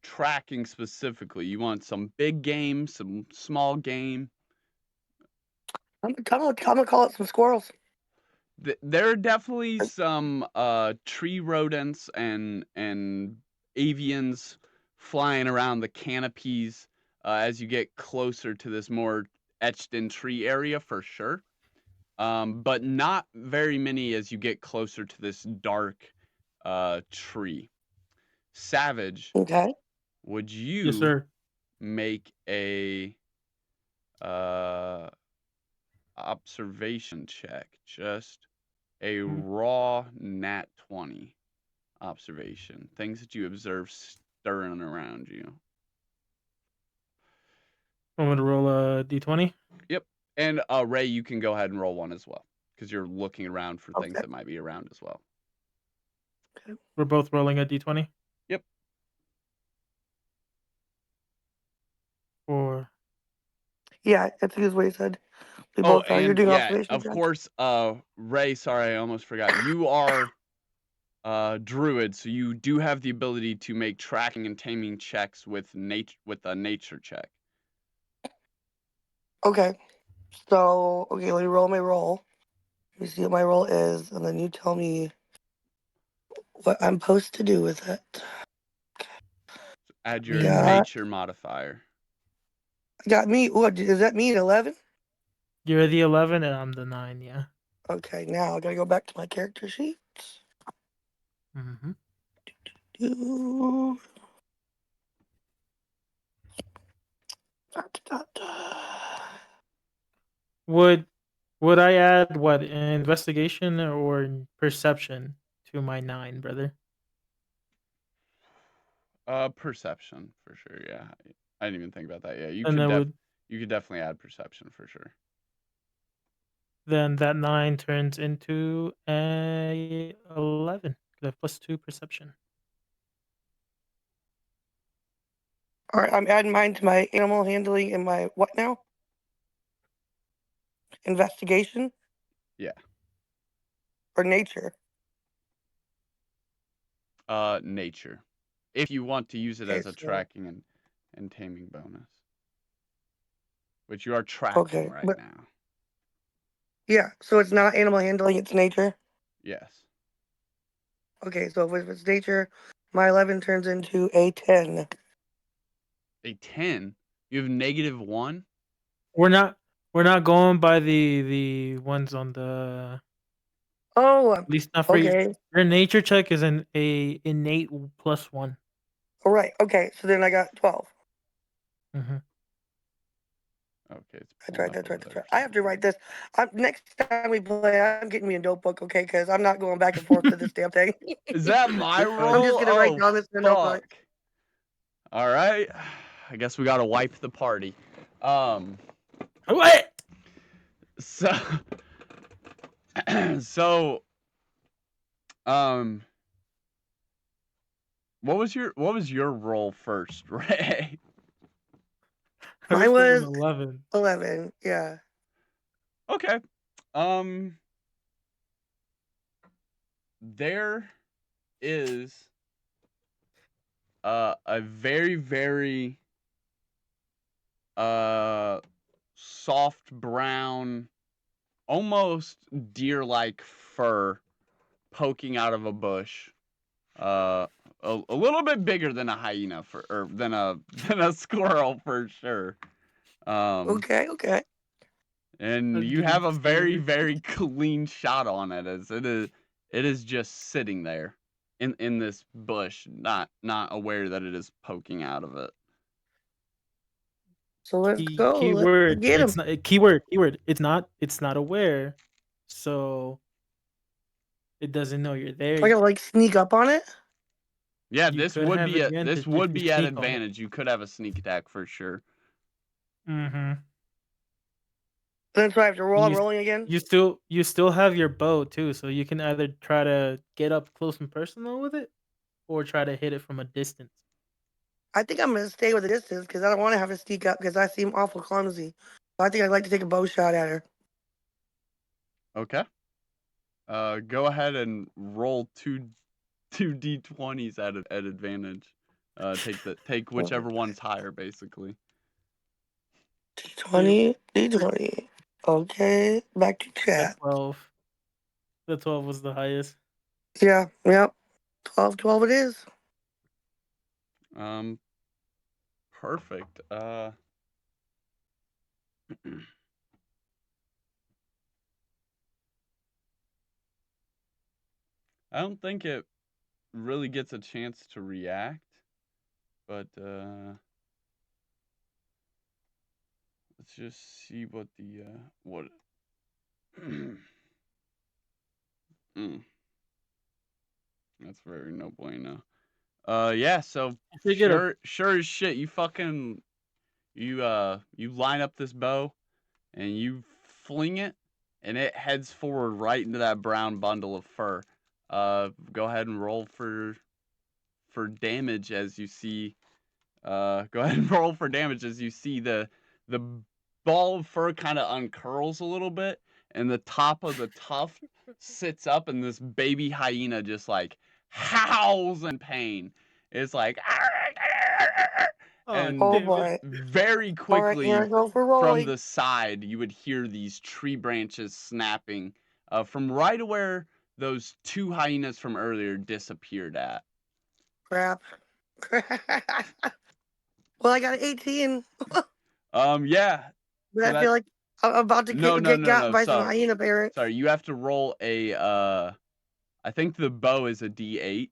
Speaker 2: tracking specifically? You want some big game, some small game?
Speaker 1: I'm gonna call it some squirrels.
Speaker 2: There are definitely some tree rodents and avians flying around the canopies as you get closer to this more etched in tree area for sure. But not very many as you get closer to this dark tree. Savage,
Speaker 1: Okay.
Speaker 2: would
Speaker 5: Yes,
Speaker 2: you
Speaker 5: sir.
Speaker 2: make a uh, observation check? Just a raw nat 20 observation. Things that you observe stirring around you.
Speaker 5: I'm gonna roll a d20.
Speaker 2: Yep. And Ray, you can go ahead and roll one as well because you're looking around for things
Speaker 1: Okay.
Speaker 2: that might be around as well.
Speaker 5: We're both rolling a d20.
Speaker 2: Yep.
Speaker 5: Or
Speaker 1: Yeah, that's what he said. We
Speaker 2: Oh,
Speaker 1: both are. You're
Speaker 2: and
Speaker 1: doing
Speaker 2: yeah,
Speaker 1: observation
Speaker 2: of
Speaker 1: checks?
Speaker 2: course, Ray, sorry, I almost forgot. You are druid, so you do have the ability to make tracking and taming checks with a nature check.
Speaker 1: Okay. So, okay, let me roll my roll. Let me see what my roll is, and then you tell me what I'm supposed to do with it.
Speaker 2: Add
Speaker 5: me
Speaker 2: your
Speaker 5: and
Speaker 2: nature modifier.
Speaker 1: I got me. What is that? Me at 11?
Speaker 5: you're the 11 and I'm the 9. Yeah.
Speaker 1: Okay, now I gotta go back to my character sheet.
Speaker 5: Mm-hmm.
Speaker 1: Do- Da.
Speaker 5: Would I add what, investigation or perception to my 9, brother?
Speaker 2: Perception for sure. Yeah, I didn't even think about that. Yeah,
Speaker 5: And
Speaker 2: you could definitely add perception for sure.
Speaker 5: then that 9 turns into a 11. Could have +2 perception.
Speaker 1: All right, I'm adding mine to my animal handling and my what now? Investigation
Speaker 2: Yeah.
Speaker 1: or nature?
Speaker 2: Nature. If you want to use it
Speaker 1: Okay,
Speaker 2: as a
Speaker 1: so
Speaker 2: tracking and taming bonus, which you are tracking
Speaker 1: okay,
Speaker 2: right
Speaker 1: but
Speaker 2: now.
Speaker 1: yeah, so it's not animal handling, it's nature.
Speaker 2: Yes.
Speaker 1: Okay, so if it's nature, my 11 turns into a 10.
Speaker 2: A 10. You have -1.
Speaker 5: We're not going by the ones on the,
Speaker 1: Oh,
Speaker 5: at least not for you.
Speaker 1: okay.
Speaker 5: Your nature check is an innate +1.
Speaker 1: All right. Okay, so then I got 12.
Speaker 5: Mm-hmm.
Speaker 2: Okay, it's
Speaker 1: That's
Speaker 2: pulling
Speaker 1: right.
Speaker 2: up
Speaker 1: That's
Speaker 2: over
Speaker 1: right. That's
Speaker 2: there
Speaker 1: right.
Speaker 2: for
Speaker 1: I
Speaker 2: some
Speaker 1: have to write
Speaker 2: reason.
Speaker 1: this. Next time we play, I'm getting me a notebook, okay? Because I'm not going back and forth to this damn thing.
Speaker 2: Is that my
Speaker 5: You're fine.
Speaker 1: I'm just
Speaker 2: roll?
Speaker 1: gonna write
Speaker 2: Oh,
Speaker 1: down this in a notebook.
Speaker 2: fuck. All right. I guess we gotta wipe the party.
Speaker 5: What?
Speaker 2: So, so, um, what was your role first, Ray?
Speaker 5: Hers
Speaker 1: Mine
Speaker 5: was an
Speaker 1: was
Speaker 5: 11.
Speaker 1: 11. Yeah.
Speaker 2: Okay. There is a very very soft brown, almost deer-like fur poking out of a bush. A little bit bigger than a hyena or than a than a squirrel for sure. Um,
Speaker 1: Okay. Okay.
Speaker 2: and
Speaker 5: That's
Speaker 2: you
Speaker 5: getting
Speaker 2: have a very
Speaker 5: scary.
Speaker 2: very clean shot on it as it is just sitting there in this bush, not aware that it is poking out of it.
Speaker 1: So let's go.
Speaker 5: Keyword.
Speaker 1: Let's get him.
Speaker 5: It's not keyword. It's not aware. So it doesn't know you're there.
Speaker 1: So I gotta like sneak up on it.
Speaker 2: Yeah,
Speaker 5: You
Speaker 2: this
Speaker 5: could
Speaker 2: would
Speaker 5: have
Speaker 2: be
Speaker 5: advantage
Speaker 2: this
Speaker 5: if
Speaker 2: would
Speaker 5: you
Speaker 2: be at
Speaker 5: sneak on it.
Speaker 2: advantage. You could have a sneak attack for sure.
Speaker 5: Mm-hmm.
Speaker 1: Then so I have to roll. I'm
Speaker 5: You
Speaker 1: rolling again.
Speaker 5: you still have your bow too, so you can either try to get up close and personal with it, or try to hit it from a distance.
Speaker 1: I think I'm gonna stay with the distance because I don't want to have to sneak up because I seem awful clumsy. So I think I'd like to take a bow shot at her.
Speaker 2: Okay. Go ahead and roll two d20s at advantage. Take whichever one's higher, basically.
Speaker 1: D20, D20. Okay, back to
Speaker 5: The
Speaker 1: chat.
Speaker 5: 12. The 12 was the highest.
Speaker 1: Yeah, yep. 12 it is.
Speaker 2: Perfect. I don't think it really gets a chance to react, but let's just see what the what. That's very no bueno. Yeah. So sure as shit, you fucking you line up this bow and you fling it, and it heads forward right into that brown bundle of fur. Go ahead and roll for damage as you see. Go ahead and roll for damage as you see the ball of fur kind of uncurls a little bit, and the top of the tuft sits up, and this baby hyena just like howls in pain. It's like, and
Speaker 1: Oh boy.
Speaker 2: very
Speaker 1: All right, here I
Speaker 2: quickly
Speaker 1: go for
Speaker 2: from
Speaker 1: rolling.
Speaker 2: the side, you would hear these tree branches snapping from right where those two hyenas from earlier disappeared at.
Speaker 1: Crap. Well, I got an 18.
Speaker 2: Yeah.
Speaker 1: But
Speaker 2: So
Speaker 1: I
Speaker 2: that
Speaker 1: feel like I'm about to
Speaker 2: no,
Speaker 1: get got by some
Speaker 2: Sorry,
Speaker 1: hyena parents.
Speaker 2: you have to roll a. I think the bow is a D8,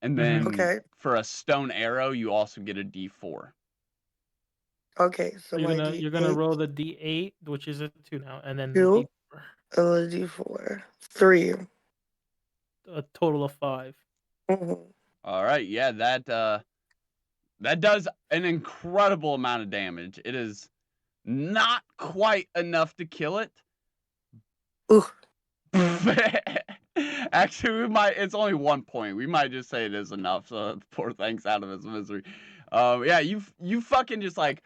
Speaker 2: and then
Speaker 1: Okay.
Speaker 2: for a stone arrow, you also get a D4.
Speaker 1: Okay, so
Speaker 5: You're
Speaker 1: my
Speaker 5: gonna
Speaker 1: D8,
Speaker 5: you're gonna roll the D8, which is a 2 now, and then
Speaker 1: 2,
Speaker 5: the D4.
Speaker 1: and the D4, 3.
Speaker 5: A total of 5.
Speaker 1: Mm-hmm.
Speaker 2: All right, yeah, that does an incredible amount of damage. It is not quite enough to kill it.
Speaker 1: Ooh.
Speaker 2: Actually, it's only 1 point. We might just say it is enough, so poor thing's out of its misery. Yeah, you fucking just like,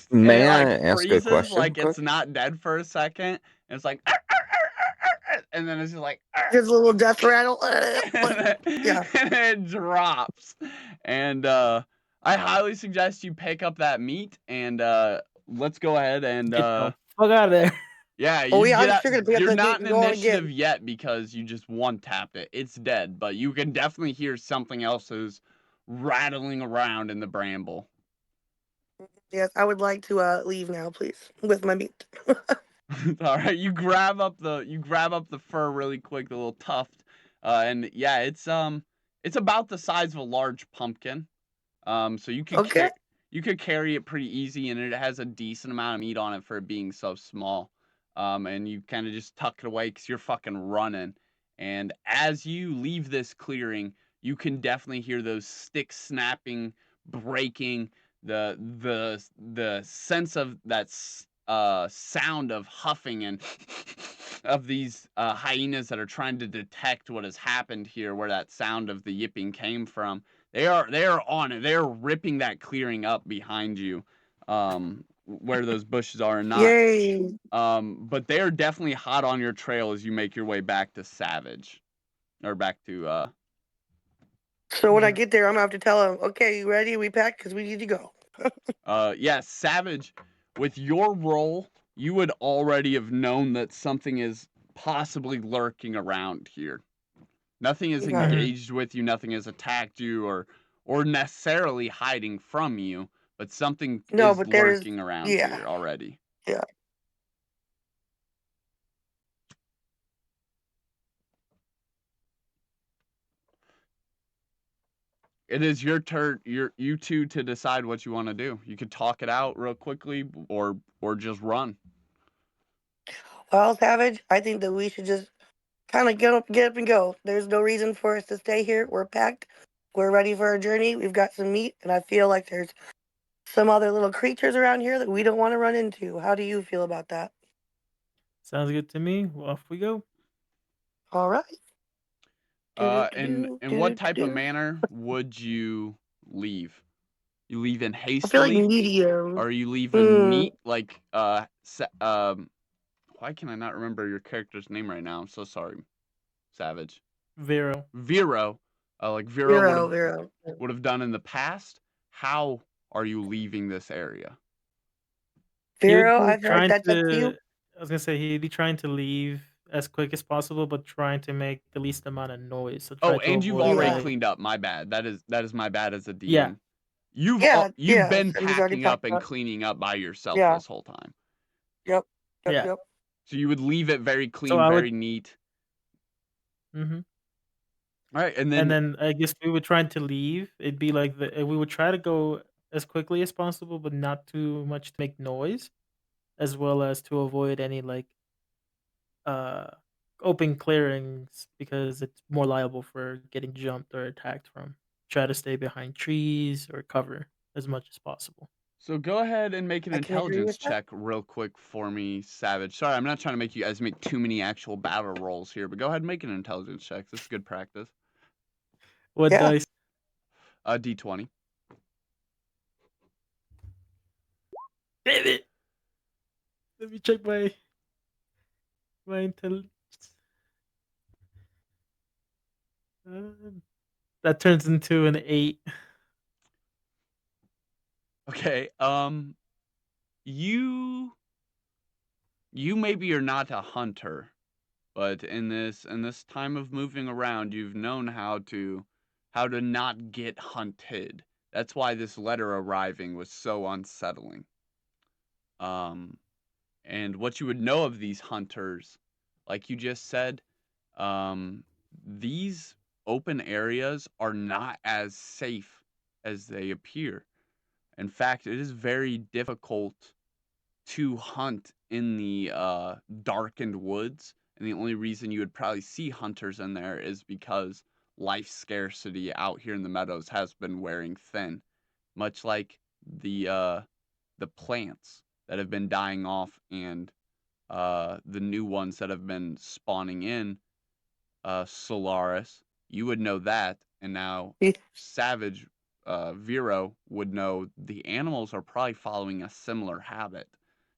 Speaker 4: May
Speaker 2: and
Speaker 4: I
Speaker 2: it like
Speaker 4: ask a
Speaker 2: freezes
Speaker 4: question
Speaker 2: like
Speaker 4: quick?
Speaker 2: it's not dead for a second, and it's like, and then it's just like,
Speaker 1: Just a little death rattle. Yeah.
Speaker 2: and it drops. And I highly suggest you pick up that meat, and let's go ahead and
Speaker 5: Get the fuck out of there.
Speaker 2: yeah,
Speaker 1: Oh,
Speaker 2: you
Speaker 1: yeah,
Speaker 2: get
Speaker 1: I'm
Speaker 2: out.
Speaker 1: sure gonna pick up
Speaker 2: You're
Speaker 1: that meat
Speaker 2: not in
Speaker 1: and go on
Speaker 2: initiative
Speaker 1: again.
Speaker 2: yet because you just one tapped it. It's dead, but you can definitely hear something else is rattling around in the bramble.
Speaker 1: Yes, I would like to leave now, please, with my meat.
Speaker 2: All right, you grab up the fur really quick, the little tuft, and yeah, it's about the size of a large pumpkin. So you could
Speaker 1: Okay.
Speaker 2: carry it pretty easy, and it has a decent amount of meat on it for it being so small. And you kind of just tuck it away because you're fucking running. And as you leave this clearing, you can definitely hear those sticks snapping, breaking, the sense of that sound of huffing and of these hyenas that are trying to detect what has happened here, where that sound of the yipping came from. They are on it. They're ripping that clearing up behind you, where those bushes are, and not.
Speaker 1: Yay.
Speaker 2: But they are definitely hot on your trail as you make your way back to Savage, or back to.
Speaker 1: So when I get there, I'm gonna have to tell them, okay, you ready? We packed because we need to go.
Speaker 2: Yeah, Savage. With your roll, you would already have known that something is possibly lurking around here. Nothing has
Speaker 1: Okay.
Speaker 2: engaged with you. Nothing has attacked you, or necessarily hiding from you. But something
Speaker 1: No,
Speaker 2: is
Speaker 1: but there's,
Speaker 2: lurking around
Speaker 1: yeah,
Speaker 2: here already.
Speaker 1: yeah.
Speaker 2: it is your turn. You two to decide what you want to do. You could talk it out real quickly, or just run.
Speaker 1: Well, Savage, I think that we should just kind of get up and go. There's no reason for us to stay here. We're packed. We're ready for our journey. We've got some meat, and I feel like there's some other little creatures around here that we don't want to run into. How do you feel about that?
Speaker 5: Sounds good to me. Well, off we go.
Speaker 1: All right. Do do do do
Speaker 2: In
Speaker 1: do
Speaker 2: what
Speaker 1: do
Speaker 2: type of
Speaker 1: do.
Speaker 2: manner would you leave? You leaving
Speaker 1: I feel like
Speaker 2: hastily,
Speaker 1: medium.
Speaker 2: or are you leaving
Speaker 1: Hmm.
Speaker 2: neat? Like why can I not remember your character's name right now? I'm so sorry, Savage.
Speaker 5: Vero.
Speaker 2: Vero, like Vero
Speaker 1: Vero, Vero.
Speaker 2: would have done in the past. How are you leaving this area?
Speaker 5: He would
Speaker 1: Vero,
Speaker 5: be
Speaker 1: I feel like
Speaker 5: trying
Speaker 1: that's you.
Speaker 5: to. I was gonna say he'd be trying to leave as quick as possible, but trying to make the least amount of noise. So try
Speaker 2: Oh,
Speaker 5: to
Speaker 2: and you've
Speaker 5: avoid
Speaker 2: already
Speaker 1: Yeah.
Speaker 5: like
Speaker 2: cleaned up. My bad. That is my bad as a
Speaker 5: yeah,
Speaker 2: DM.
Speaker 1: Yeah,
Speaker 2: You've
Speaker 1: yeah.
Speaker 2: been
Speaker 1: So he's already
Speaker 2: packing up
Speaker 1: packed
Speaker 2: and
Speaker 1: up.
Speaker 2: cleaning up by yourself
Speaker 1: Yeah.
Speaker 2: this whole time.
Speaker 1: Yep. Yep.
Speaker 5: yeah.
Speaker 1: Yep.
Speaker 2: So you would leave it very
Speaker 5: So
Speaker 2: clean,
Speaker 5: I would.
Speaker 2: very neat.
Speaker 5: hmm
Speaker 2: All right, and
Speaker 5: And
Speaker 2: then
Speaker 5: then I guess we would try to leave. It'd be like we would try to go as quickly as possible, but not too much to make noise, as well as to avoid any like uh open clearings because it's more liable for getting jumped or attacked from. Try to stay behind trees or cover as much as possible.
Speaker 2: so go ahead and make an
Speaker 1: I can agree
Speaker 2: intelligence
Speaker 1: with that.
Speaker 2: check real quick for me, Savage. Sorry, I'm not trying to make you guys make too many actual battle rolls here, but go ahead and make an intelligence check. This is good practice.
Speaker 5: What
Speaker 1: Yeah.
Speaker 5: dice?
Speaker 2: D20.
Speaker 5: Damn it! Let me check my intelligence. Uh, that turns into an 8.
Speaker 2: Okay. You maybe are not a hunter, but in this time of moving around, you've known how to not get hunted. That's why this letter arriving was so unsettling. Um, and what you would know of these hunters, like you just said, um, these open areas are not as safe as they appear. In fact, it is very difficult to hunt in the darkened woods, and the only reason you would probably see hunters in there is because life scarcity out here in the meadows has been wearing thin, much like the plants that have been dying off and the new ones that have been spawning in Solaris. You would know that, and now Savage Vero would know the animals are probably following a similar habit.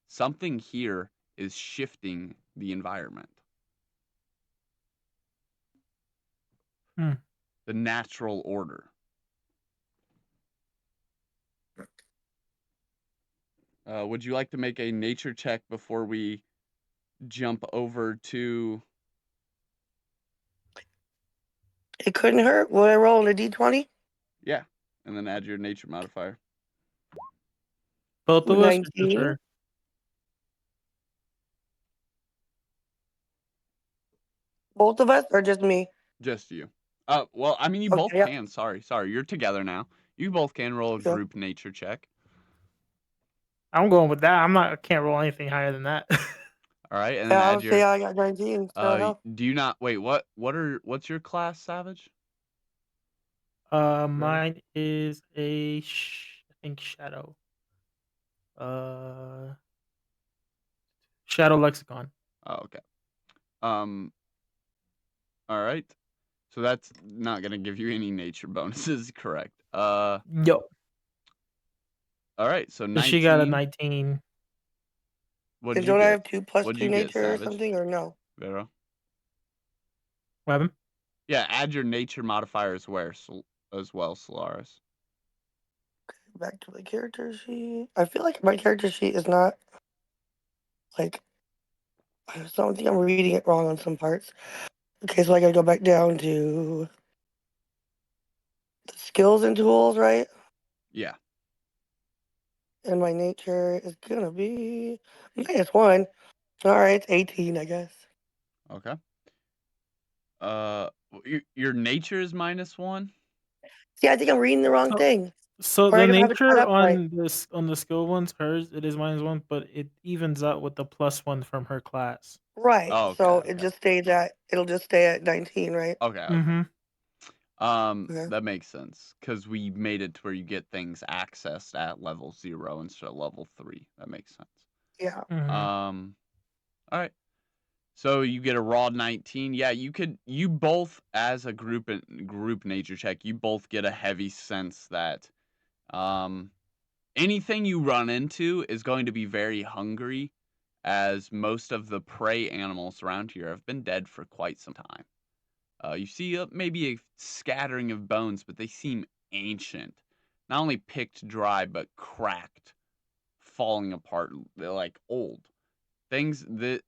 Speaker 2: Something here is shifting the environment,
Speaker 5: Hmm.
Speaker 2: the natural order. Would you like to make a nature check before we jump over to?
Speaker 1: It couldn't hurt. Would I roll on a d20?
Speaker 2: Yeah, and then add your nature modifier.
Speaker 5: Both
Speaker 1: Ooh,
Speaker 5: of us, for
Speaker 1: 19.
Speaker 5: sure.
Speaker 1: Both of us or just me?
Speaker 2: Just you. Well, I mean, you both
Speaker 1: Okay. Yep.
Speaker 2: can. Sorry, you're together now. You both can roll a
Speaker 1: Yep.
Speaker 2: group nature check.
Speaker 5: I'm going with that. I'm not. I can't roll anything higher than that.
Speaker 2: All right, and then
Speaker 1: Yeah, I
Speaker 2: add
Speaker 1: would say
Speaker 2: your.
Speaker 1: I got 19. So hell.
Speaker 2: Do you not wait? What's your class, Savage? Vero?
Speaker 5: Mine is I think shadow. Uh, shadow lexicon.
Speaker 2: Oh, okay. Um. All right. So that's not gonna give you any nature bonuses, correct?
Speaker 5: Yo,
Speaker 2: All right. So
Speaker 5: so she got a
Speaker 2: 19.
Speaker 5: 19.
Speaker 2: What did
Speaker 1: And
Speaker 2: you
Speaker 1: don't I
Speaker 2: get?
Speaker 1: have 2 plus
Speaker 2: What did
Speaker 1: 2
Speaker 2: you get,
Speaker 1: nature or
Speaker 2: Savage?
Speaker 1: something or no?
Speaker 2: Vero.
Speaker 5: Weapon.
Speaker 2: Yeah, add your nature modifier as well, Solaris.
Speaker 1: Back to my character sheet. I feel like my character sheet is not like I don't think I'm reading it wrong on some parts. Okay, so I gotta go back down to the skills and tools, right?
Speaker 2: Yeah.
Speaker 1: And my nature is gonna be -1. All right, it's 18, I guess.
Speaker 2: Okay. Your nature is -1.
Speaker 1: See, I think I'm reading the wrong
Speaker 5: So,
Speaker 1: thing.
Speaker 5: so
Speaker 1: Or I
Speaker 5: the
Speaker 1: don't have it set
Speaker 5: nature
Speaker 1: up right.
Speaker 5: on the skill one's hers, it is -1, but it evens out with the +1 from her class.
Speaker 1: Right.
Speaker 2: Oh,
Speaker 1: So
Speaker 2: okay.
Speaker 1: it'll just stay at 19, right?
Speaker 2: Okay.
Speaker 5: Mm-hmm.
Speaker 1: Okay.
Speaker 2: That makes sense because we made it to where you get things accessed at level 0 instead of level 3. That makes sense.
Speaker 1: Yeah.
Speaker 5: Mm-hmm.
Speaker 2: All right. So you get a raw 19. Yeah, you both as a group nature check, you both get a heavy sense that anything you run into is going to be very hungry, as most of the prey animals around here have been dead for quite some time. You see maybe a scattering of bones, but they seem ancient. Not only picked dry, but cracked, falling apart. They're like old. Things as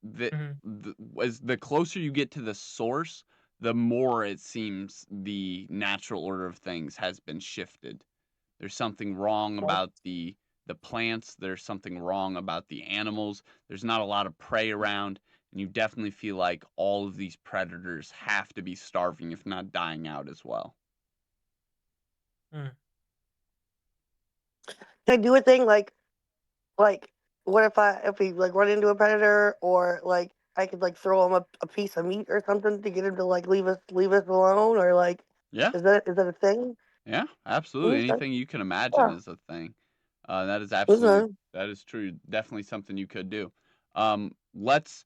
Speaker 2: the closer you get to the source, the more it seems the natural order of things has been shifted. There's something wrong about the plants, there's something wrong about the animals. There's not a lot of prey around, and you definitely feel like all of these predators have to be starving if not dying out as well.
Speaker 5: Mm.
Speaker 1: Can I do a thing like what if we like run into a predator, or like I could like throw him a piece of meat or something to get him to like leave us alone, or like
Speaker 2: Yeah,
Speaker 1: is that a thing?
Speaker 2: yeah, absolutely.
Speaker 1: Okay.
Speaker 2: Anything you can imagine
Speaker 1: Yeah.
Speaker 2: is a thing. That is
Speaker 1: Okay.
Speaker 2: that is true. Definitely something you could do. Let's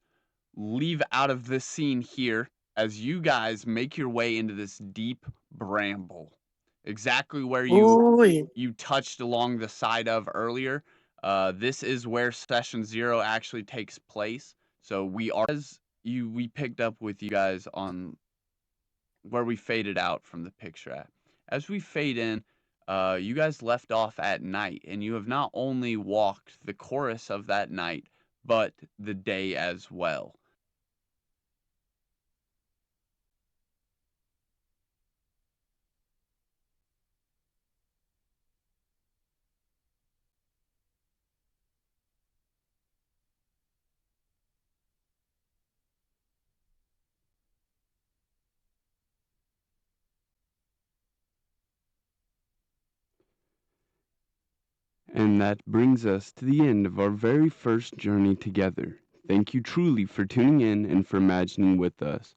Speaker 2: leave out of this scene here as you guys make your way into this deep bramble. Exactly where
Speaker 1: Ooh.
Speaker 2: you touched along the side of earlier. This is where session 0 actually takes place. So we picked up with you guys on where we faded out from the picture at. As we fade in, you guys left off at night, and you have not only walked the chorus of that night, but the day as well. And that brings us to the end of our very first journey together. Thank you truly for tuning in and for imagining with us,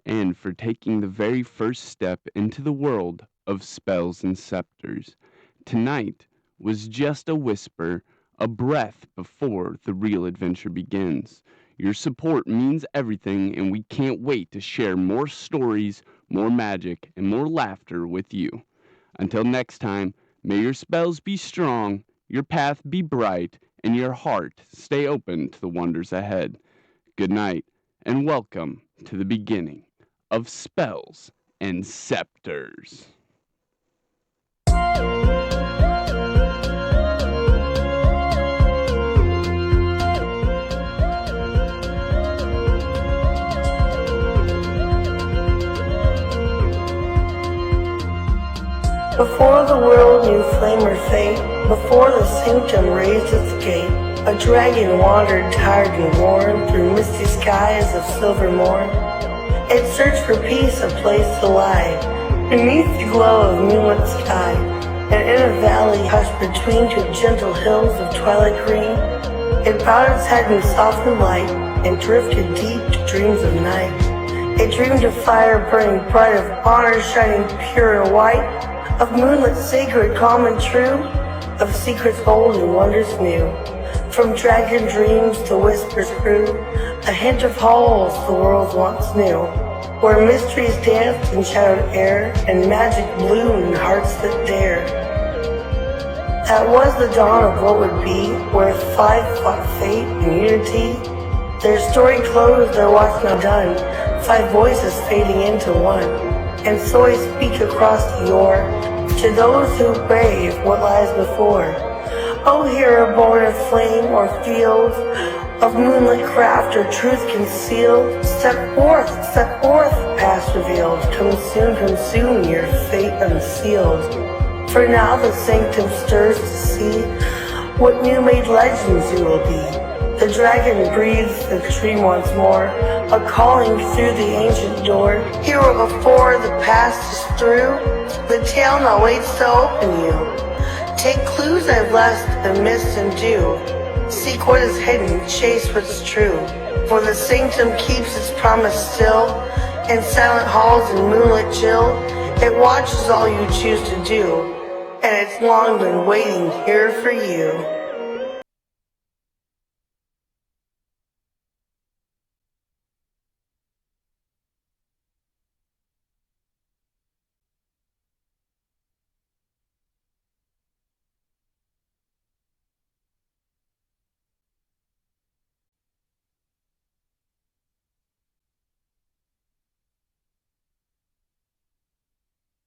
Speaker 2: and for taking the very first step into the world of spells and scepters. Tonight was just a whisper, a breath before the real adventure begins. Your support means everything, and we can't wait to share more stories, more magic, and more laughter with you. Until next time, may your spells be strong, your path be bright, and your heart stay open to the wonders ahead. Good night, and welcome to the beginning of Spells and Scepters.
Speaker 1: Before the world knew flame or fate, before the sanctum raised its gate, a dragon wandered tired and worn through misty skies of silver morn. It searched for peace, a place to lie, beneath the glow of moonlit sky, and in a valley hushed between two gentle hills of twilight green, it bowed its head in softened light, and drifted deep to dreams of night. It dreamed of fire burning bright, of honor shining pure and white, of moonlit sacred, calm and true, of secrets old and wonders new. From dragon dreams to whispers grew, a hint of halls the world once knew, where mysteries danced in shadowed air, and magic bloomed in hearts that dared. That was the dawn of what would be, where five fought fate in unity. Their story closed, their watch now done, 5 voices fading into one. And so I speak across the yore, to those who brave what lies before. Oh, hero born of flame or field, of moonlit craft or truth concealed, step forth, past revealed, consume your fate unsealed. For now the sanctum stirs to see what new made legends you will be. The dragon breathes the dream once more, a calling through the ancient door. Hero before the past is through, the tale now waits to open you. Take clues I've left and missed and do. Seek what is hidden, chase what's true. For the sanctum keeps its promise still. In silent halls and moonlit chill, it watches all you choose to do. And it's long been waiting here for you.